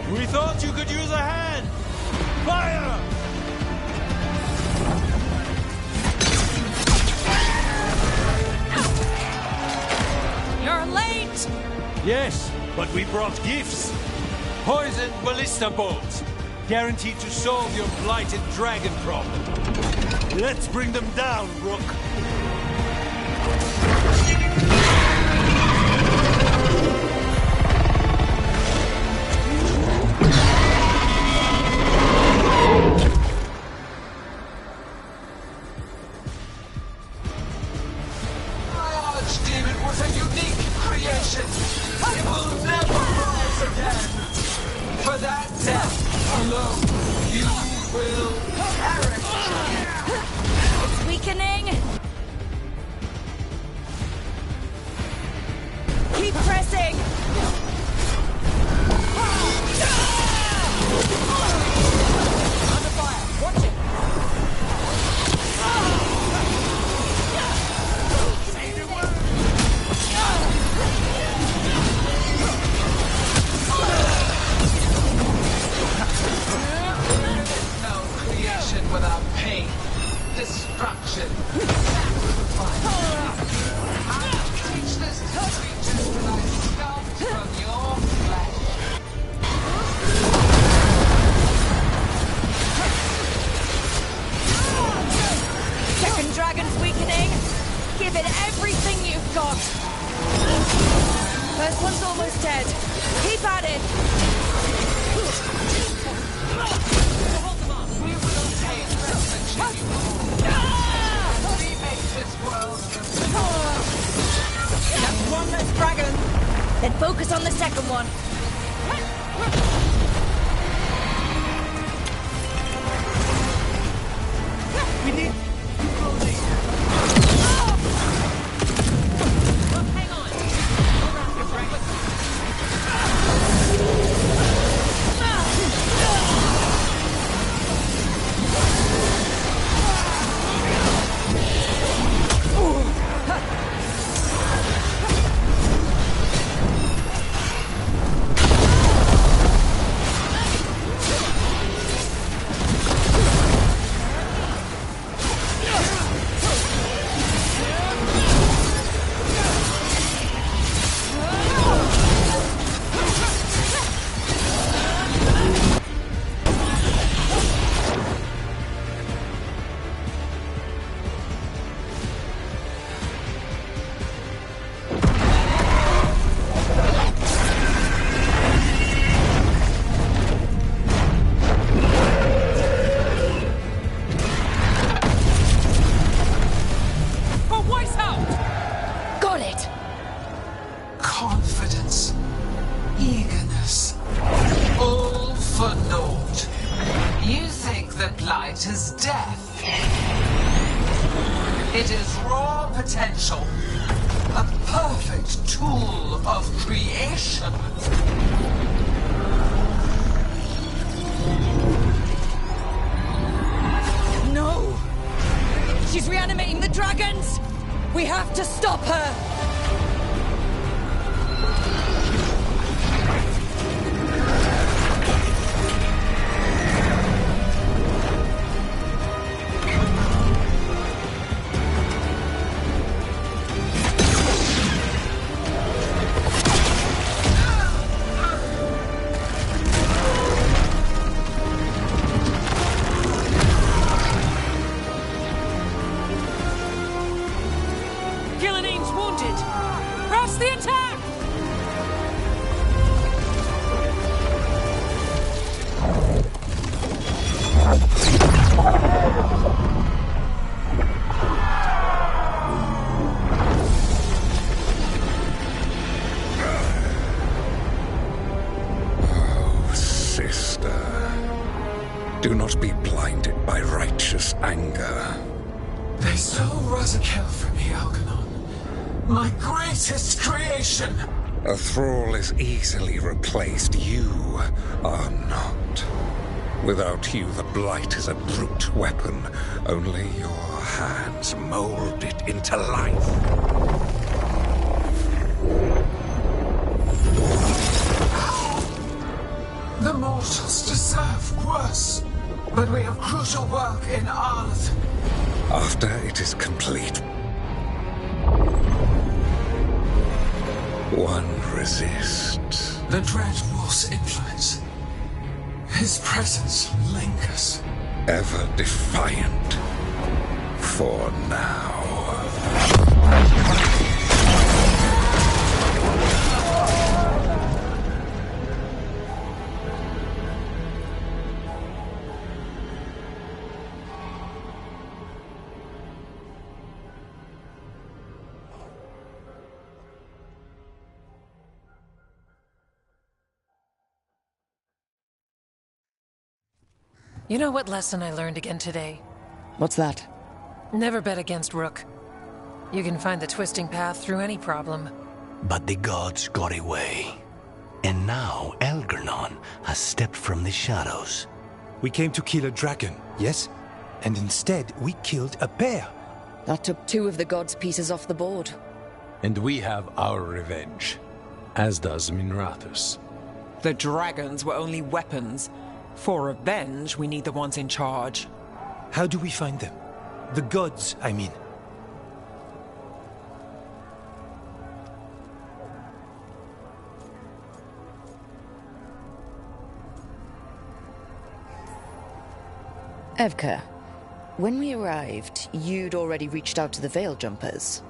We thought you could use a hand! Fire! You're late! Yes, but we brought gifts. Poisoned ballista bolts. Guaranteed to solve your blighted dragon problem. Let's bring them down, Rook. Then focus on the second one. We need... Hang on! Confidence, eagerness, all for naught. You think that blight is death. It is raw potential, a perfect tool of creation. No! She's reanimating the dragons! We have to stop her! Here. They stole Razakel from me, Algernon. My greatest creation! A thrall is easily replaced. You are not. Without you, the Blight is a brute weapon. Only your hands mold it into life. The mortals deserve worse. But we have crucial work in Arleth. After it is complete, one resists. The Dread Wolf's influence. His presence lingers. Ever defiant. For now. You know what lesson I learned again today? What's that? Never bet against Rook. You can find the twisting path through any problem. But the gods got away. And now Algernon has stepped from the shadows. We came to kill a dragon, yes? And instead, we killed a bear. That took 2 of the gods' pieces off the board. And we have our revenge, as does Minrathus. The dragons were only weapons. For revenge, we need the ones in charge. How do we find them? The gods, I mean. Evka, when we arrived, you'd already reached out to the Veil Jumpers.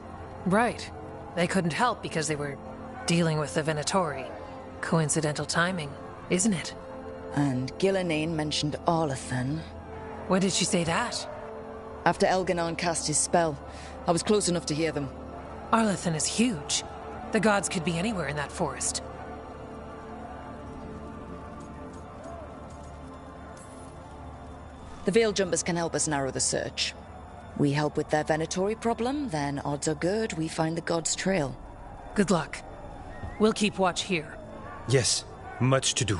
Right. They couldn't help because they were dealing with the Venatori. Coincidental timing, isn't it? And Gillenane mentioned Arlethan. When did she say that? After Elganon cast his spell. I was close enough to hear them. Arlethan is huge. The gods could be anywhere in that forest. The Veil Jumpers can help us narrow the search. We help with their Venatori problem, then odds are good we find the gods' trail. Good luck. We'll keep watch here. Yes, much to do.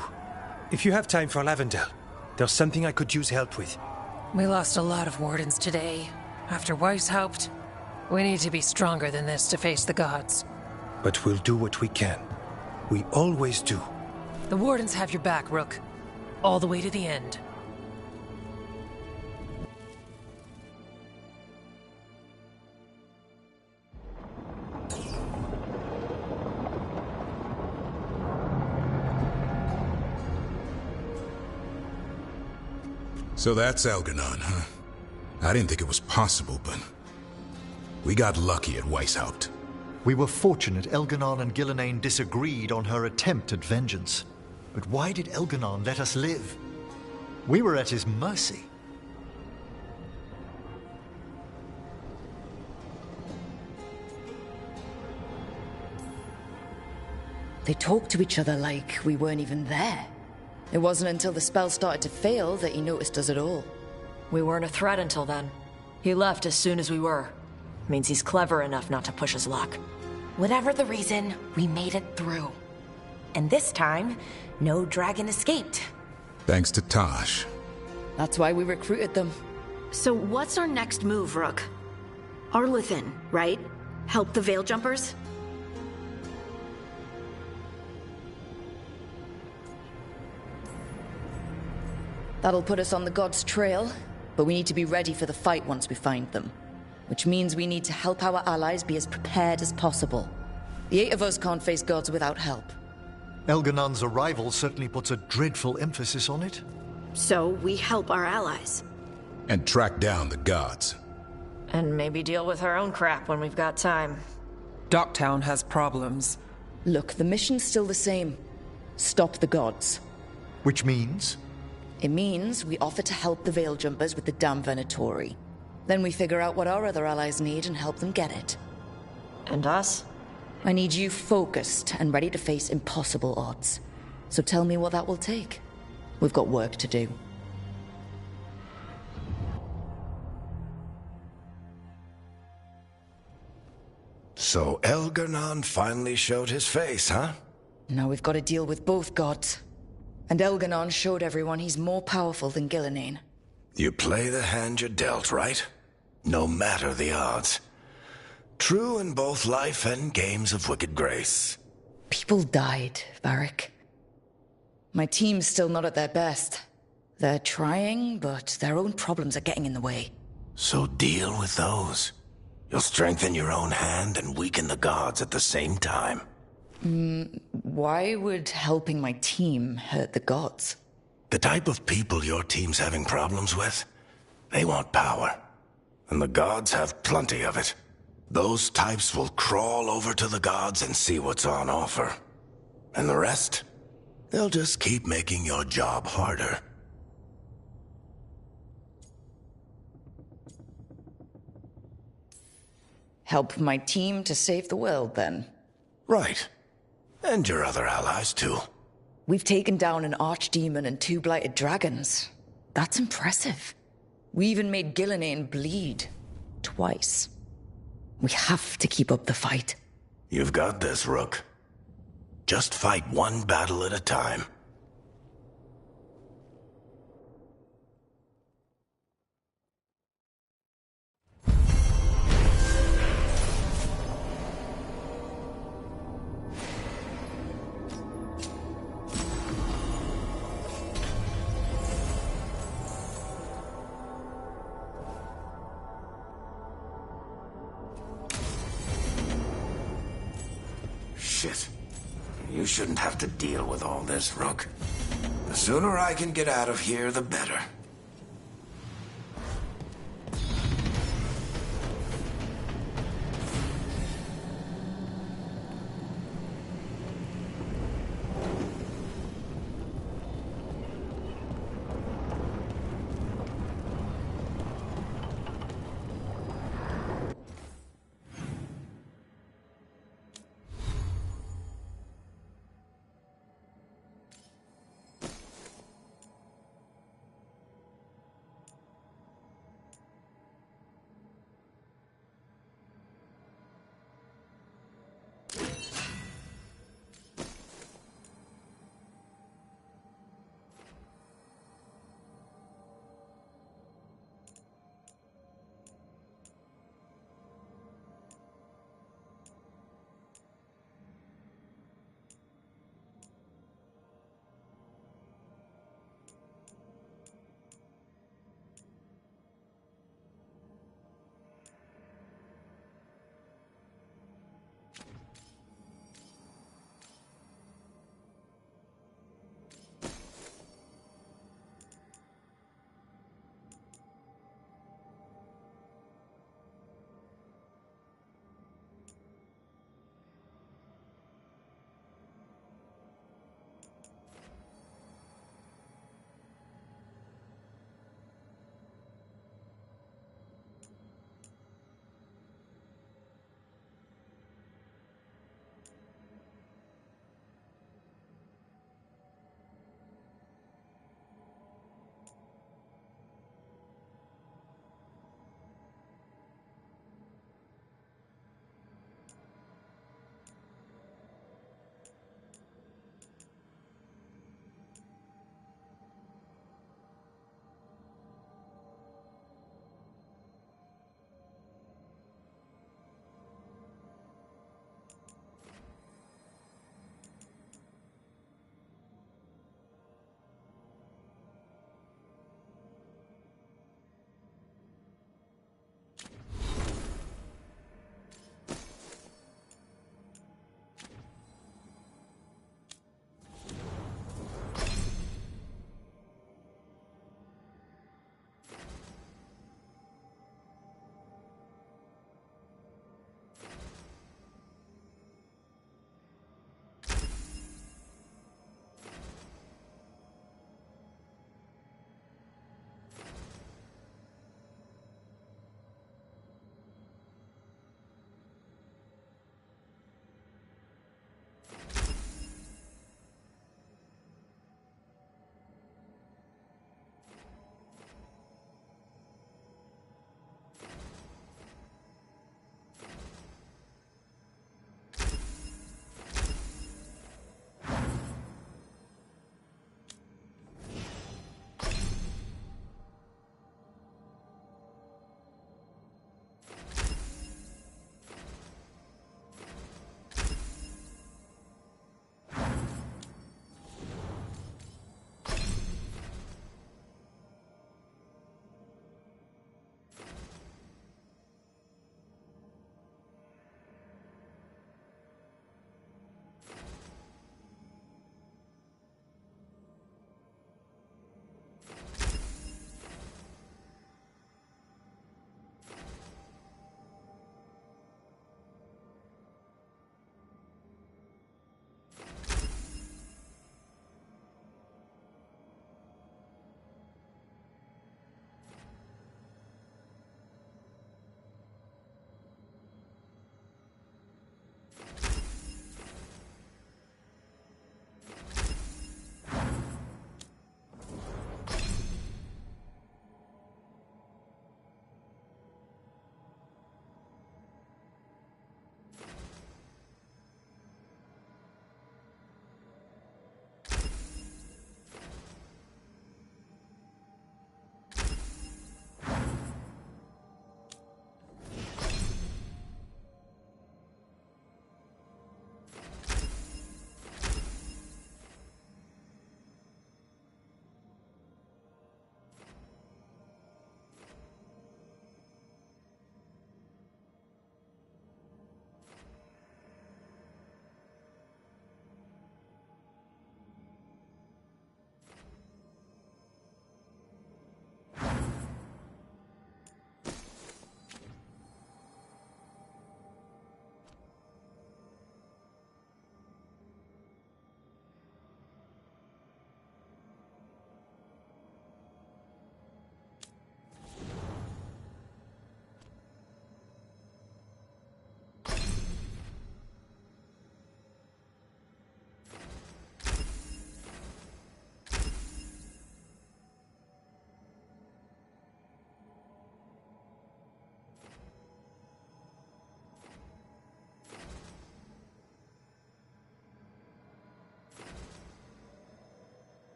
If you have time for Lavendel, there's something I could use help with. We lost a lot of wardens today. After Weishaupt, we need to be stronger than this to face the gods. But we'll do what we can. We always do. The wardens have your back, Rook. All the way to the end. So that's Algernon, huh? I didn't think it was possible, but we got lucky at Weishaupt. We were fortunate Elganon and Gillenane disagreed on her attempt at vengeance. But why did Elganon let us live? We were at his mercy. They talked to each other like we weren't even there. It wasn't until the spell started to fail that he noticed us at all. We weren't a threat until then. He left as soon as we were. Means he's clever enough not to push his luck. Whatever the reason, we made it through. And this time, no dragon escaped. Thanks to Tosh. That's why we recruited them. So what's our next move, Rook? Arlethan, right? Help the Veil Jumpers? That'll put us on the gods' trail, but we need to be ready for the fight once we find them. Which means we need to help our allies be as prepared as possible. The 8 of us can't face gods without help. Elganon's arrival certainly puts a dreadful emphasis on it. So we help our allies. And track down the gods. And maybe deal with our own crap when we've got time. Docktown has problems. Look, the mission's still the same. Stop the gods. Which means? It means we offer to help the Veil Jumpers with the damn Venatori. Then we figure out what our other allies need and help them get it. And us? I need you focused and ready to face impossible odds. So tell me what that will take. We've got work to do. So Elgar'nan finally showed his face, huh? Now we've got to deal with both gods. And Elgar'nan showed everyone he's more powerful than Gillenane. You play the hand you're dealt, right? No matter the odds. True in both life and games of wicked grace. People died, Varric. My team's still not at their best. They're trying, but their own problems are getting in the way. So deal with those. You'll strengthen your own hand and weaken the gods at the same time. Why would helping my team hurt the gods? The type of people your team's having problems with, they want power. And the gods have plenty of it. Those types will crawl over to the gods and see what's on offer. And the rest? They'll just keep making your job harder. Help my team to save the world, then? Right. And your other allies, too. We've taken down an archdemon and 2 blighted dragons. That's impressive. We even made Gillenane bleed. Twice. We have to keep up the fight. You've got this, Rook. Just fight one battle at a time. Shit. You shouldn't have to deal with all this, Rook. The sooner I can get out of here, the better.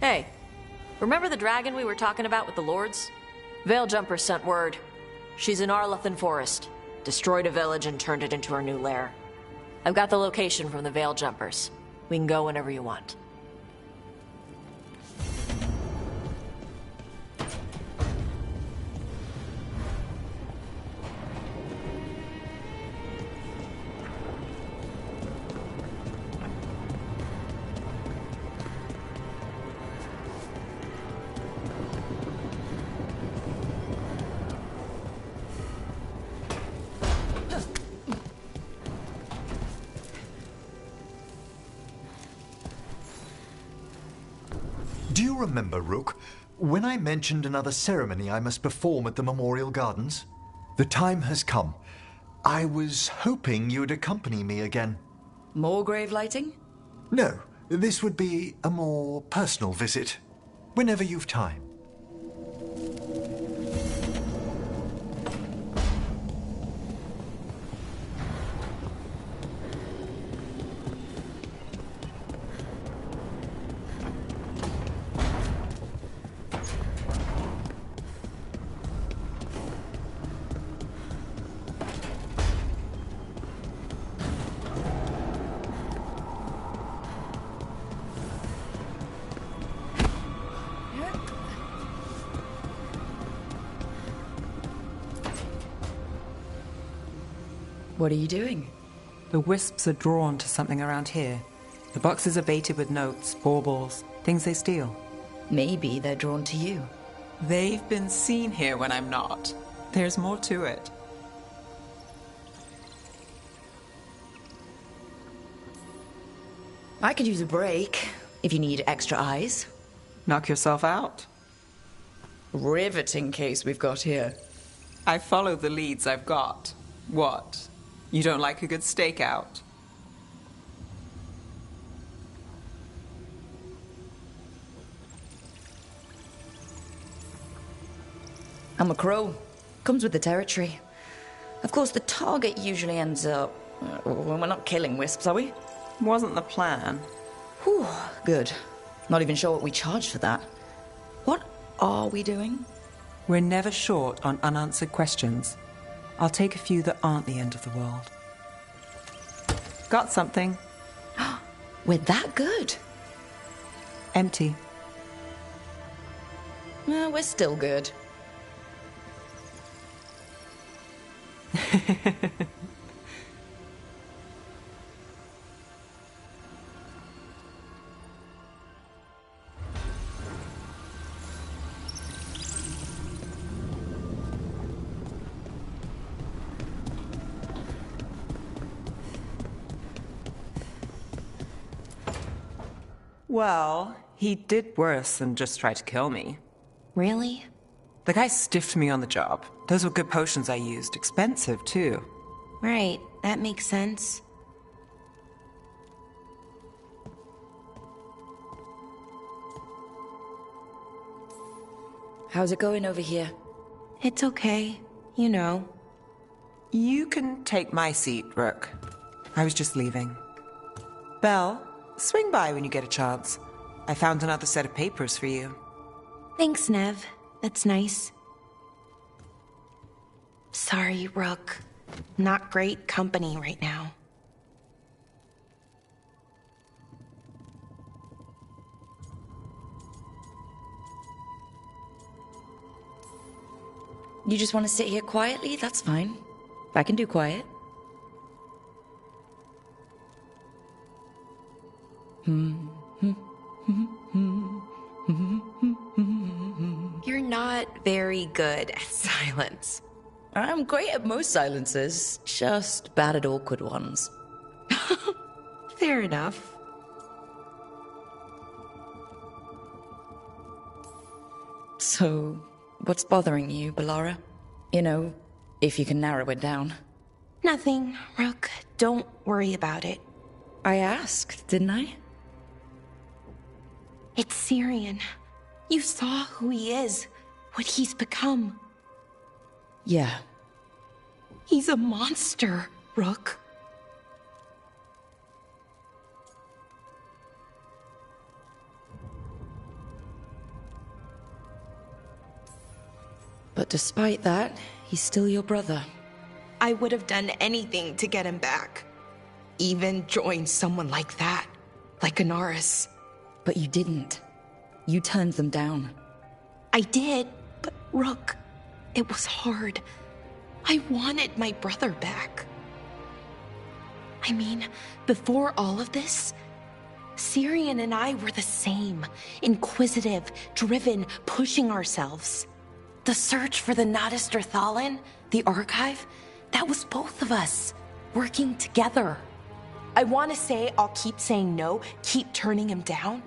Hey, remember the dragon we were talking about with the lords? Veiljumpers sent word. She's in Arlethan Forest. Destroyed a village and turned it into her new lair. I've got the location from the Veiljumpers. We can go whenever you want. Do you remember, Rook, when I mentioned another ceremony I must perform at the Memorial Gardens? The time has come. I was hoping you'd accompany me again. More grave lighting? No, this would be a more personal visit. Whenever you've time. What are you doing? The wisps are drawn to something around here. The boxes are baited with notes, baubles, things they steal. Maybe they're drawn to you. They've been seen here when I'm not. There's more to it. I could use a break, if you need extra eyes. Knock yourself out. Riveting case we've got here. I follow the leads I've got. What? You don't like a good stakeout? I'm a crow. Comes with the territory. Of course, the target usually ends up... Well, we're not killing wisps, are we? Wasn't the plan. Whew, good. Not even sure what we charged for that. What are we doing? We're never short on unanswered questions. I'll take a few that aren't the end of the world. Got something. We're that good? Empty. We're still good. Well, he did worse than just try to kill me. Really? The guy stiffed me on the job. Those were good potions I used. Expensive, too. Right, that makes sense. How's it going over here? It's okay. You know. You can take my seat, Rook. I was just leaving. Belle, swing by when you get a chance. I found another set of papers for you. Thanks, Nev. That's nice. Sorry, Rook. Not great company right now. You just want to sit here quietly? That's fine. I can do quiet. You're not very good at silence. I'm great at most silences, just bad at awkward ones. Fair enough. So, what's bothering you, Bellara? You know, if you can narrow it down. Nothing, Rook. Don't worry about it. I asked, didn't I? It's Syrian. You saw who he is, what he's become. Yeah. He's a monster, Rook. despite that, he's still your brother. I would have done anything to get him back. Even join someone like that, like Anaris. But you didn't. You turned them down. I did, but Rook, it was hard. I wanted my brother back. I mean, before all of this, Syrian and I were the same. Inquisitive, driven, pushing ourselves. The search for the Nadister Thalin, the archive, that was both of us, working together. I want to say I'll keep saying no, keep turning him down,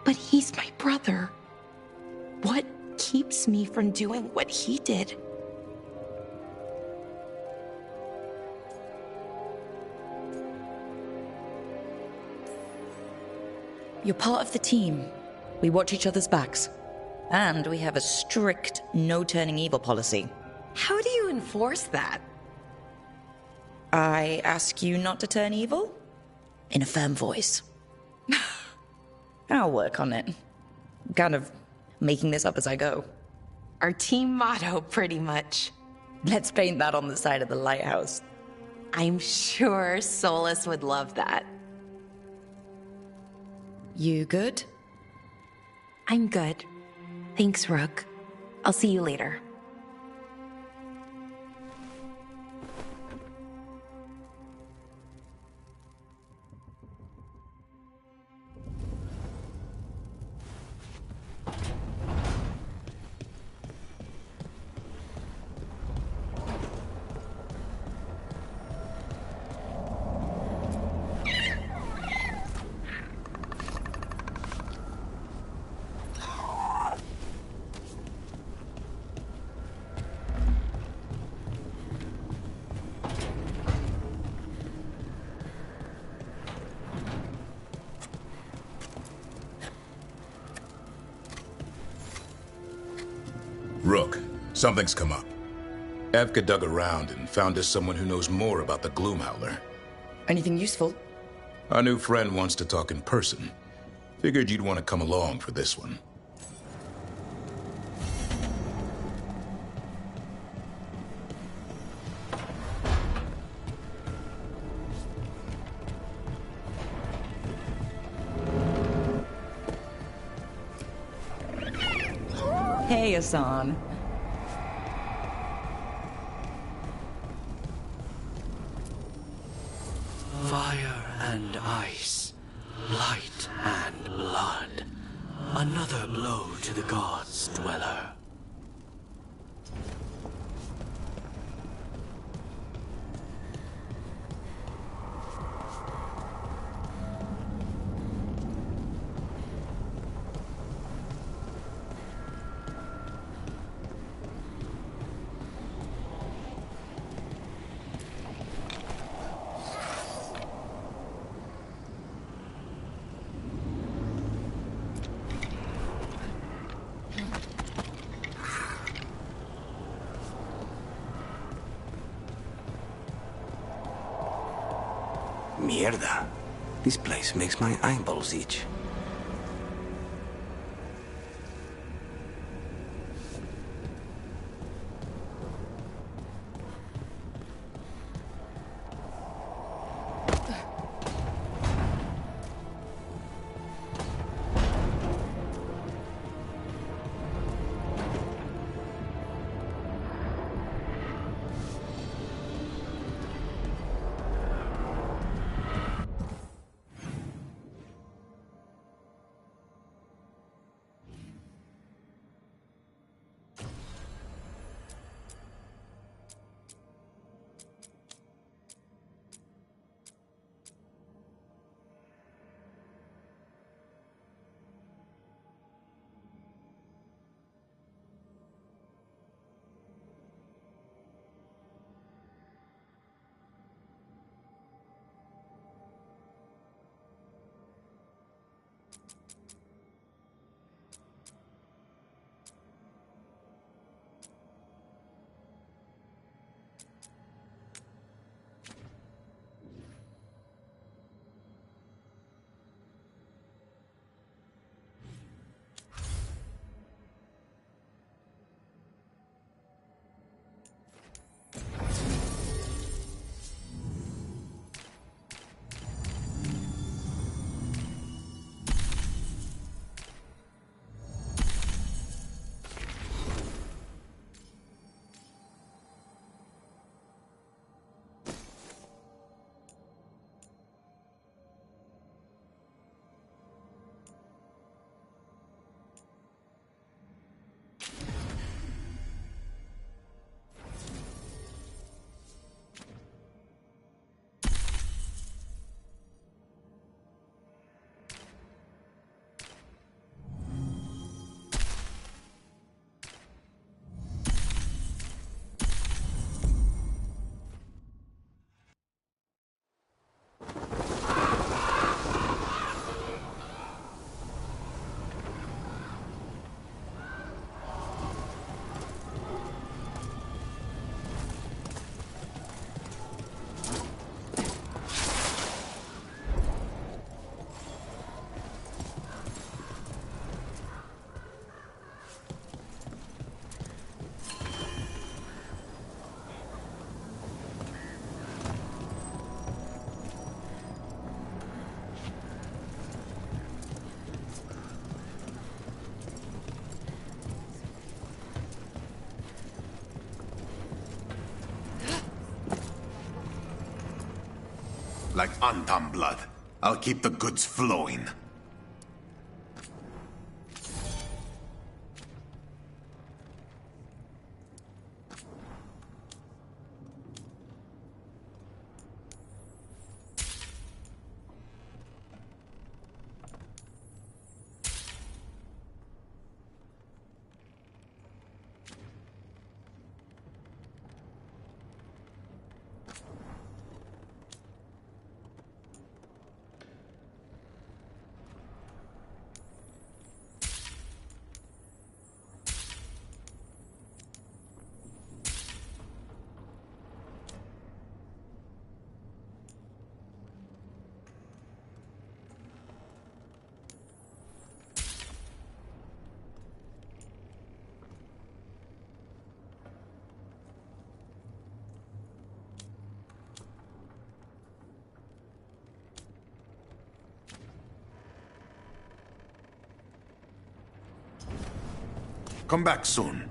but he's my brother. What keeps me from doing what he did? You're part of the team. We watch each other's backs. And we have a strict no-turning evil policy. How do you enforce that? I ask you not to turn evil? In a firm voice. I'll work on it. I'm kind of making this up as I go. Our team motto, pretty much. Let's paint that on the side of the lighthouse. I'm sure Solus would love that. You good? I'm good. Thanks, Rook. I'll see you later. Rook, something's come up. Evka dug around and found us someone who knows more about the Gloomhowler. Anything useful? Our new friend wants to talk in person. Figured you'd want to come along for this one. Hey, Hassan. Fire and ice, light and blood. Another blow to the gods' dweller. Mierda. This place makes my eyeballs itch. like Antam blood. I'll keep the goods flowing. Come back soon.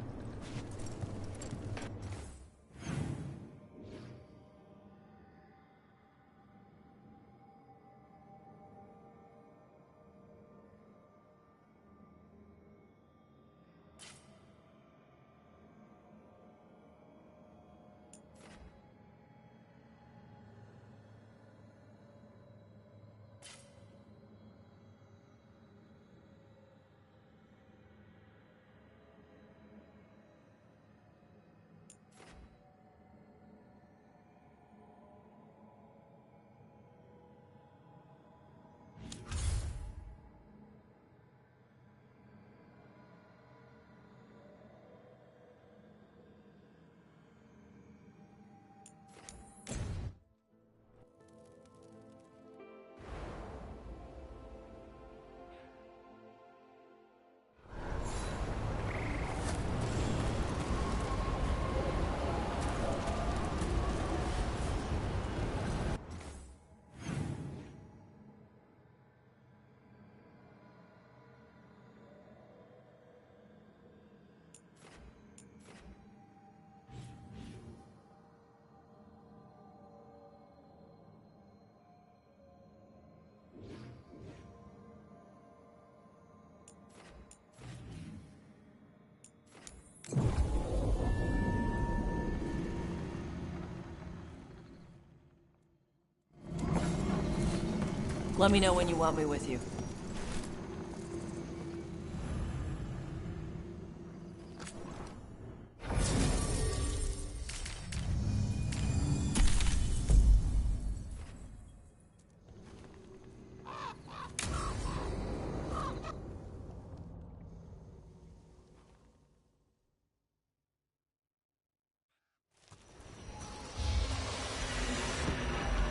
Let me know when you want me with you.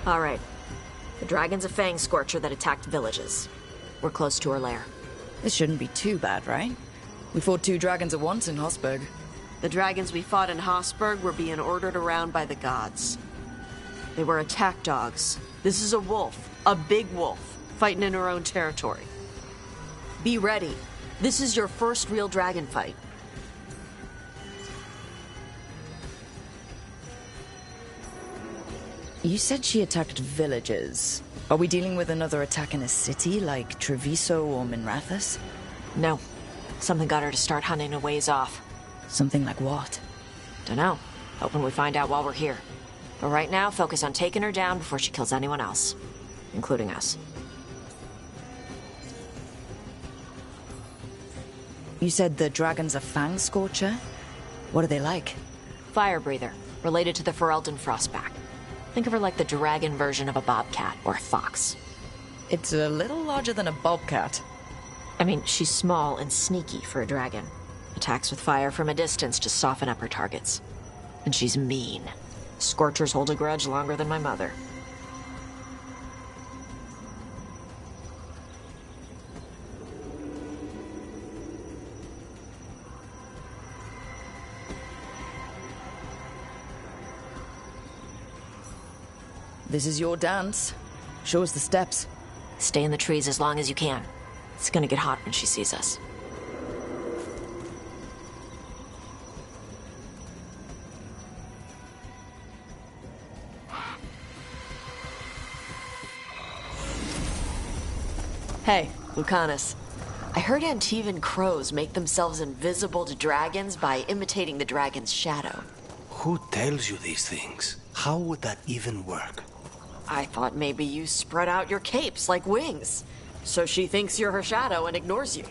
All right. The dragon's a fang scorcher that attacked villages. We're close to her lair. This shouldn't be too bad, right? We fought 2 dragons at once in Hossberg. The dragons we fought in Hossberg were being ordered around by the gods. They were attack dogs. This is a wolf, a big wolf, fighting in her own territory. Be ready. This is your first real dragon fight. You said she attacked villages. Are we dealing with another attack in a city like Treviso or Minrathous? No. Something got her to start hunting a ways off. Something like what? Dunno. Hoping we find out while we're here. But right now, focus on taking her down before she kills anyone else. Including us. You said the dragon's a fang scorcher? What are they like? Fire breather. Related to the Ferelden Frostback. Think of her like the dragon version of a bobcat or a fox. It's a little larger than a bobcat. I mean, she's small and sneaky for a dragon. Attacks with fire from a distance to soften up her targets. And she's mean. Scorchers hold a grudge longer than my mother. This is your dance. Show us the steps. Stay in the trees as long as you can. It's gonna get hot when she sees us. Hey, Lucanus. I heard Antivan crows make themselves invisible to dragons by imitating the dragon's shadow. Who tells you these things? How would that even work? I thought maybe you spread out your capes like wings, so she thinks you're her shadow and ignores you.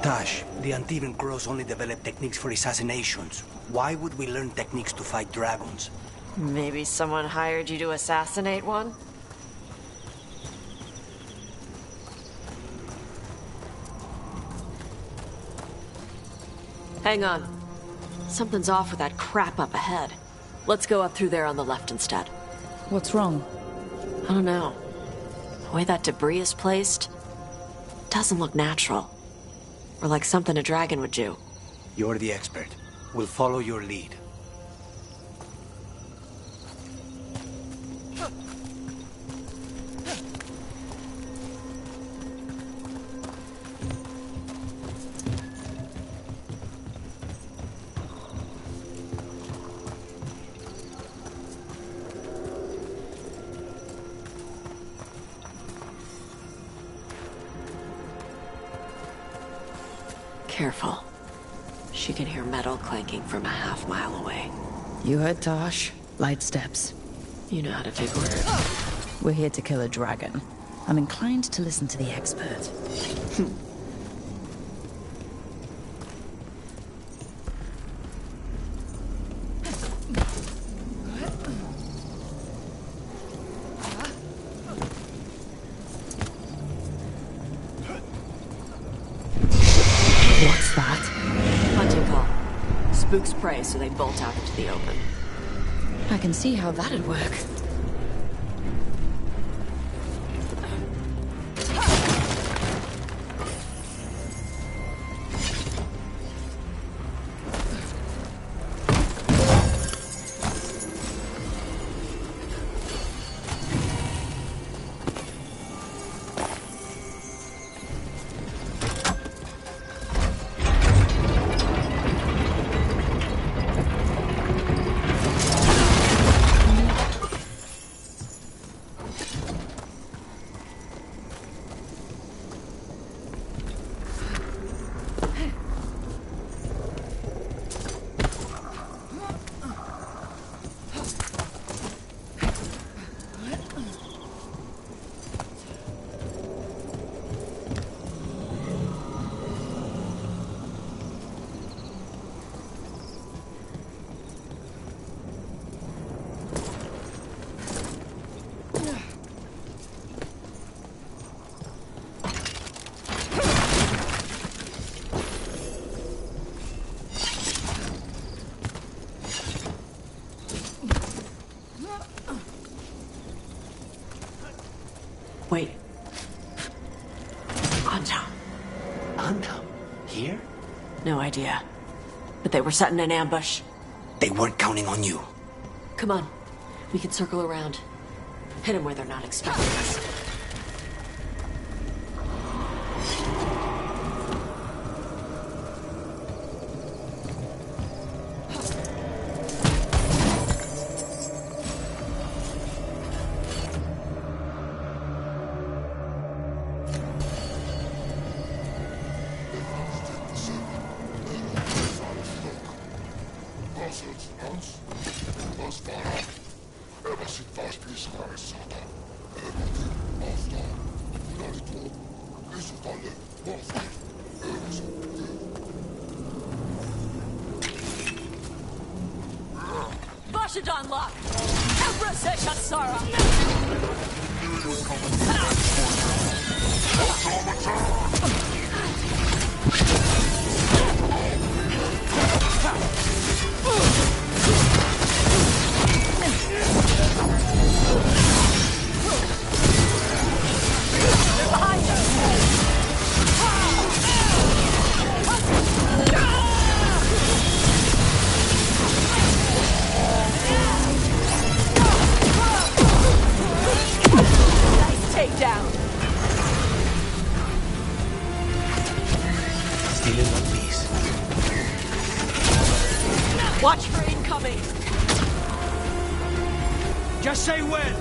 Tash, the Antivan crows only develop techniques for assassinations. Why would we learn techniques to fight dragons? Maybe someone hired you to assassinate one? Hang on. Something's off with that crap up ahead. Let's go up through there on the left instead. What's wrong? I don't know. The way that debris is placed doesn't look natural. Or like something a dragon would do. You're the expert. We'll follow your lead. Careful. She can hear metal clanking from a half-mile away. You heard Tosh. Light steps. You know how to take orders. We're here to kill a dragon. I'm inclined to listen to the expert. What's that? Hunting call. Spooks prey, so they bolt out into the open. I can see how that'd work. Wait. Anta. Anta? Here? No idea. But they were setting an ambush. They weren't counting on you. Come on. We can circle around. Hit them where they're not expecting us. Vashadon lock! Empress Shatsara! Watch for incoming! Just say when!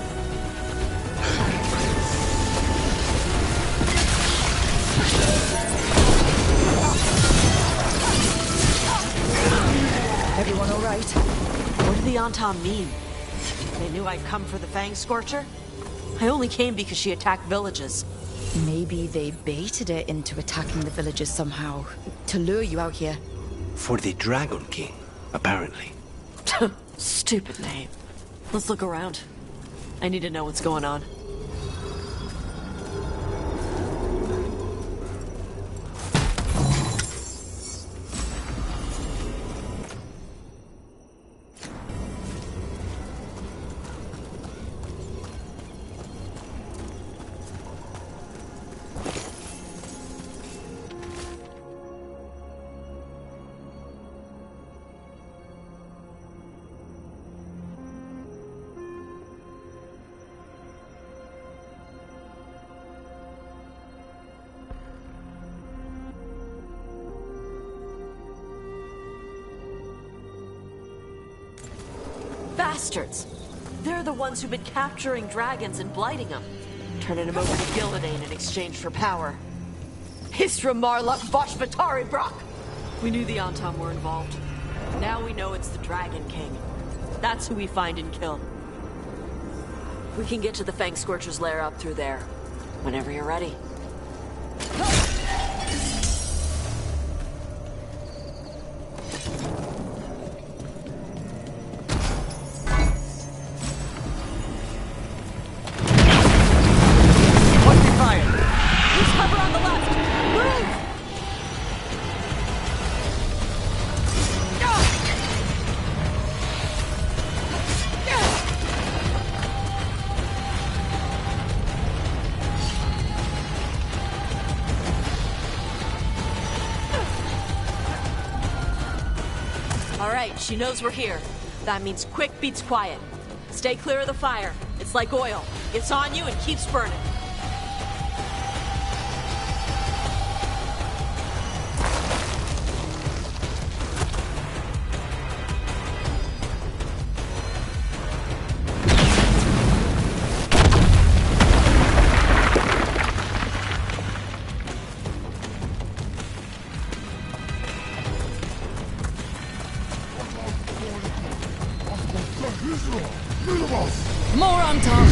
Everyone all right? What did the Antam mean? They knew I'd come for the Fang Scorcher? I only came because she attacked villages. Maybe they baited it into attacking the villagers somehow, to lure you out here. For the Dragon King, apparently. Stupid name. Let's look around. I need to know what's going on. Bastards! They're the ones who've been capturing dragons and blighting them, turning them over to Gillidan in exchange for power. Hisra Marluk Voshvatari Brock! We knew the Antam were involved. Now we know it's the Dragon King. That's who we find and kill. We can get to the Fang Scorcher's lair up through there. Whenever you're ready. She knows we're here. That means quick beats quiet. Stay clear of the fire. It's like oil. It's on you and keeps burning. More on top!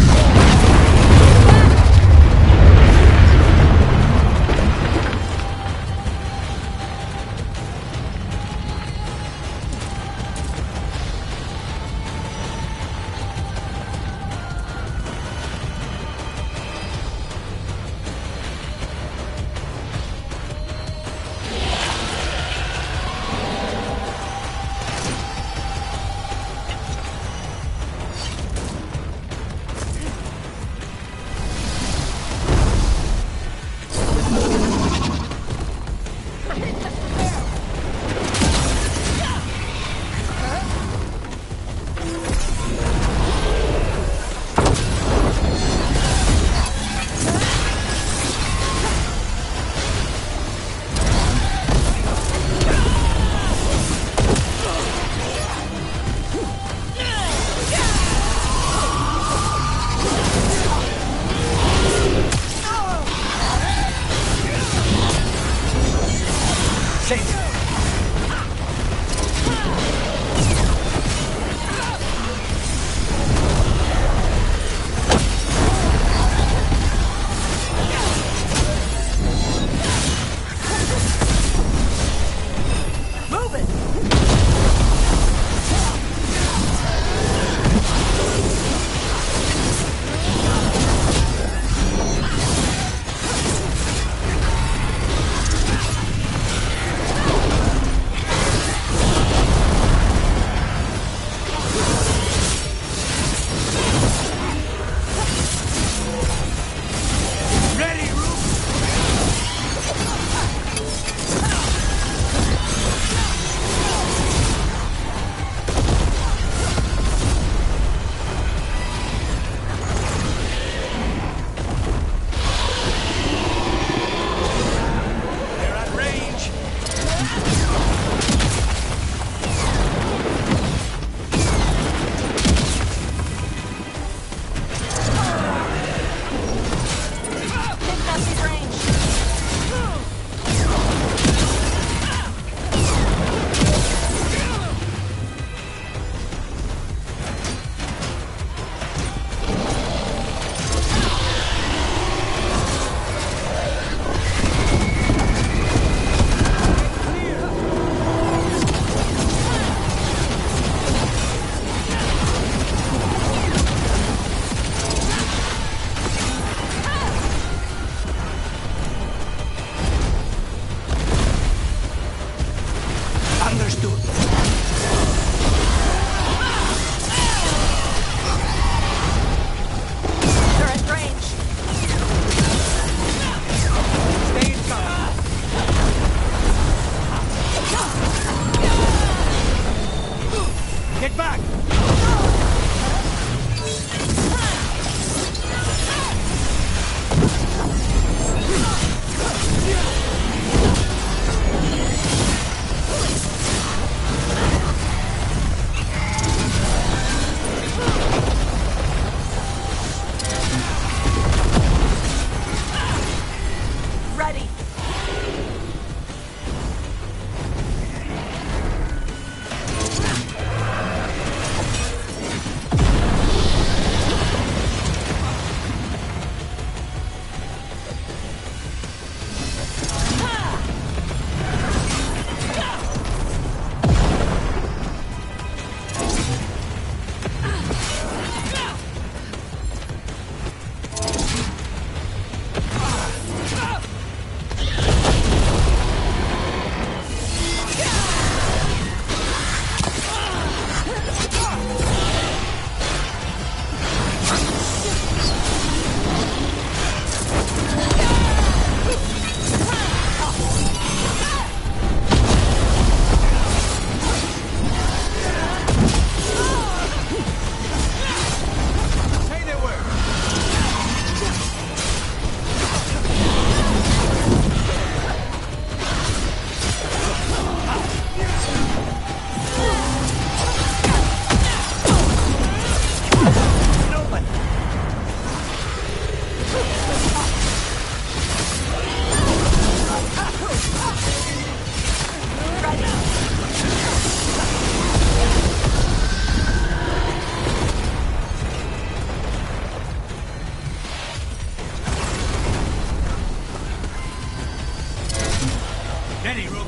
Ready, Rook.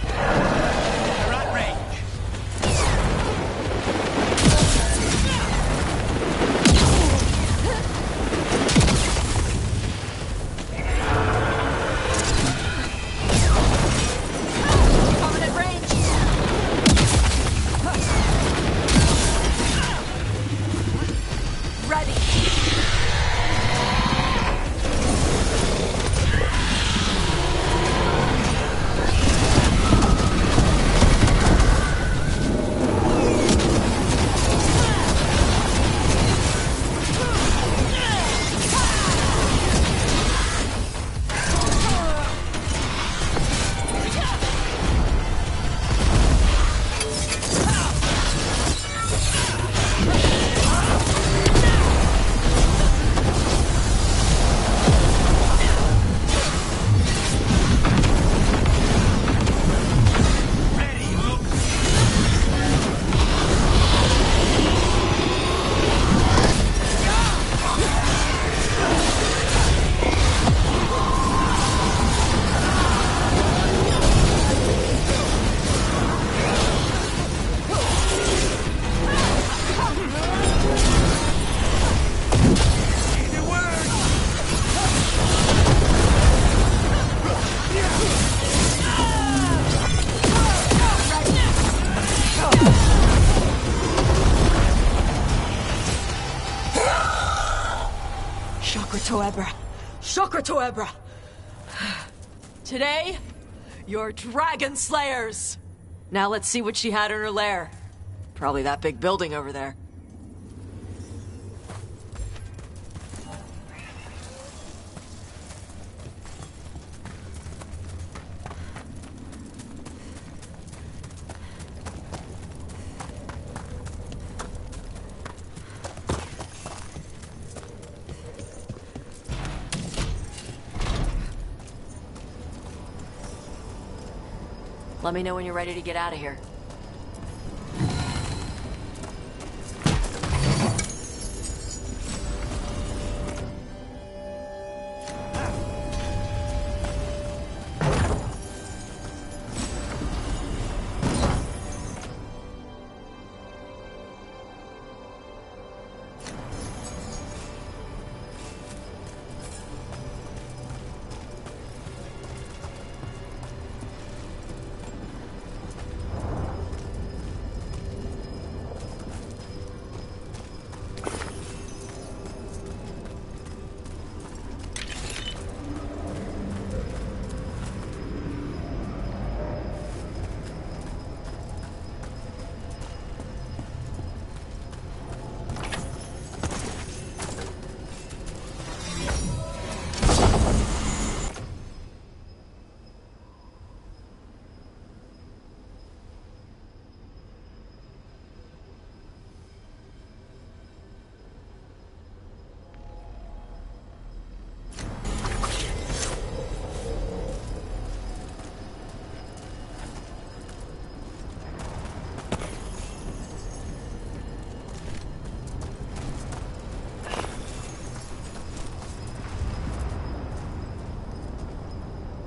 You're at range. Coming at range. Ready. Chakra Toebra! Today, you're Dragon Slayers! Now let's see what she had in her lair. Probably that big building over there. Let me know when you're ready to get out of here.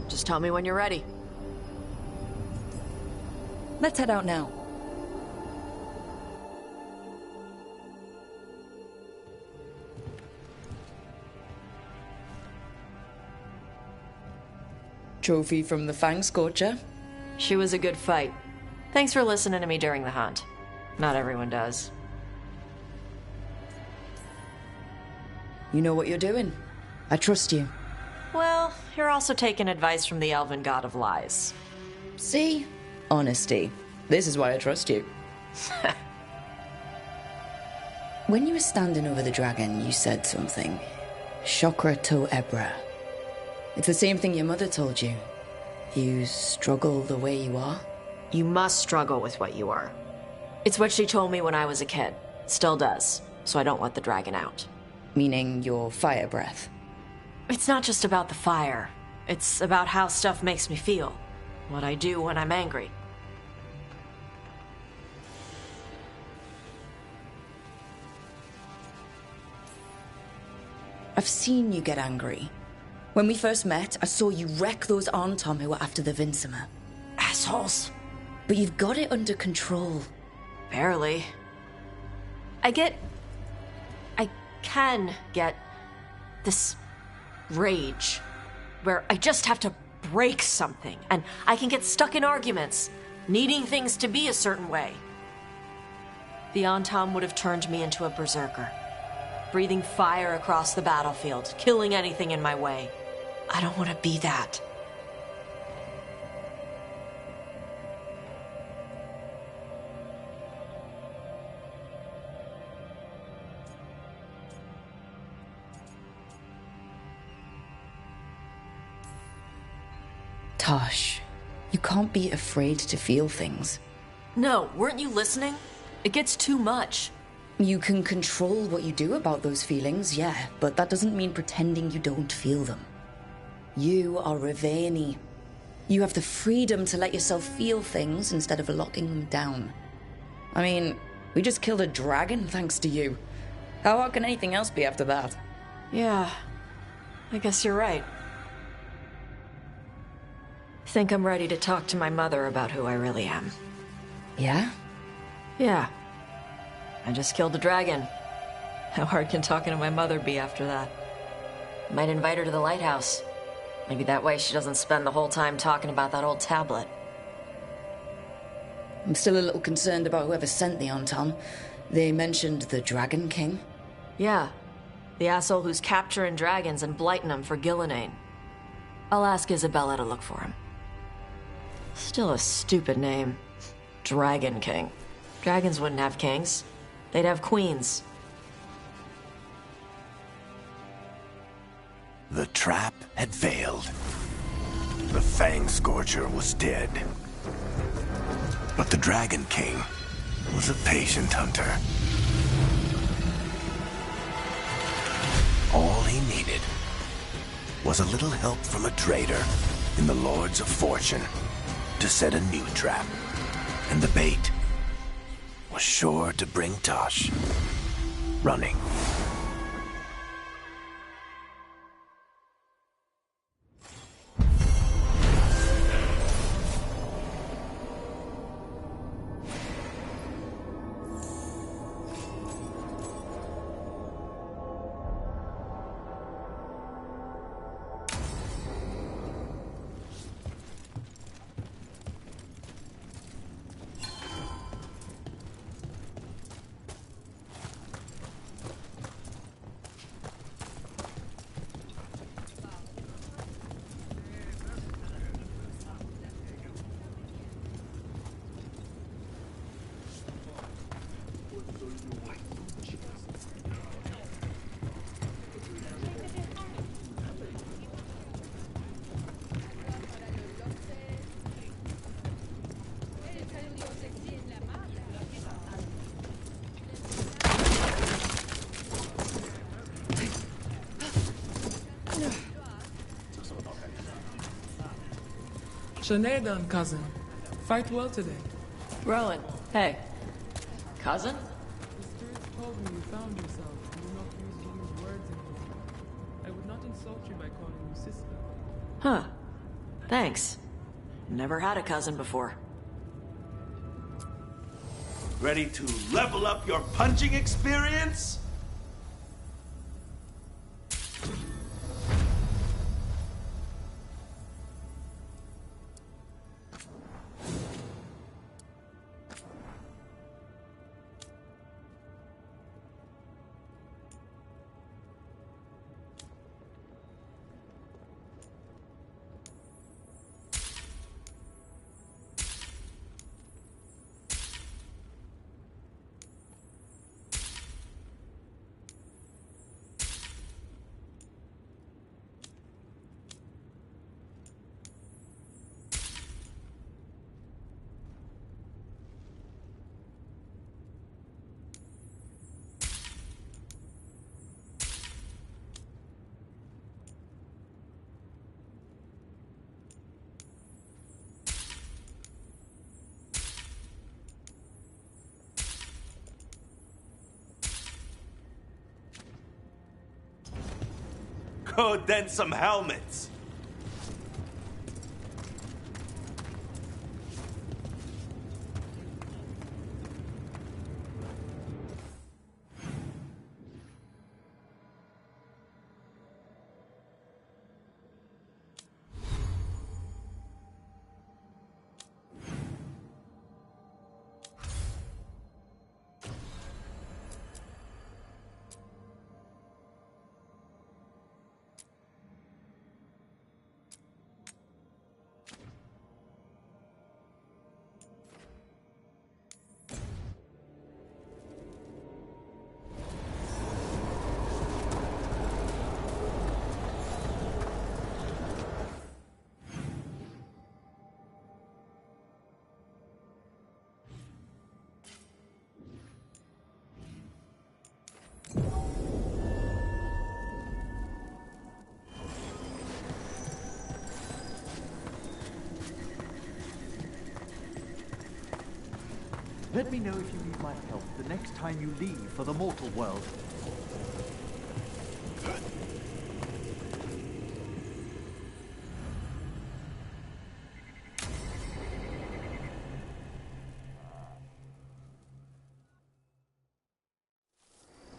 Just tell me when you're ready. Let's head out now. Trophy from the Fang Scorcher. She was a good fight. Thanks for listening to me during the hunt. Not everyone does. You know what you're doing. I trust you. Well, you're also taking advice from the elven god of lies. See? Honesty. This is why I trust you. When you were standing over the dragon, you said something. Chakra Toebra. It's the same thing your mother told you. You struggle the way you are? You must struggle with what you are. It's what she told me when I was a kid. Still does, so I don't let the dragon out. Meaning your fire breath? It's not just about the fire. It's about how stuff makes me feel. What I do when I'm angry. I've seen you get angry. When we first met, I saw you wreck those Arntom who were after the Vincimer. Assholes. But you've got it under control. Barely. I can get this rage where I just have to break something, and I can get stuck in arguments, needing things to be a certain way. The Antom would have turned me into a berserker, breathing fire across the battlefield, killing anything in my way. I don't want to be that. Tosh, you can't be afraid to feel things. No, weren't you listening? It gets too much. You can control what you do about those feelings, yeah, but that doesn't mean pretending you don't feel them. You are Raveni. You have the freedom to let yourself feel things instead of locking them down. I mean, we just killed a dragon thanks to you. How hard can anything else be after that? Yeah, I guess you're right. Think I'm ready to talk to my mother about who I really am. Yeah? Yeah. I just killed a dragon. How hard can talking to my mother be after that? Might invite her to the lighthouse. Maybe that way she doesn't spend the whole time talking about that old tablet. I'm still a little concerned about whoever sent the Anton. They mentioned the Dragon King. Yeah. The asshole who's capturing dragons and blighting them for Gillenane. I'll ask Isabella to look for him. Still a stupid name. Dragon King. Dragons wouldn't have kings. They'd have queens. The trap had failed. The Fang Scorcher was dead. But the Dragon King was a patient hunter. All he needed was a little help from a trader in the Lords of Fortune to set a new trap. And the bait was sure to bring Tosh running. Shanedan, cousin. Fight well today. Rowan, hey. Cousin? The spirits told me you found yourself and will not use these words anymore. I would not insult you by calling you sister. Huh. Thanks. Never had a cousin before. Ready to level up your punching experience? Go dent some helmets. Let me know if you need my help the next time you leave for the mortal world.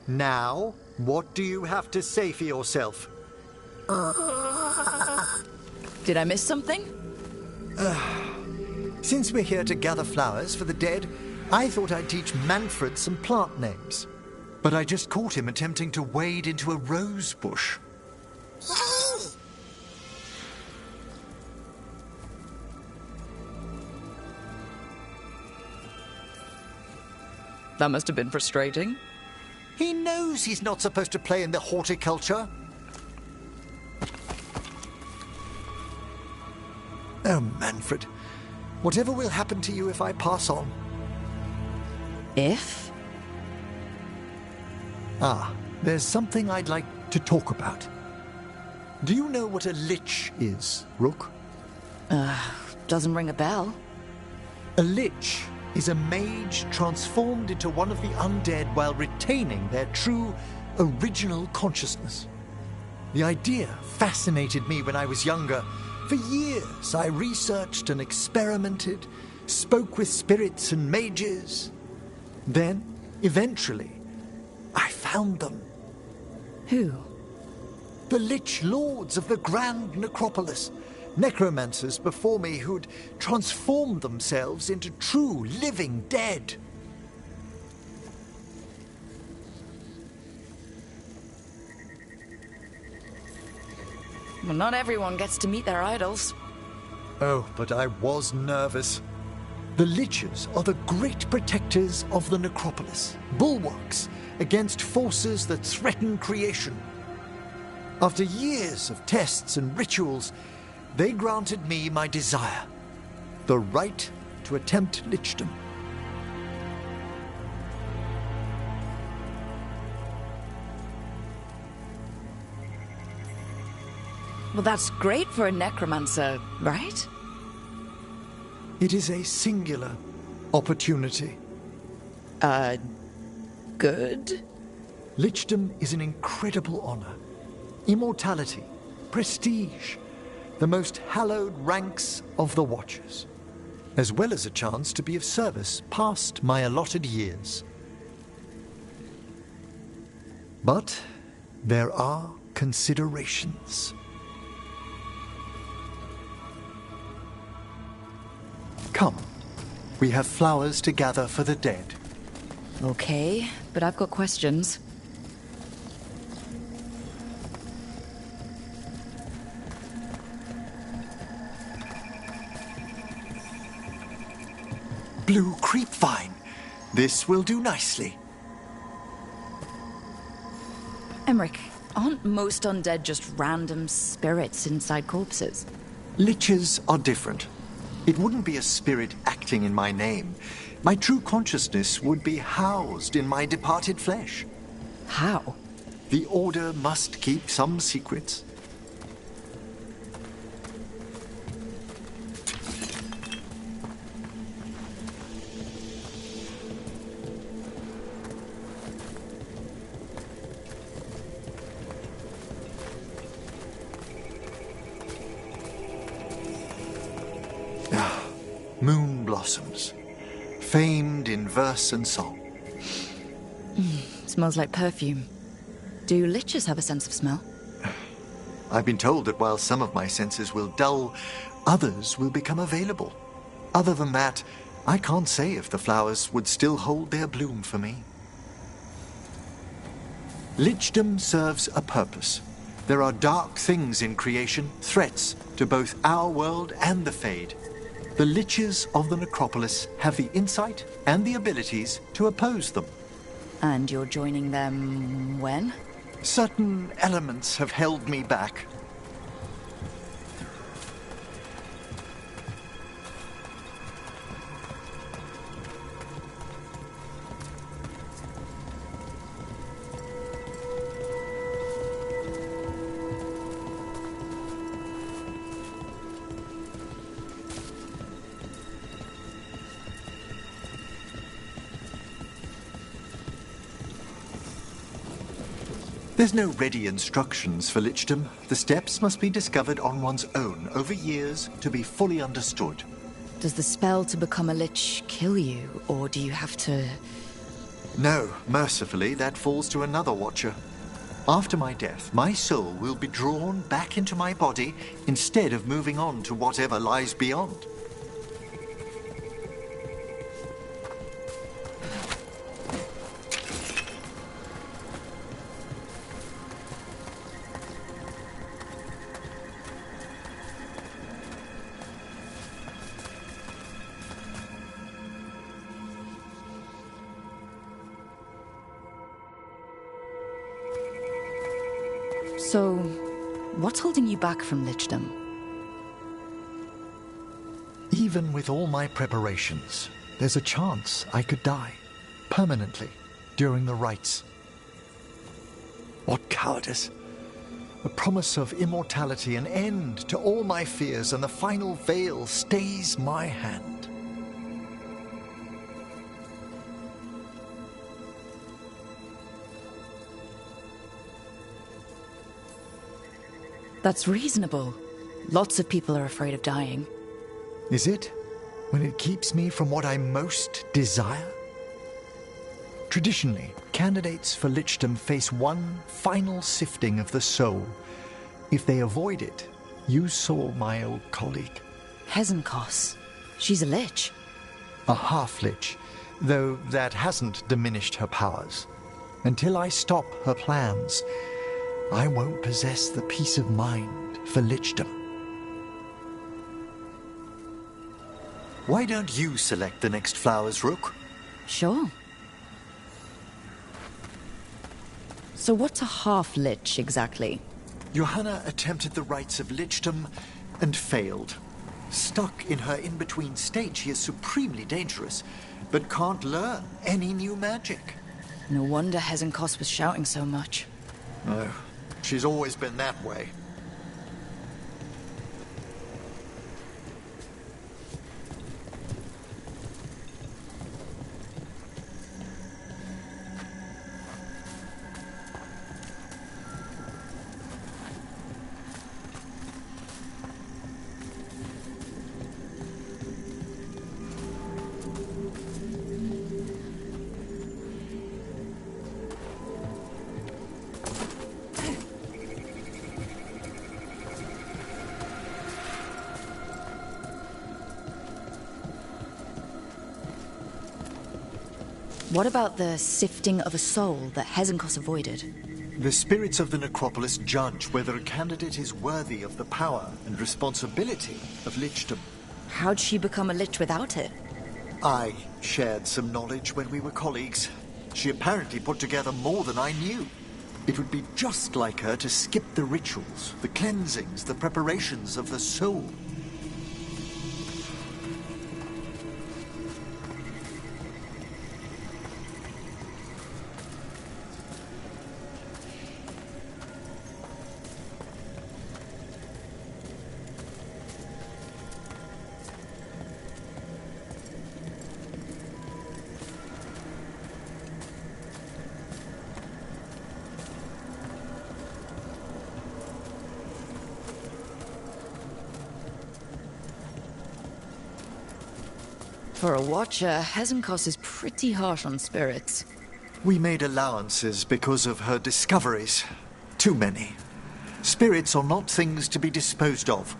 Now, what do you have to say for yourself? Did I miss something? Since we're here to gather flowers for the dead, I thought I'd teach Manfred some plant names. But I just caught him attempting to wade into a rose bush. That must have been frustrating. He knows he's not supposed to play in the horticulture. Oh, Manfred. Whatever will happen to you if I pass on? If? There's something I'd like to talk about. Do you know what a lich is, Rook? Doesn't ring a bell. A lich is a mage transformed into one of the undead while retaining their true, original consciousness. The idea fascinated me when I was younger. For years, I researched and experimented, spoke with spirits and mages. Then, eventually, I found them. Who? The Lich Lords of the Grand Necropolis. Necromancers before me who'd transformed themselves into true living dead. Well, not everyone gets to meet their idols. Oh, but I was nervous. The Liches are the great protectors of the Necropolis, bulwarks against forces that threaten creation. After years of tests and rituals, they granted me my desire, the right to attempt lichdom. Well, that's great for a necromancer, right? It is a singular opportunity. Good? Lichdom is an incredible honor. Immortality, prestige, the most hallowed ranks of the Watchers, as well as a chance to be of service past my allotted years. But there are considerations. Come, we have flowers to gather for the dead. Okay, but I've got questions. Blue creepvine. This will do nicely. Emmerich, aren't most undead just random spirits inside corpses? Liches are different. It wouldn't be a spirit acting in my name. My true consciousness would be housed in my departed flesh. How? The Order must keep some secrets. moon blossoms, famed in verse and song. Smells like perfume. Do liches have a sense of smell? I've been told that while some of my senses will dull, others will become available. Other than that, I can't say if the flowers would still hold their bloom for me. Lichdom serves a purpose. There are dark things in creation, threats to both our world and the Fade. The liches of the necropolis have the insight and the abilities to oppose them. And you're joining them when? Certain elements have held me back. There's no ready instructions for lichdom. The steps must be discovered on one's own over years to be fully understood. Does the spell to become a lich kill you, or do you have to... No, mercifully, that falls to another watcher. After my death, my soul will be drawn back into my body instead of moving on to whatever lies beyond. So, what's holding you back from lichdom? Even with all my preparations, there's a chance I could die, permanently, during the rites. What cowardice! A promise of immortality, an end to all my fears, and the final veil stays my hand. That's reasonable. Lots of people are afraid of dying. Is it? When it keeps me from what I most desire? Traditionally, candidates for lichdom face one final sifting of the soul. If they avoid it, you saw my old colleague. Hezenkos. She's a lich. A half-lich, though that hasn't diminished her powers. Until I stop her plans, I won't possess the peace of mind for lichdom. Why don't you select the next flowers, Rook? Sure. So what's a half-lich exactly? Johanna attempted the rites of lichdom and failed. Stuck in her in-between state, she is supremely dangerous, but can't learn any new magic. No wonder Hezenkos was shouting so much. No. She's always been that way. What about the sifting of a soul that Hezenkos avoided? The spirits of the necropolis judge whether a candidate is worthy of the power and responsibility of lichdom. How'd she become a lich without it? I shared some knowledge when we were colleagues. She apparently put together more than I knew. It would be just like her to skip the rituals, the cleansings, the preparations of the soul. For a watcher, Hezenkos is pretty harsh on spirits. We made allowances because of her discoveries. Too many. Spirits are not things to be disposed of.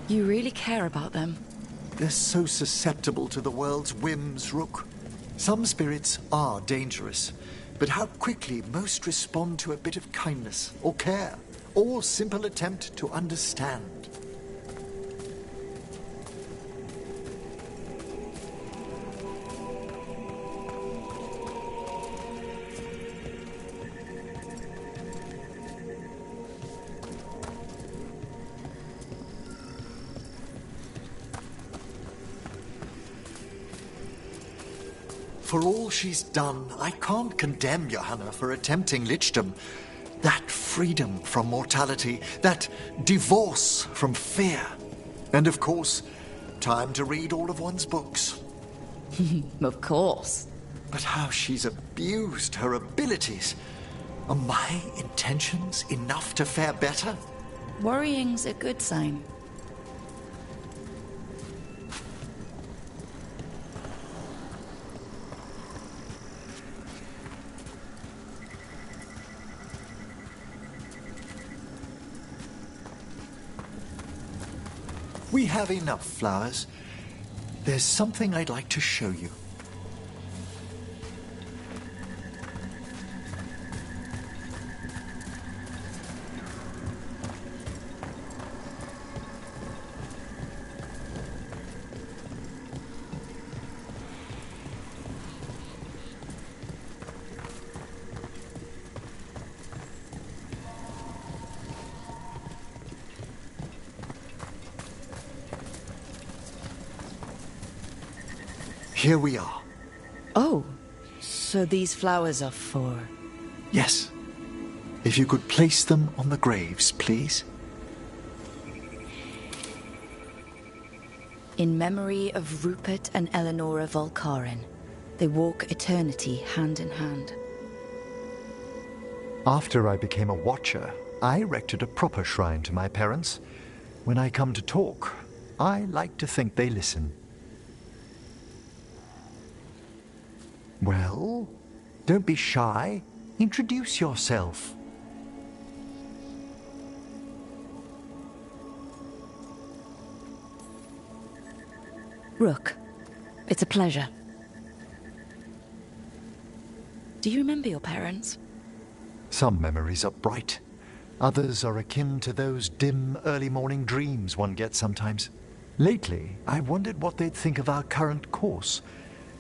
You really care about them? They're so susceptible to the world's whims, Rook. Some spirits are dangerous, but how quickly most respond to a bit of kindness or care, or simple attempt to understand. For all she's done, I can't condemn Johanna for attempting lichdom. That freedom from mortality, that divorce from fear. And of course, time to read all of one's books. Of course. But how she's abused her abilities. Are my intentions enough to fare better? Worrying's a good sign. We have enough flowers. There's something I'd like to show you. Here we are. Oh, so these flowers are for... Yes. If you could place them on the graves, please. In memory of Rupert and Eleonora Volkaren, they walk eternity hand in hand. After I became a watcher, I erected a proper shrine to my parents. When I come to talk, I like to think they listen. Well, don't be shy. Introduce yourself. Rook, it's a pleasure. Do you remember your parents? Some memories are bright. Others are akin to those dim early morning dreams one gets sometimes. Lately, I wondered what they'd think of our current course.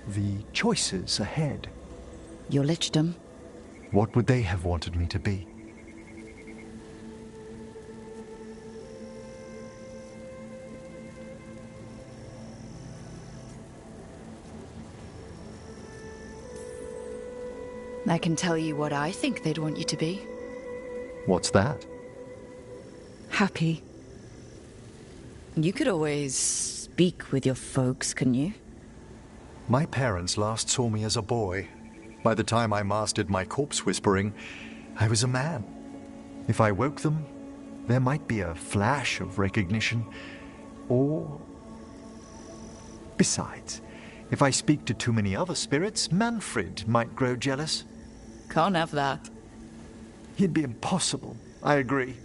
The choices ahead. Your lichdom? What would they have wanted me to be? I can tell you what I think they'd want you to be. What's that? Happy. You could always speak with your folks, couldn't you? My parents last saw me as a boy. By the time I mastered my corpse whispering, I was a man. If I woke them, there might be a flash of recognition, or... Besides, if I speak to too many other spirits, Manfred might grow jealous. Can't have that. He'd be impossible, I agree.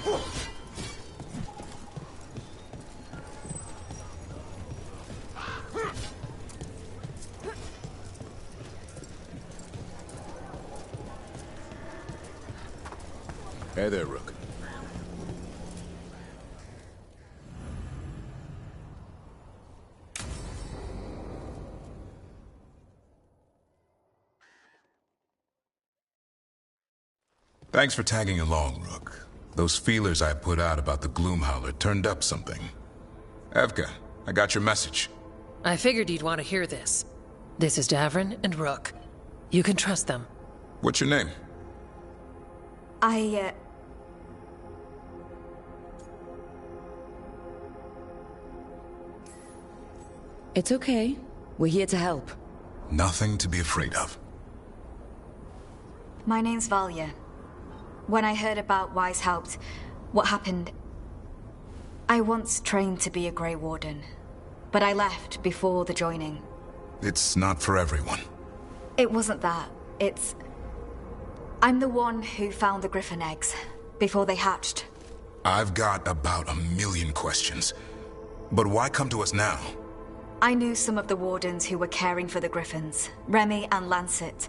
Hey there, Rook. Thanks for tagging along, Rook. Those feelers I put out about the Gloomhowler turned up something. Evka, I got your message. I figured you'd want to hear this. This is Davrin and Rook. You can trust them. What's your name? It's okay. We're here to help. Nothing to be afraid of. My name's Valya. When I heard about Weishaupt, what happened... I once trained to be a Grey Warden, but I left before the joining. It's not for everyone. It wasn't that. I'm the one who found the Griffin eggs, before they hatched. I've got about 1 million questions. But why come to us now? I knew some of the Wardens who were caring for the Griffins, Remy and Lancet.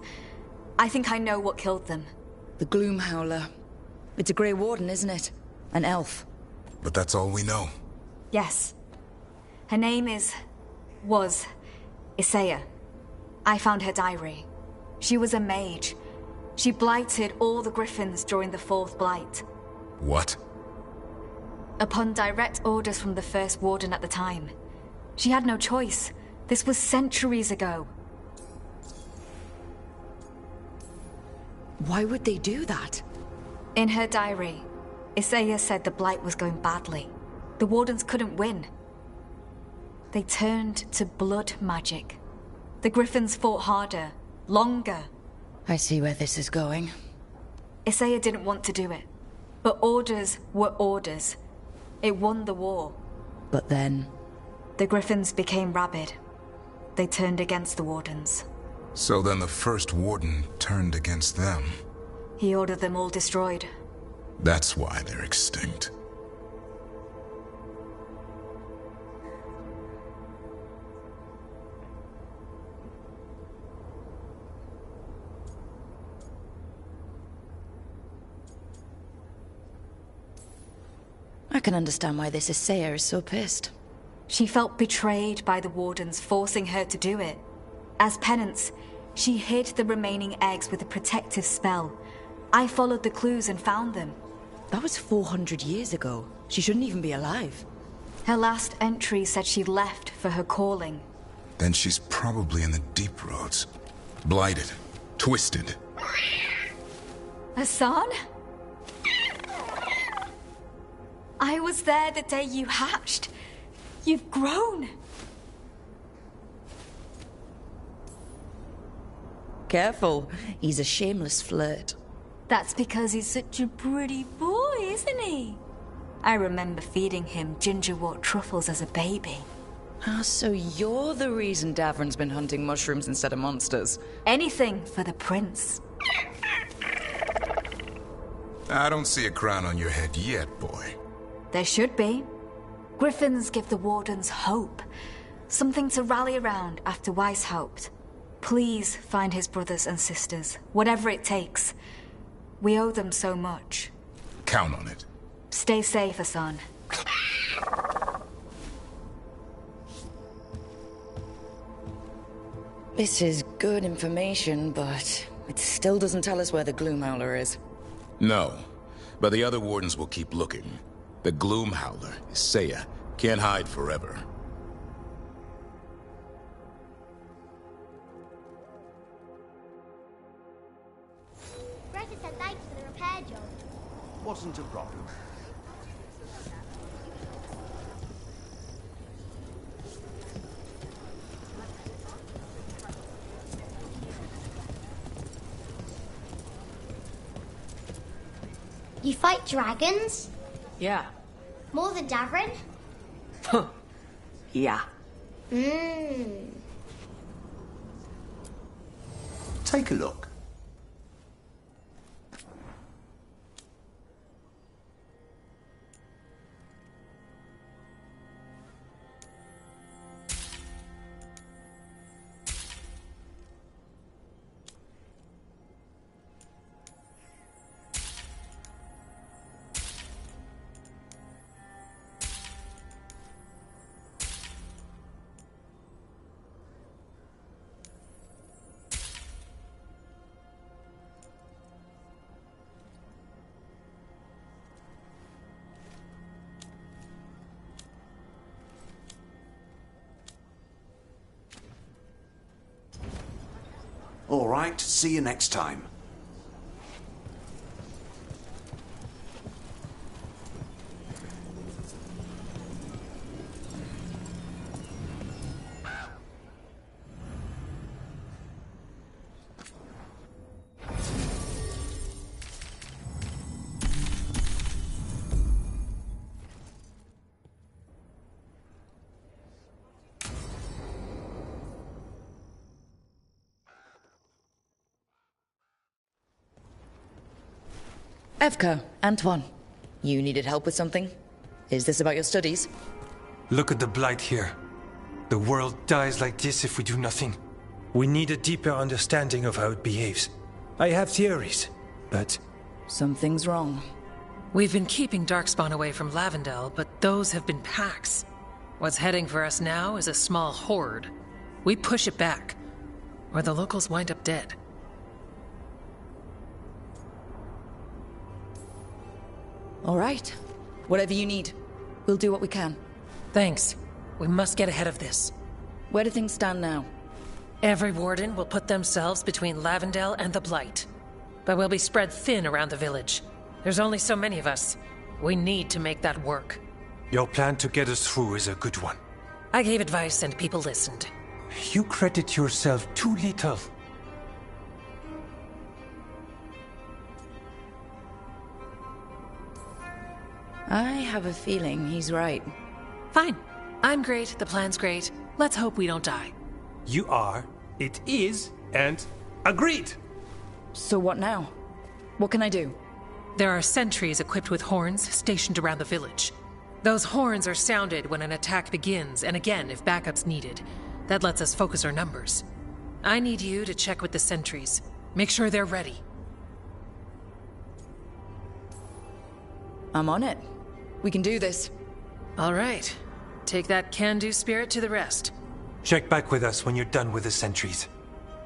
I think I know what killed them. The Gloomhowler. It's a Grey Warden, isn't it? An elf. But that's all we know. Yes. Her name was Isaiah. I found her diary. She was a mage. She blighted all the Griffins during the Fourth Blight. What? Upon direct orders from the First Warden at the time. She had no choice. This was centuries ago. Why would they do that? In her diary, Isaiah said the Blight was going badly. The Wardens couldn't win. They turned to blood magic. The Griffins fought harder, longer. I see where this is going. Isaiah didn't want to do it. But orders were orders. It won the war. But then... The Griffins became rabid. They turned against the Wardens. So then the First Warden turned against them. He ordered them all destroyed. That's why they're extinct. I can understand why this Isaiah is so pissed. She felt betrayed by the Wardens, forcing her to do it. As penance, she hid the remaining eggs with a protective spell. I followed the clues and found them. That was 400 years ago. She shouldn't even be alive. Her last entry said she left for her calling. Then she's probably in the deep roads. Blighted. Twisted. Hassan? I was there the day you hatched. You've grown. Careful. He's a shameless flirt. That's because he's such a pretty boy, isn't he? I remember feeding him gingerwort truffles as a baby. Ah, so you're the reason Davrin's been hunting mushrooms instead of monsters. Anything for the prince. I don't see a crown on your head yet, boy. There should be. Griffins give the Wardens hope. Something to rally around after Weishaupt. Please find his brothers and sisters, whatever it takes. We owe them so much. Count on it. Stay safe, Hassan. This is good information, but it still doesn't tell us where the Gloomhowler is. No, but the other Wardens will keep looking. The Gloomhowler, Isaiah, can't hide forever. Greta said thanks for the repair job. Wasn't a problem. You fight dragons? Yeah. More than Davrin? Yeah. Take a look. right, see you next time. Evka, Antoine, you needed help with something? Is this about your studies? Look at the blight here. The world dies like this if we do nothing. We need a deeper understanding of how it behaves. I have theories, but... Something's wrong. We've been keeping Darkspawn away from Lavendel, but those have been packs. What's heading for us now is a small horde. We push it back, or the locals wind up dead. All right. Whatever you need. We'll do what we can. Thanks. We must get ahead of this. Where do things stand now? Every warden will put themselves between Lavendel and the Blight. But we'll be spread thin around the village. There's only so many of us. We need to make that work. Your plan to get us through is a good one. I gave advice and people listened. You credit yourself too little. I have a feeling he's right. Fine. I'm great, the plan's great. Let's hope we don't die. You are, it is, and agreed! So what now? What can I do? There are sentries equipped with horns stationed around the village. Those horns are sounded when an attack begins, and again if backup's needed. That lets us focus our numbers. I need you to check with the sentries. Make sure they're ready. I'm on it. We can do this. All right. Take that can-do spirit to the rest. Check back with us when you're done with the sentries.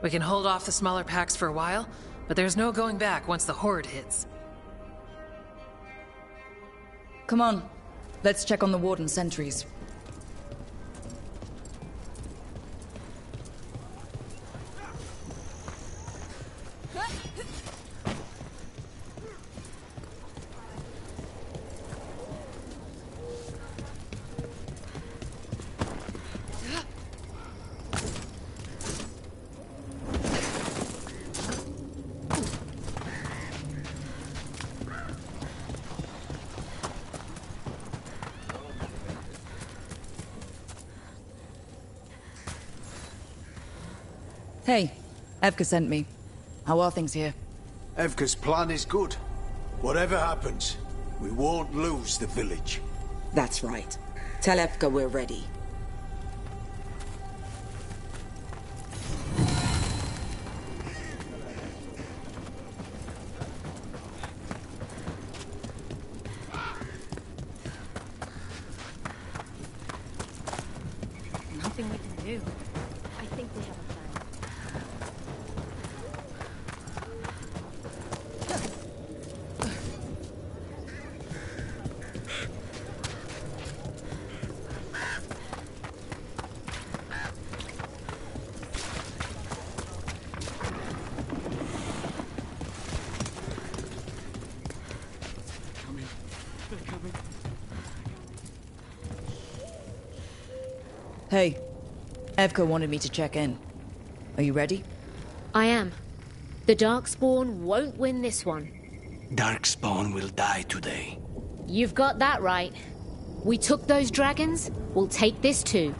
We can hold off the smaller packs for a while, but there's no going back once the horde hits. Come on. Let's check on the warden sentries. Hey, Evka sent me. How are things here? Evka's plan is good. Whatever happens, we won't lose the village. That's right. Tell Evka we're ready. Nothing we can do. I think they have a plan. Hey, Evka wanted me to check in. Are you ready? I am. The Darkspawn won't win this one. Darkspawn will die today. You've got that right. We took those dragons, we'll take this too.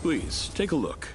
Please, take a look.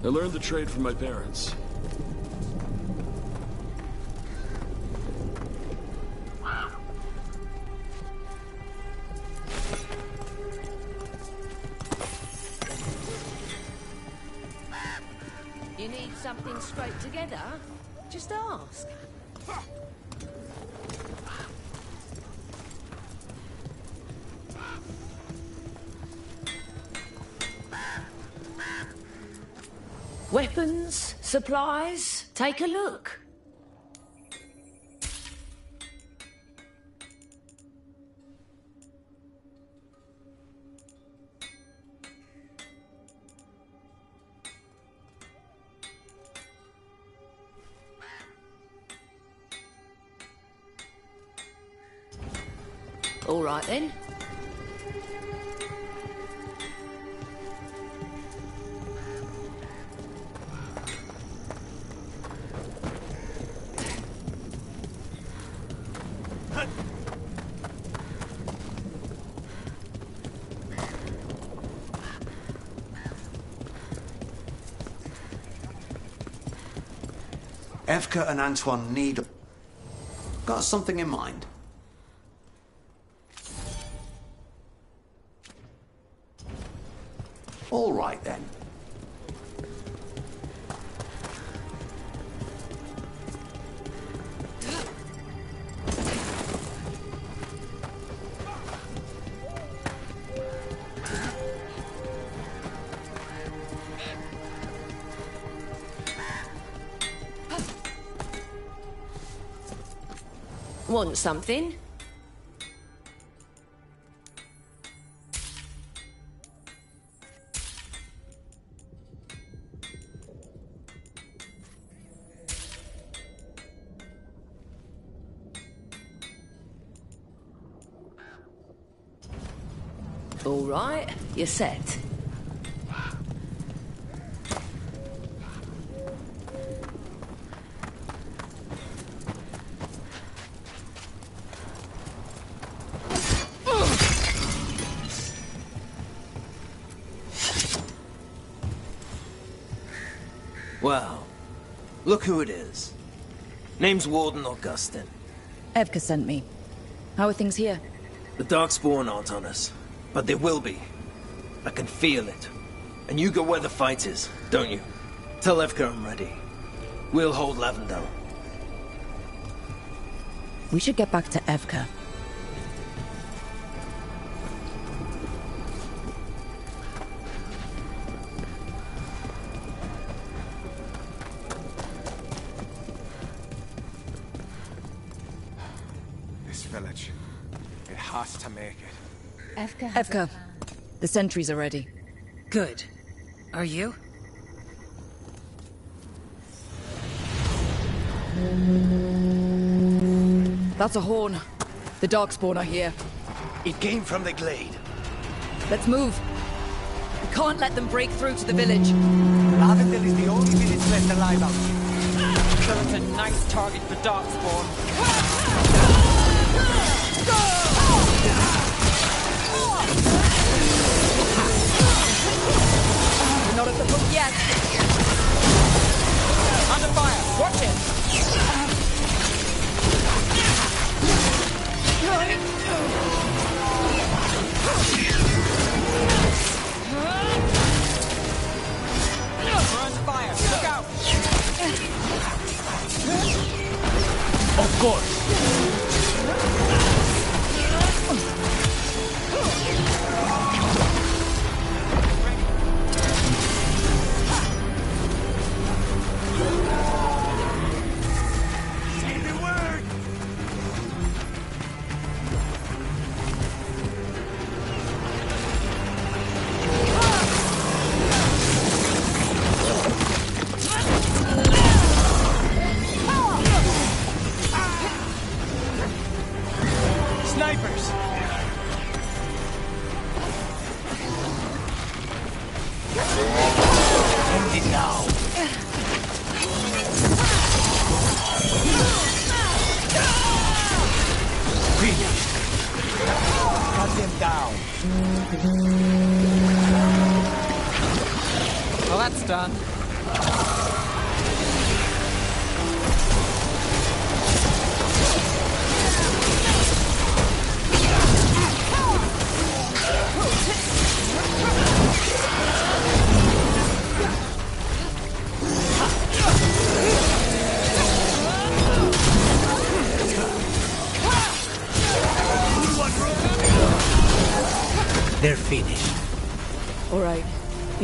I learned the trade from my parents. You need something scraped together? Just ask. Weapons, supplies, take a look. All right then. Evka and Antoine need... Got something in mind? All right, then. Want something? All right, you're set. Well, look who it is. Name's Warden Augustin. Evka sent me. How are things here? The Darkspawn aren't on us, but they will be. I can feel it. And you go where the fight is, don't you? Tell Evka I'm ready. We'll hold Lavendel. We should get back to Evka. This village. It has to make it. Evka, the sentries are ready. Good. Are you? That's a horn. The Darkspawn are here. It came from the glade. Let's move. We can't let them break through to the village. Lavendel is the only village left alive out here. So it's a nice target for Darkspawn. We're not at the hook yet. Under fire! Watch it! We're under fire! Look out! Of course! Snipers! End it now! Finished! Cut them down! Well, that's done.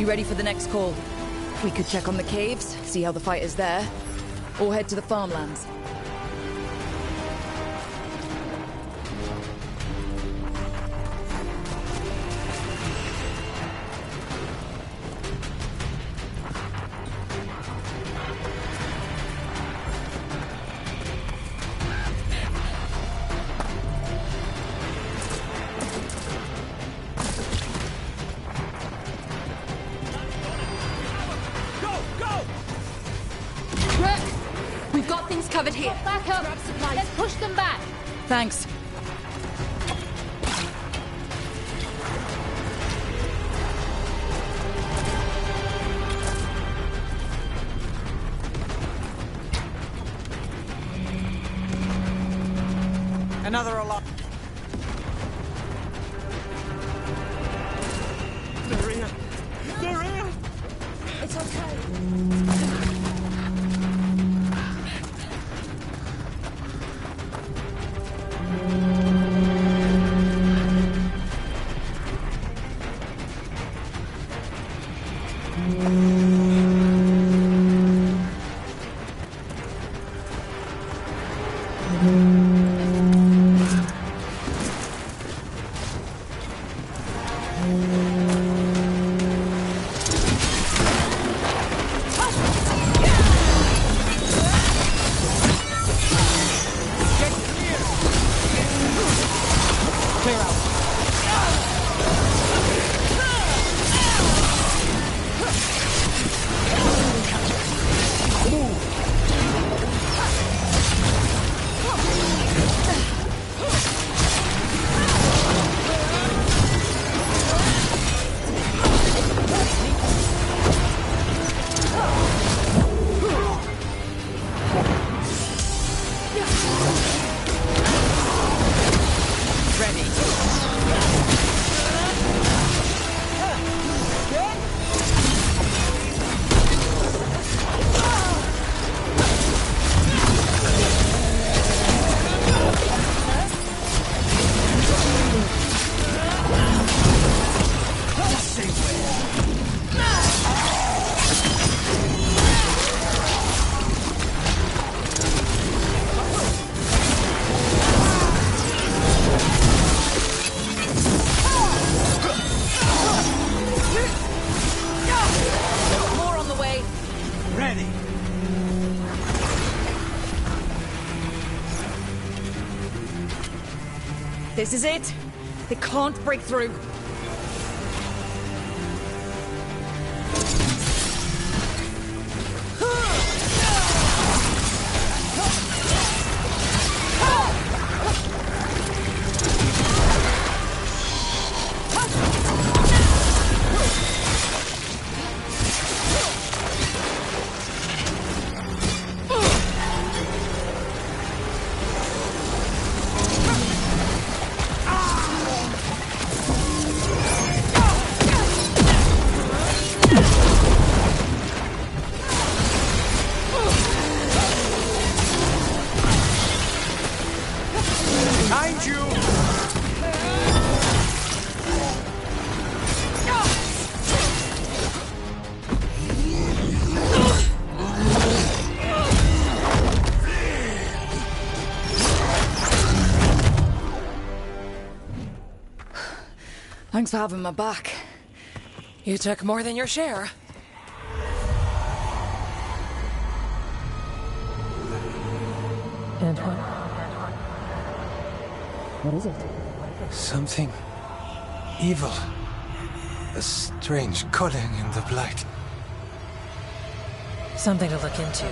You ready for the next call? We could check on the caves, see how the fight is there, or head to the farmlands. Covered here. Back up. Let's push them back. Thanks. Another alarm. They're here. They're here. It's okay. This is it. They can't break through. Thanks for having my back. You took more than your share. Antoine? What is it? Something evil. A strange calling in the blight. Something to look into.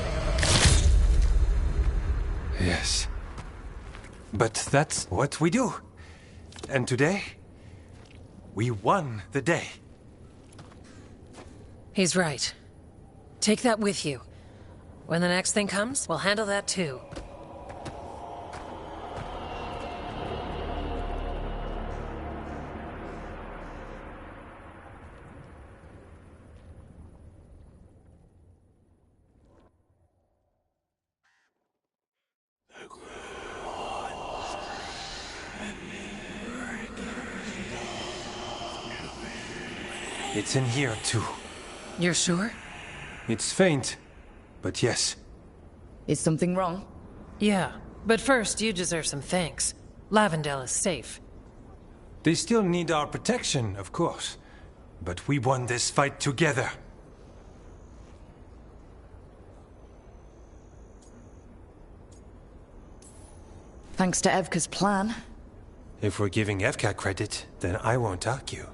Yes. But that's what we do. And today, we won the day. He's right. Take that with you. When the next thing comes, we'll handle that too. It's in here, too. You're sure? It's faint, but yes. Is something wrong? Yeah, but first you deserve some thanks. Lavendale is safe. They still need our protection, of course. But we won this fight together. Thanks to Evka's plan. If we're giving Evka credit, then I won't argue.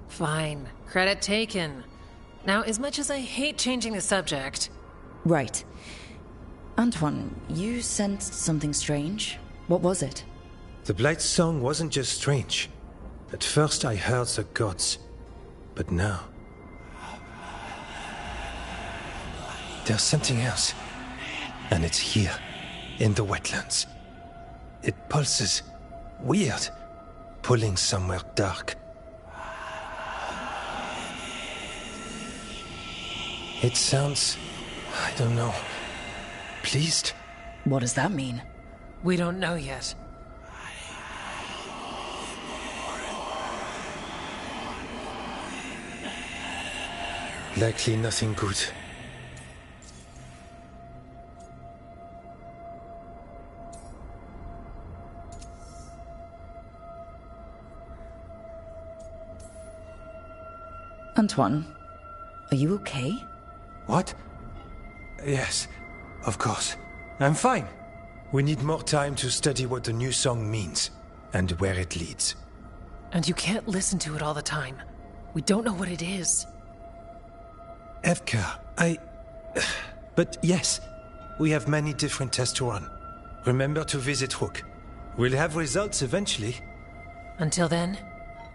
Fine. Credit taken. Now, as much as I hate changing the subject... Right. Antoine, you sensed something strange. What was it? The Blight's song wasn't just strange. At first I heard the gods. But now... there's something else. And it's here, in the wetlands. It pulses. Weird. Pulling somewhere dark. It sounds... I don't know. Pleased? What does that mean? We don't know yet. Likely nothing good. Antoine, are you okay? What? Yes, of course. I'm fine. We need more time to study what the new song means, and where it leads. And you can't listen to it all the time. We don't know what it is. Evka, But yes, we have many different tests to run. Remember to visit Rook. We'll have results eventually. Until then,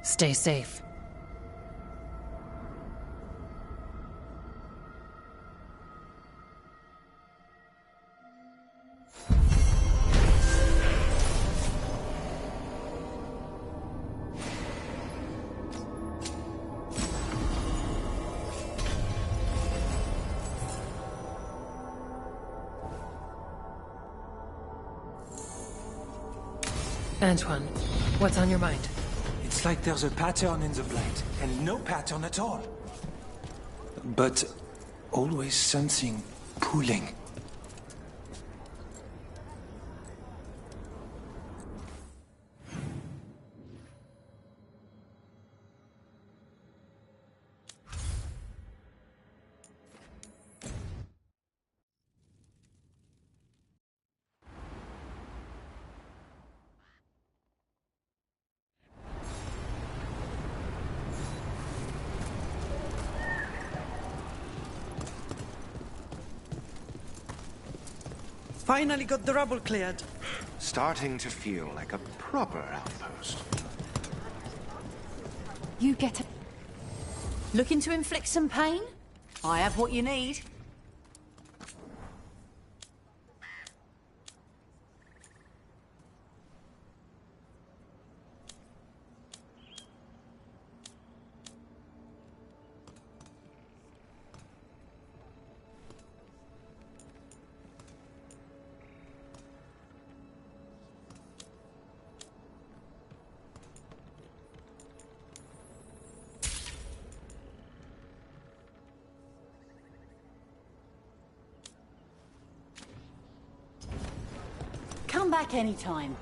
stay safe. Antoine, what's on your mind? It's like there's a pattern in the Blight, and no pattern at all. But always something pulling. Finally got the rubble cleared. Starting to feel like a proper outpost. You get it. Looking to inflict some pain? I have what you need. Come back anytime.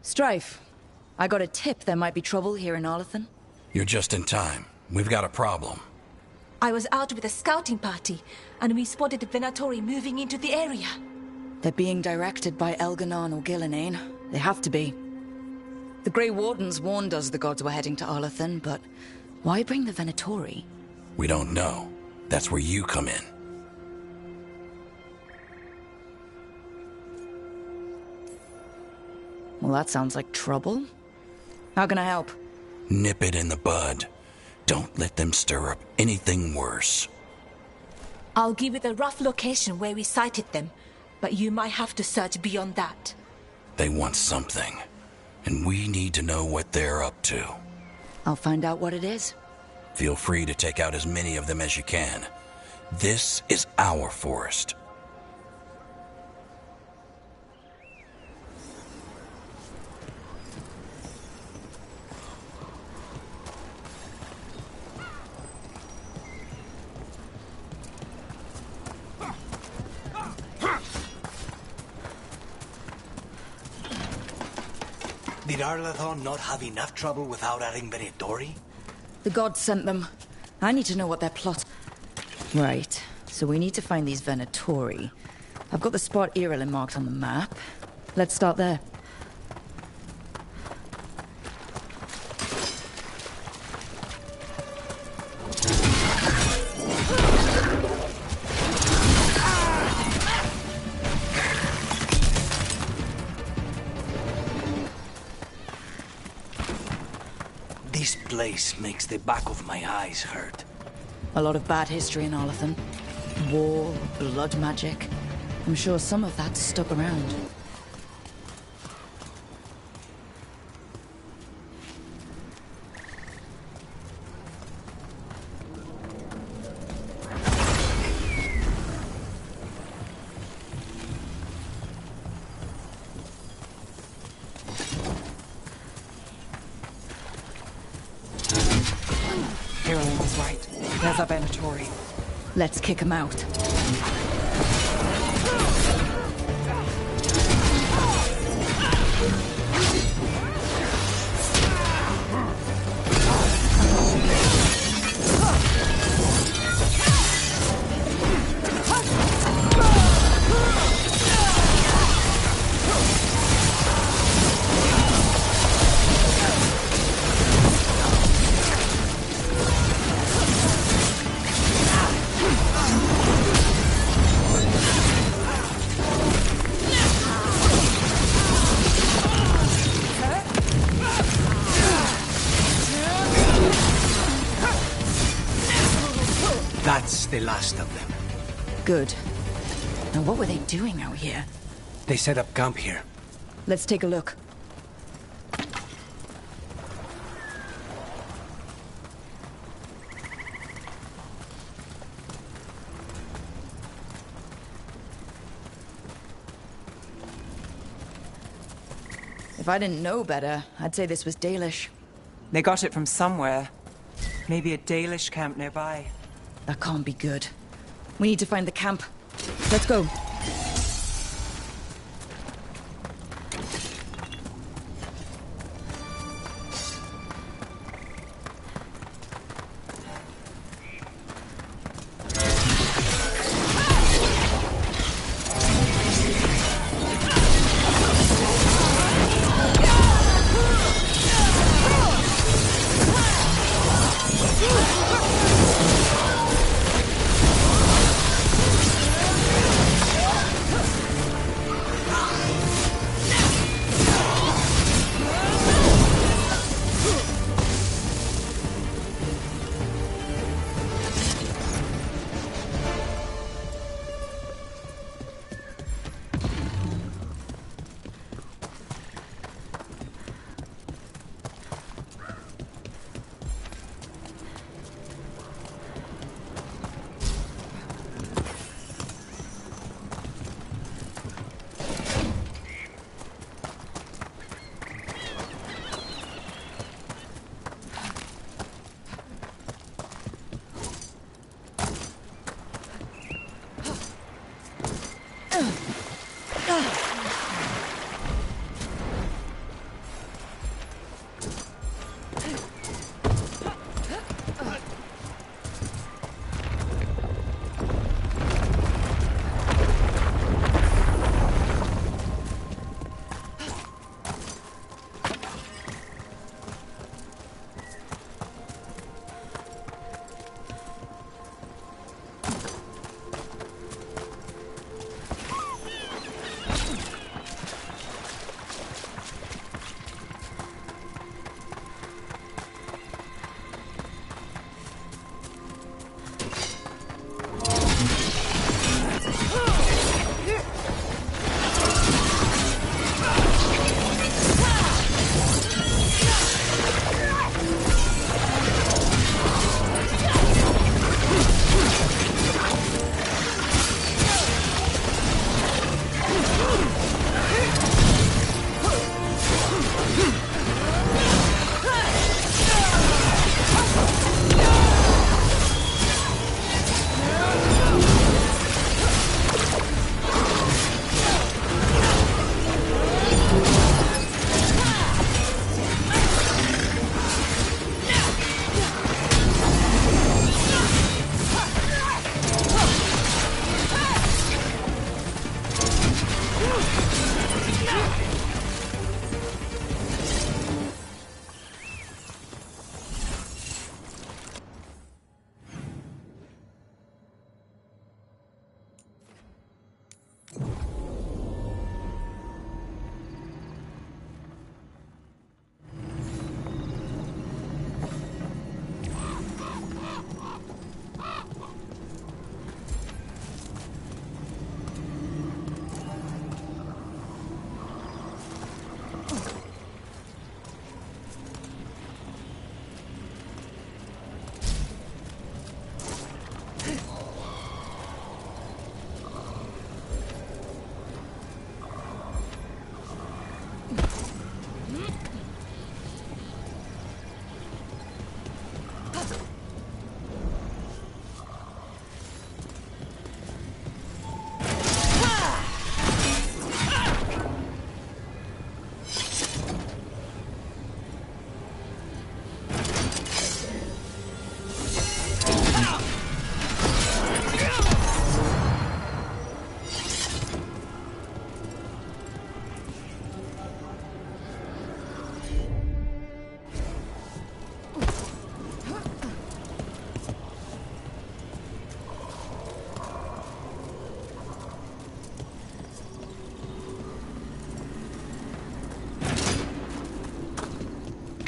Strife, I got a tip there might be trouble here in Arlathan. You're just in time. We've got a problem. I was out with a scouting party, and we spotted the Venatori moving into the area. They're being directed by Elganon or Gillenane. They have to be. The Grey Wardens warned us the gods were heading to Arlathan, but why bring the Venatori? We don't know. That's where you come in. Well, that sounds like trouble. How can I help? Nip it in the bud. Don't let them stir up anything worse. I'll give you the rough location where we sighted them, but you might have to search beyond that. They want something, and we need to know what they're up to. I'll find out what it is. Feel free to take out as many of them as you can. This is our forest. Did Arlathon not have enough trouble without adding Venatori? The gods sent them. I need to know what their plot... Right, so we need to find these Venatori. I've got the spot Irelin marked on the map. Let's start there. This place makes the back of my eyes hurt. A lot of bad history in Arlathan. War, blood magic. I'm sure some of that's stuck around. Irelin was right. There's a Venatori. Let's kick him out. That's the last of them. Good. Now what were they doing out here? They set up camp here. Let's take a look. If I didn't know better, I'd say this was Dalish. They got it from somewhere. Maybe a Dalish camp nearby. That can't be good. We need to find the camp. Let's go.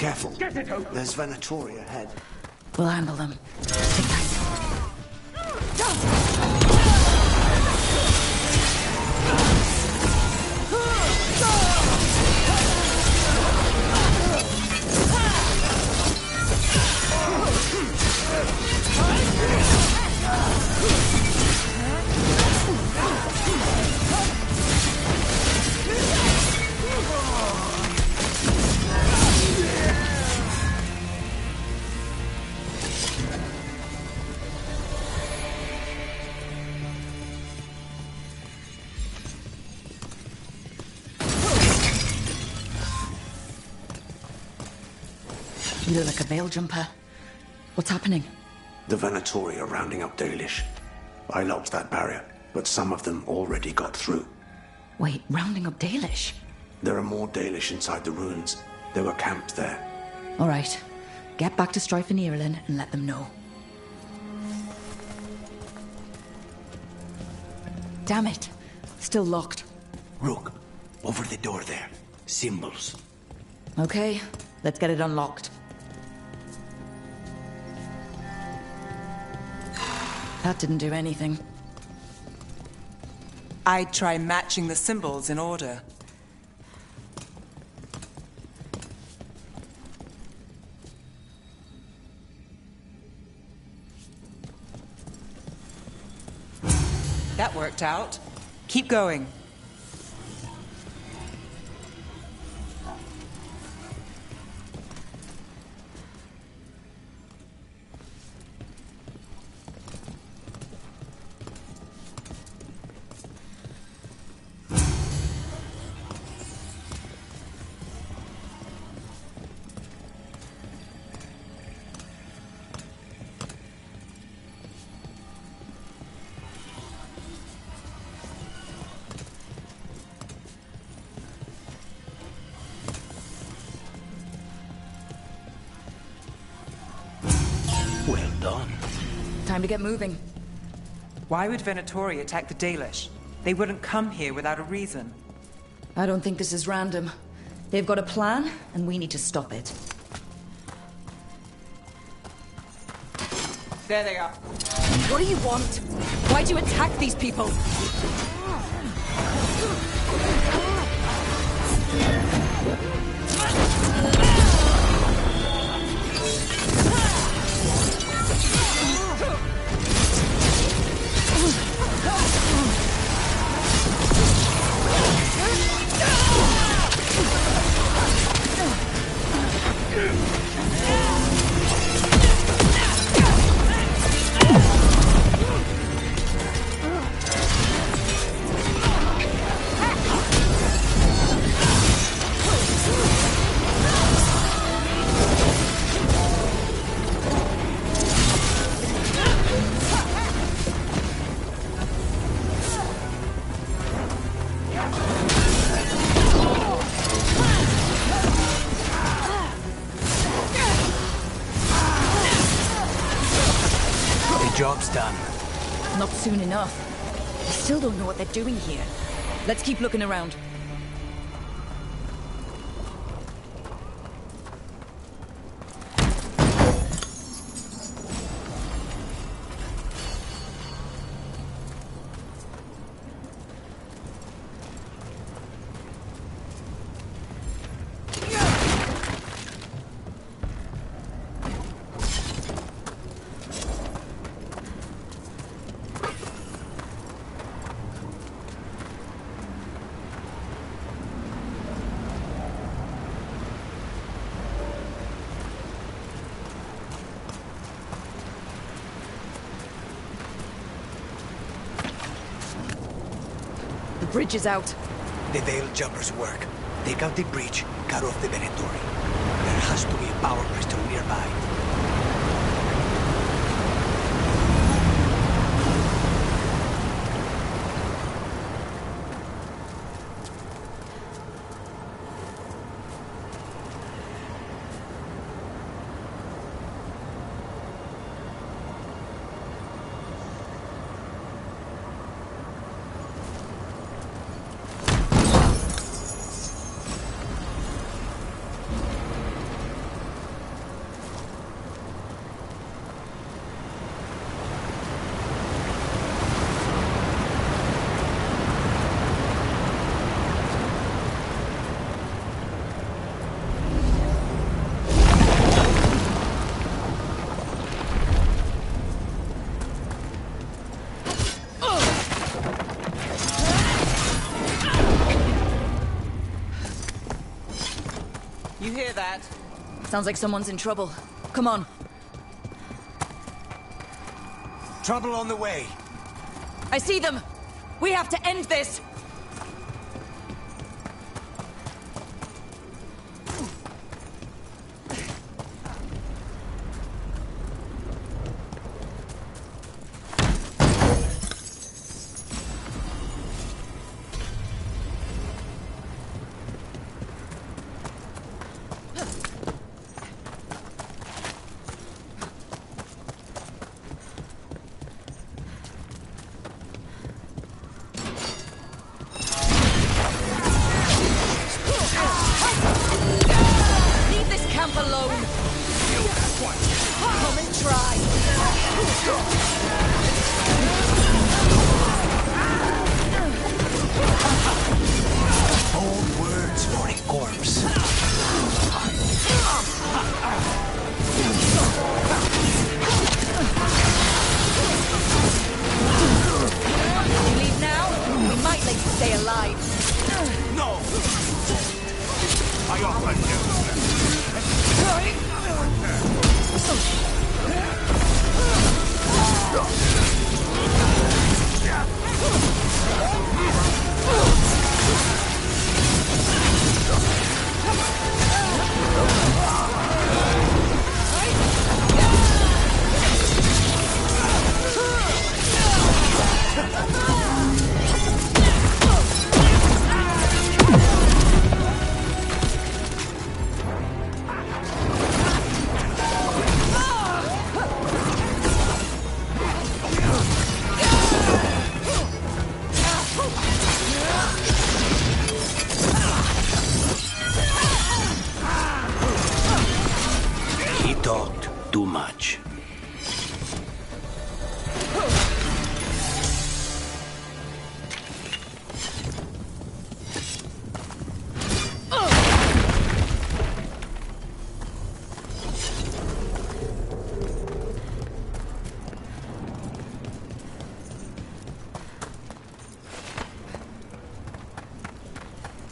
Careful. There's Venatori ahead. We'll handle them. You look like a veil jumper. What's happening? The Venatori are rounding up Dalish. I locked that barrier, but some of them already got through. Wait, rounding up Dalish? There are more Dalish inside the ruins. They were camped there. All right. Get back to Strife and Ireland and let them know. Damn it. Still locked. Rook, over the door there. Symbols. Okay, let's get it unlocked. That didn't do anything. I'd try matching the symbols in order. That worked out. Keep going. Well done. Time to get moving. Why would Venatori attack the Dalish? They wouldn't come here without a reason. I don't think this is random. They've got a plan, and we need to stop it. There they are. What do you want? Why'd you attack these people? Job's done. Not soon enough. I still don't know what they're doing here. Let's keep looking around. The bridge is out. The Veil Jumpers work. Take out the breach, cut off the Venatori. There has to be a power crystal nearby. You hear that? Sounds like someone's in trouble. Come on. Trouble on the way. I see them! We have to end this!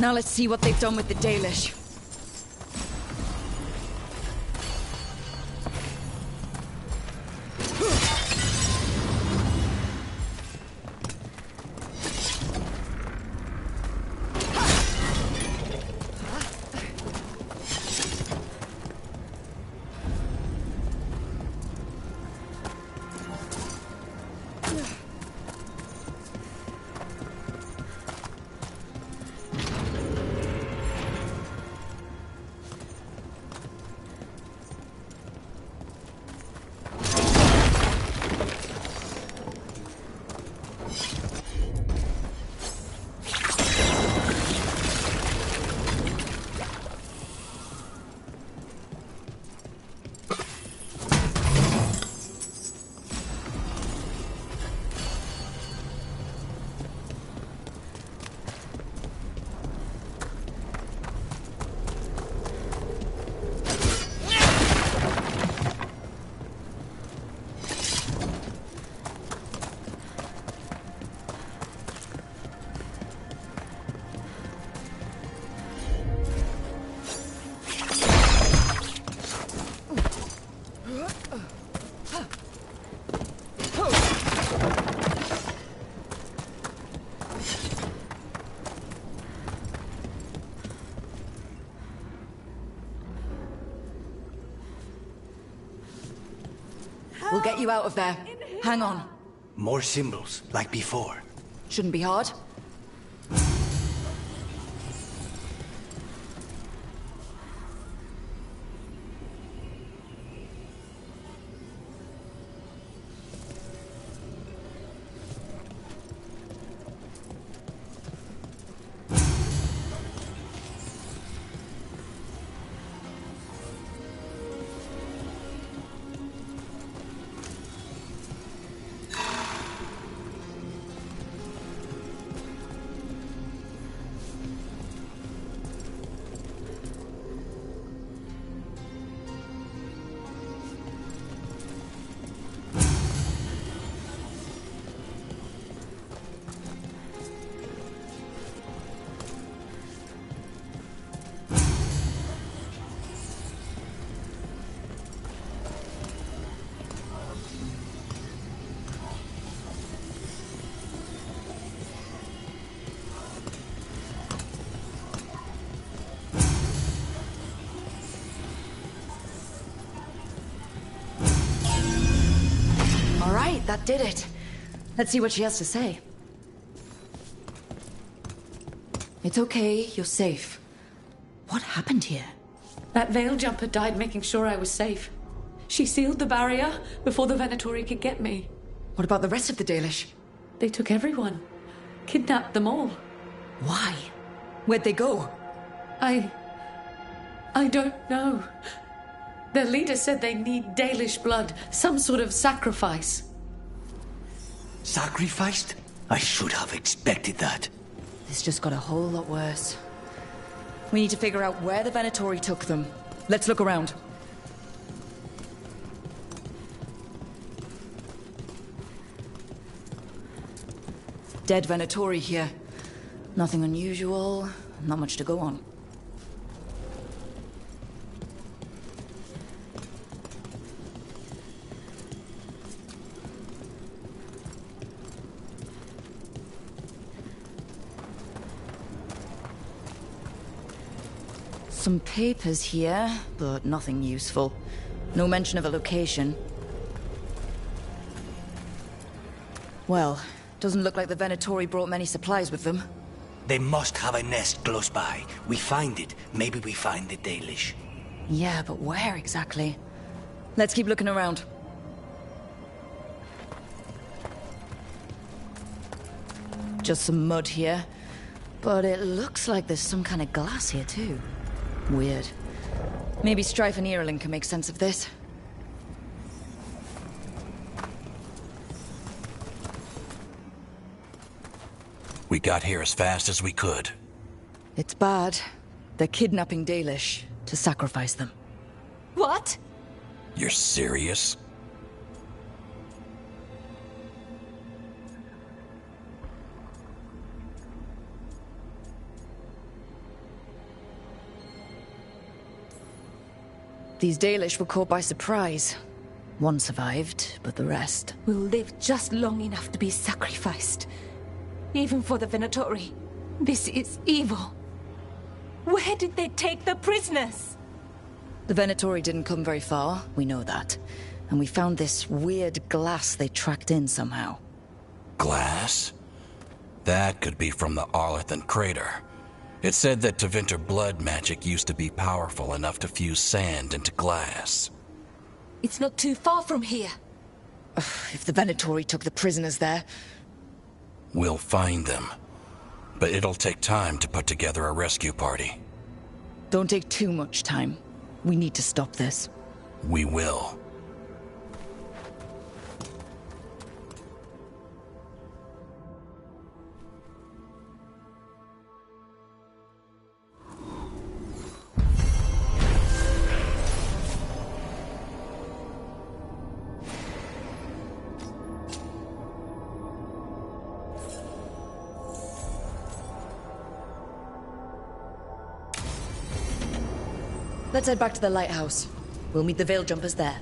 Now let's see what they've done with the Dalish. We'll get you out of there. Hang on. More symbols, like before. Shouldn't be hard. that did it. Let's see what she has to say. It's okay, you're safe. What happened here? That veil jumper died making sure I was safe. She sealed the barrier before the Venatori could get me. What about the rest of the Dalish? They took everyone. Kidnapped them all. Why? Where'd they go? I don't know. Their leader said they need Dalish blood, some sort of sacrifice. Sacrificed? I should have expected that. This just got a whole lot worse. We need to figure out where the Venatori took them. Let's look around. Dead Venatori here. Nothing unusual, not much to go on. Some papers here, but nothing useful. No mention of a location. Well, doesn't look like the Venatori brought many supplies with them. They must have a nest close by. We find it, maybe we find the Dalish. Yeah, but where exactly? Let's keep looking around. Just some mud here. But it looks like there's some kind of glass here too. Weird. Maybe Strife and Irulan can make sense of this. We got here as fast as we could. It's bad. They're kidnapping Dalish to sacrifice them. What? You're serious? These Dalish were caught by surprise. One survived, but the rest... will live just long enough to be sacrificed. Even for the Venatori. This is evil. Where did they take the prisoners? The Venatori didn't come very far, we know that. And we found this weird glass they tracked in somehow. Glass? That could be from the Arlathan crater. It said that Tevinter blood magic used to be powerful enough to fuse sand into glass. It's not too far from here. If the Venatori took the prisoners there... We'll find them. But it'll take time to put together a rescue party. Don't take too much time. We need to stop this. We will. Let's head back to the lighthouse. We'll meet the Veil Jumpers there.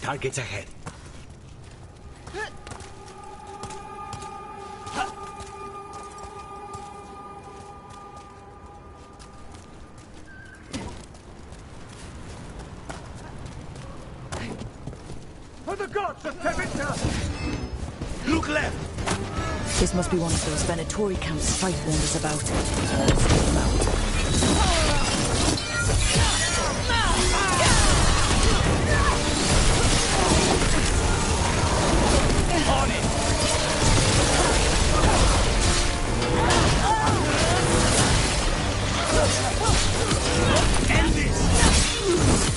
Targets ahead. gods of Tevinter! Look left! This must be one of those Venatori camps Strife warned us about. Let's take them out. On it! End this!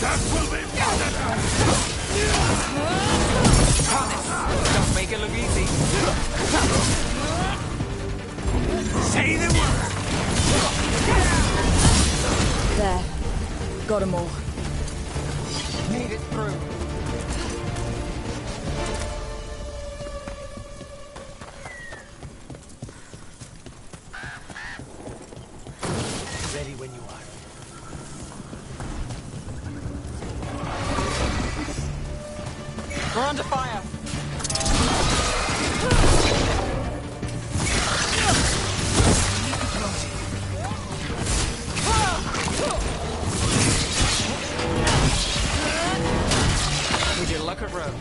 That will be Promise! Don't make it look easy. Say the word! There. Got 'em all. Made it through. Ready when you are. We're under fire. Would you look at road?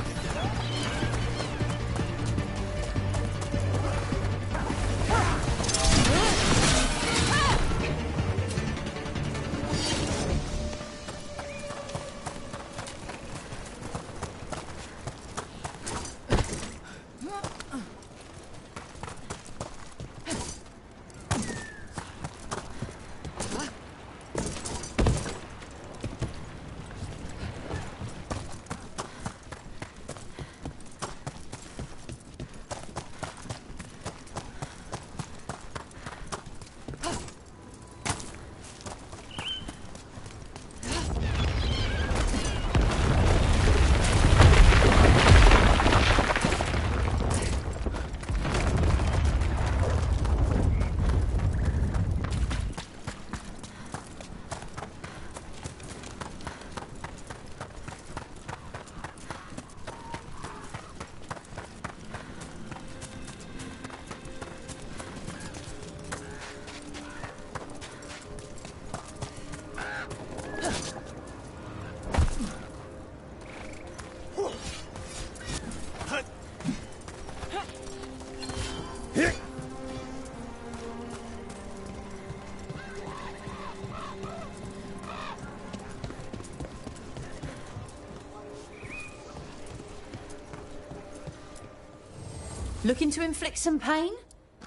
Looking to inflict some pain?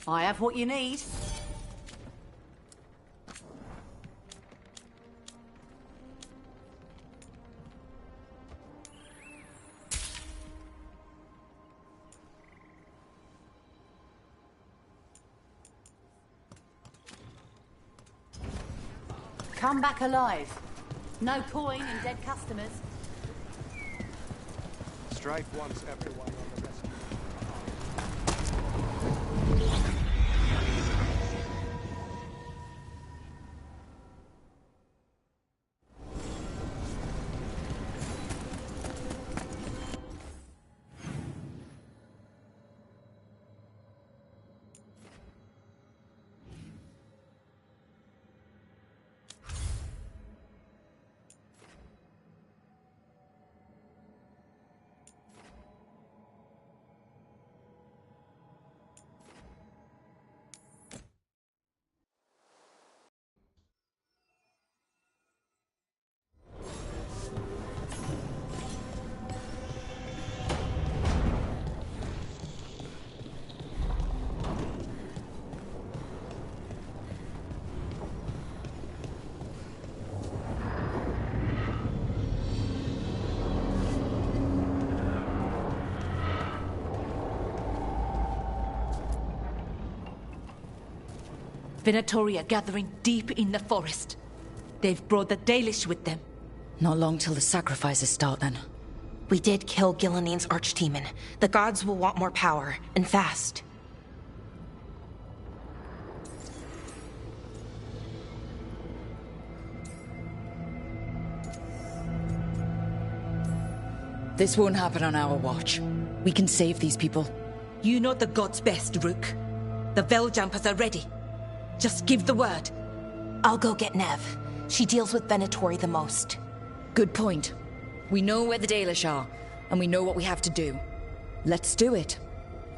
I have what you need. Come back alive. No coin in dead customers. Strife wants everyone on the rescue. Venatori are gathering deep in the forest. They've brought the Dalish with them. Not long till the sacrifices start, then. We did kill Gillening's archdemon. The gods will want more power, and fast. This won't happen on our watch. We can save these people. You know the gods best, Rook. The Veiljumpers are ready. Just give the word. I'll go get Nev. She deals with Venatori the most. Good point. We know where the Dalish are, and we know what we have to do. Let's do it.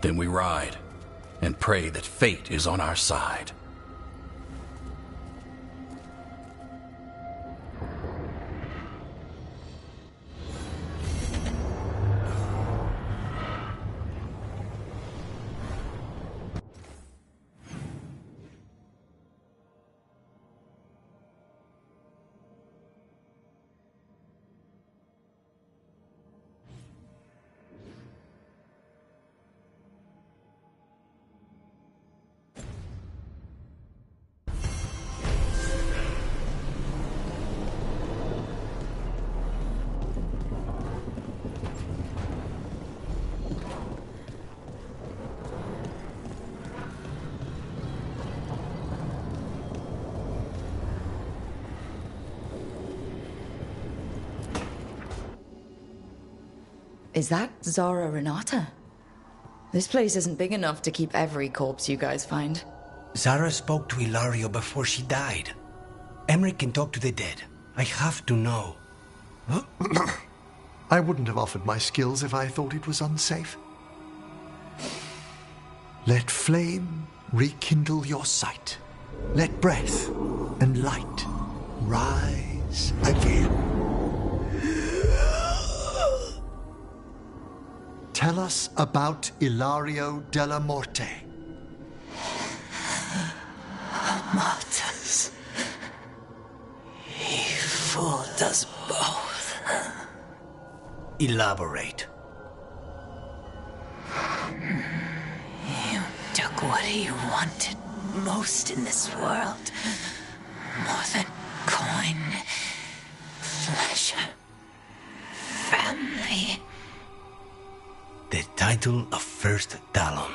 Then we ride, and pray that fate is on our side. Is that Zara Renata? This place isn't big enough to keep every corpse you guys find. Zara spoke to Ilario before she died. Emmerich can talk to the dead. I have to know. I wouldn't have offered my skills if I thought it was unsafe. Let flame rekindle your sight. Let breath and light rise again. Tell us about Ilario della Morte. Martyrs. He fooled us both. Elaborate. You took what he wanted most in this world. More than coin, pleasure, family. The title of First Talon.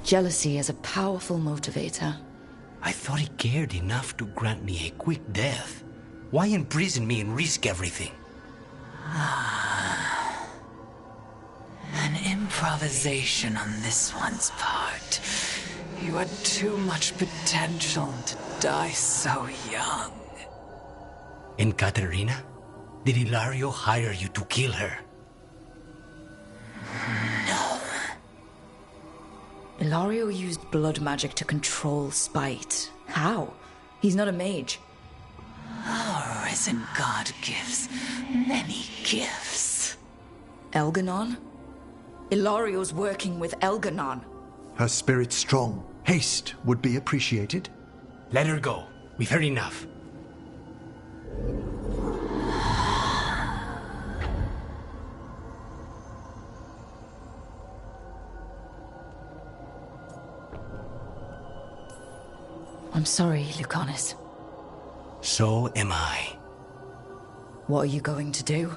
Jealousy is a powerful motivator. I thought he cared enough to grant me a quick death. Why imprison me and risk everything? An improvisation on this one's part. You had too much potential to die so young. And Katerina? Did Ilario hire you to kill her? No. Ilario used blood magic to control spite. How? He's not a mage. Our risen god gives many gifts. Elganon? Ilario's working with Elganon. Her spirit's strong. Haste would be appreciated. Let her go. We've heard enough. I'm sorry, Lucanus. So am I. What are you going to do?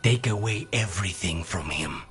Take away everything from him.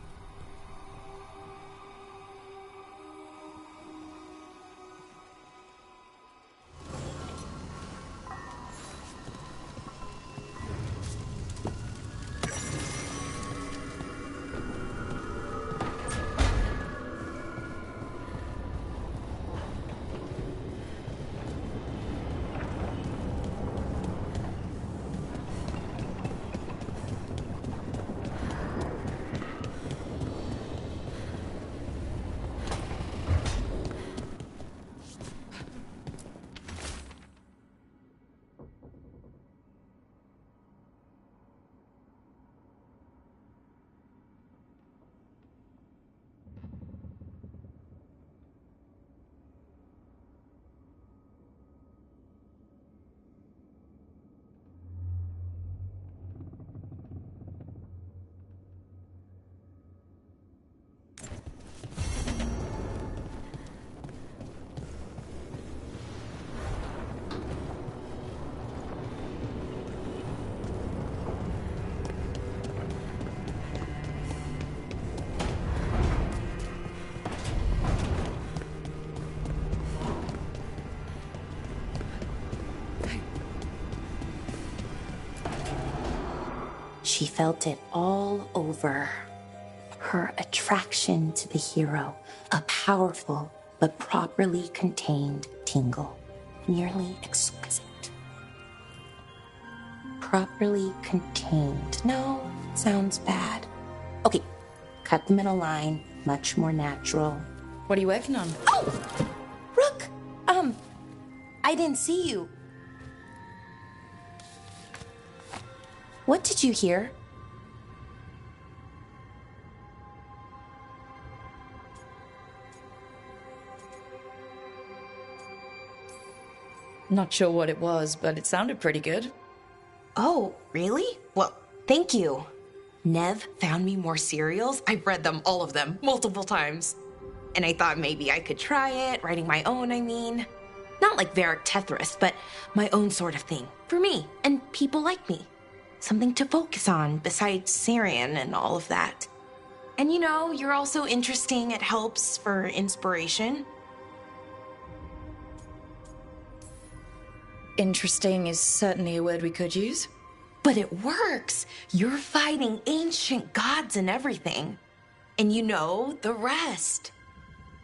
She felt it all over. her attraction to the hero, a powerful but properly contained tingle, nearly exquisite. Properly contained. No, sounds bad. Okay, cut the middle line, much more natural. What are you working on? Oh! Rook! I didn't see you. What did you hear? Not sure what it was, but it sounded pretty good. Oh, really? Well, thank you. Nev found me more serials. I've read them, all of them, multiple times. And I thought maybe I could try it, writing my own, I mean. Not like Varric Tethris, but my own sort of thing. For me, and people like me. Something to focus on, besides Syrian and all of that. And you know, you're also interesting. It helps for inspiration. Interesting is certainly a word we could use. But it works. You're fighting ancient gods and everything. And you know the rest.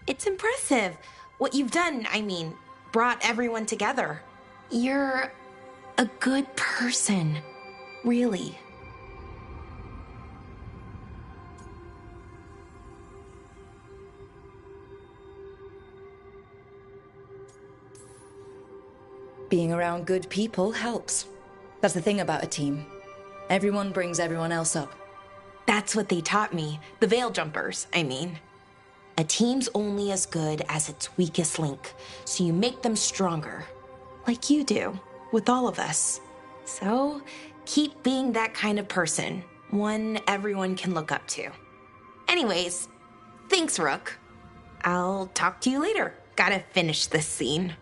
It's impressive. What you've done, I mean, brought everyone together. You're a good person. Really. Being around good people helps. That's the thing about a team. Everyone brings everyone else up. That's what they taught me. The Veil Jumpers, I mean. A team's only as good as its weakest link, so you make them stronger. Like you do, with all of us. So, keep being that kind of person. One everyone can look up to. Anyways, thanks, Rook. I'll talk to you later. Gotta finish this scene.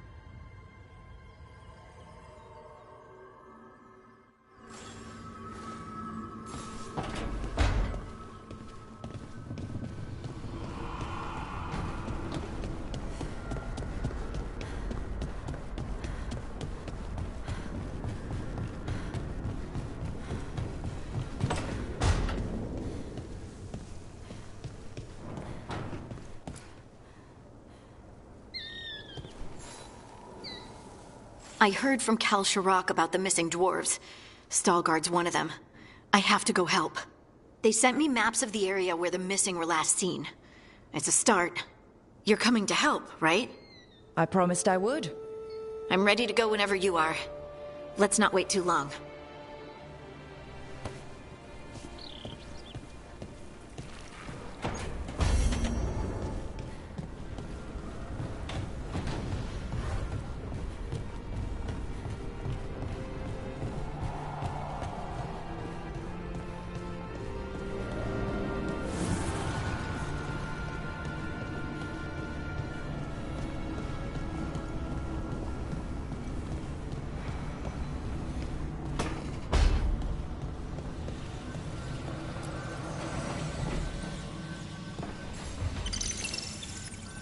I heard from Kal Shirak about the missing dwarves. Stalgard's one of them. I have to go help. They sent me maps of the area where the missing were last seen. It's a start. You're coming to help, right? I promised I would. I'm ready to go whenever you are. Let's not wait too long.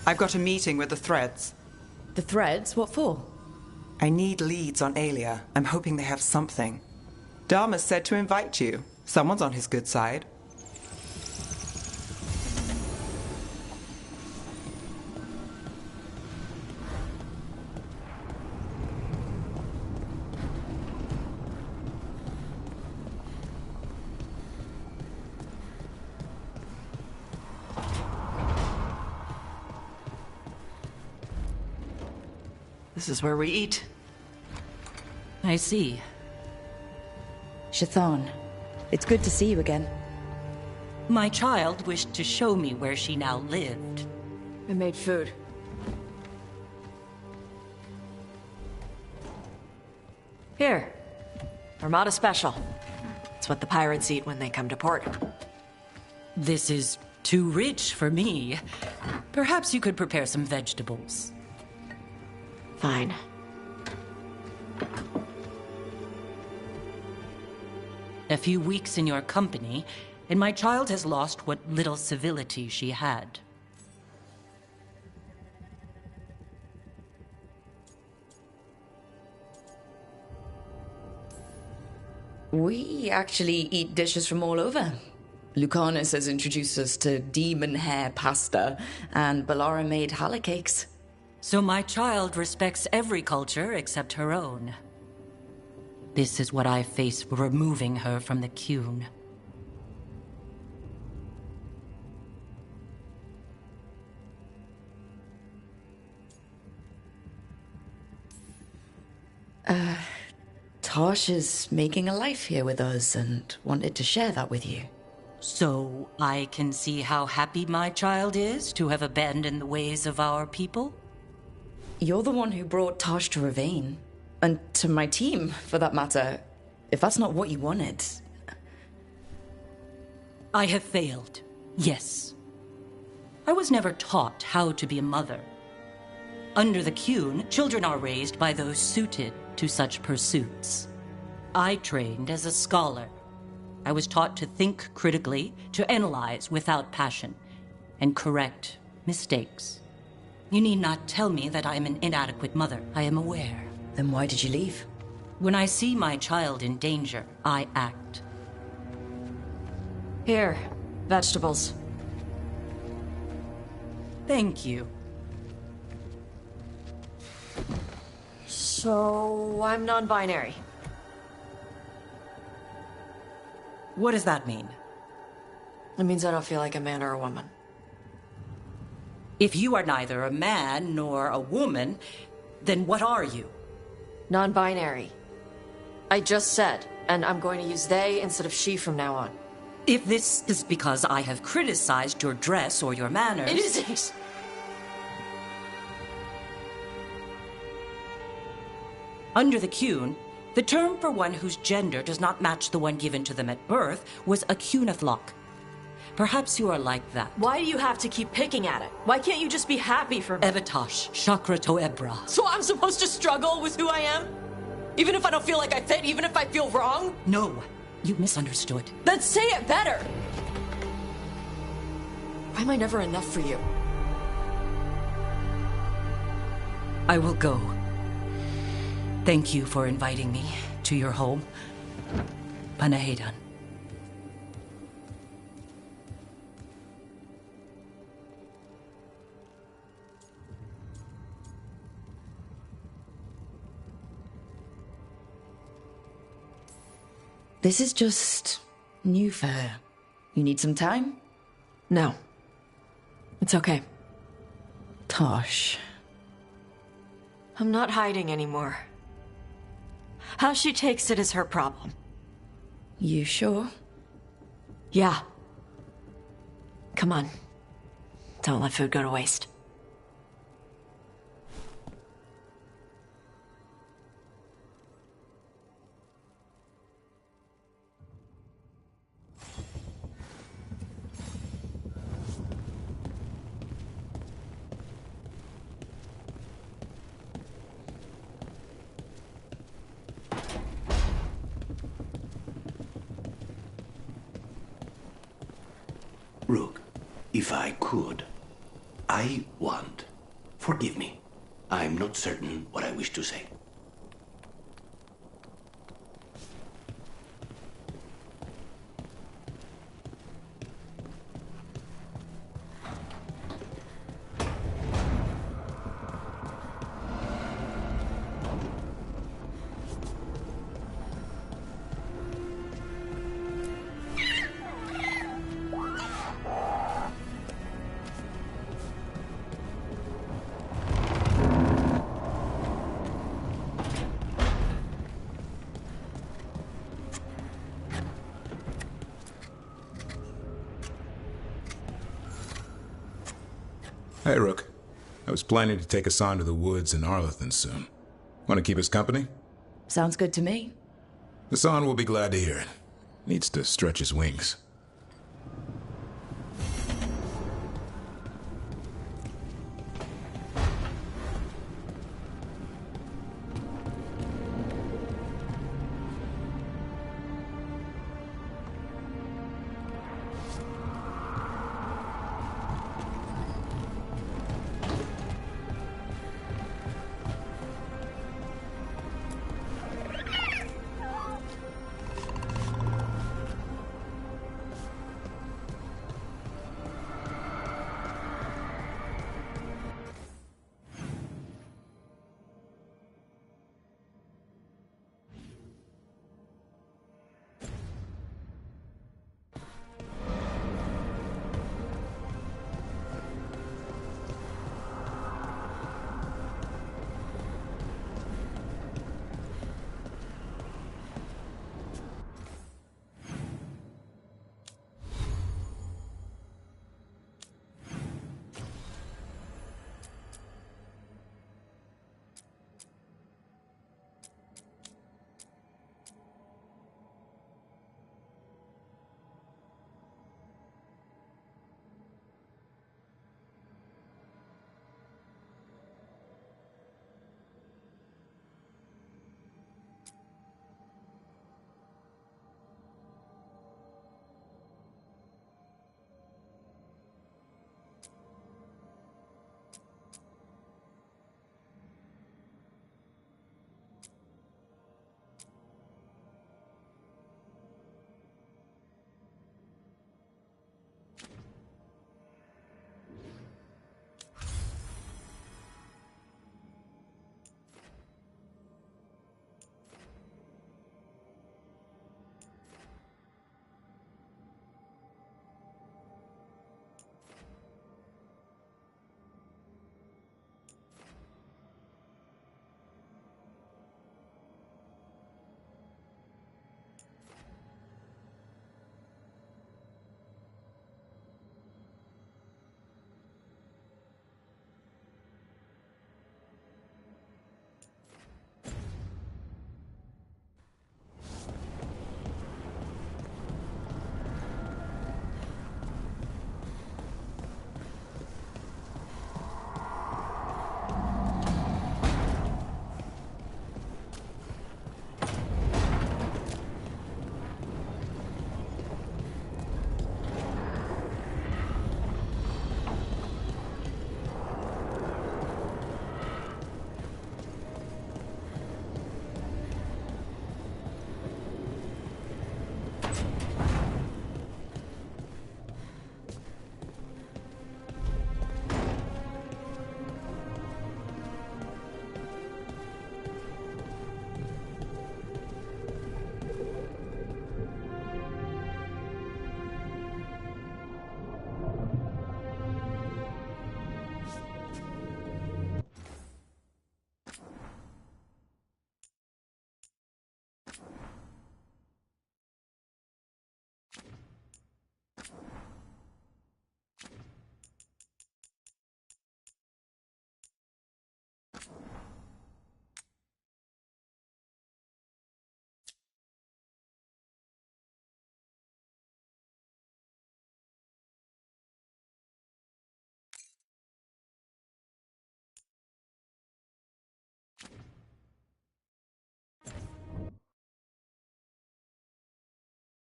I've got a meeting with the Threads. The Threads? What for? I need leads on Aelia. I'm hoping they have something. Dharma said to invite you. Someone's on his good side. This is where we eat. I see. Shathan, it's good to see you again. My child wished to show me where she now lived. I made food. Here. Armada Special. It's what the pirates eat when they come to port. This is too rich for me. Perhaps you could prepare some vegetables. Fine. A few weeks in your company, and my child has lost what little civility she had. We actually eat dishes from all over. Lucanus has introduced us to demon hair pasta, and Balara made challah cakes. So my child respects every culture except her own. This is what I face for removing her from the Qun. Tosh is making a life here with us and wanted to share that with you. So I can see how happy my child is to have abandoned the ways of our people? You're the one who brought Tosh to Ravane. And to my team, for that matter. If that's not what you wanted... I have failed, yes. I was never taught how to be a mother. Under the Qun, children are raised by those suited to such pursuits. I trained as a scholar. I was taught to think critically, to analyze without passion, and correct mistakes. You need not tell me that I am an inadequate mother. I am aware. Then why did you leave? When I see my child in danger, I act. Here, vegetables. Thank you. So, I'm non-binary. What does that mean? It means I don't feel like a man or a woman. If you are neither a man nor a woman, then what are you? Non-binary. I just said, and I'm going to use they instead of she from now on. If this is because I have criticized your dress or your manners... It isn't! Under the Qun, the term for one whose gender does not match the one given to them at birth was a Qunathlok. Perhaps you are like that. Why do you have to keep picking at it? Why can't you just be happy for me? Evatosh, Chakra Toebra. So I'm supposed to struggle with who I am? Even if I don't feel like I fit, even if I feel wrong? No, you misunderstood. Then say it better! Why am I never enough for you? I will go. Thank you for inviting me to your home. Panahedan. This is just new fur. You need some time? No. It's okay. Tosh. I'm not hiding anymore. How she takes it is her problem. You sure? Yeah. Come on. Don't let food go to waste. Rook, if I could, I want. Forgive me. I'm not certain what I wish to say. Hey, Rook. I was planning to take us on to the woods in Arlethan soon. Want to keep us company? Sounds good to me. Hassan will be glad to hear it. Needs to stretch his wings.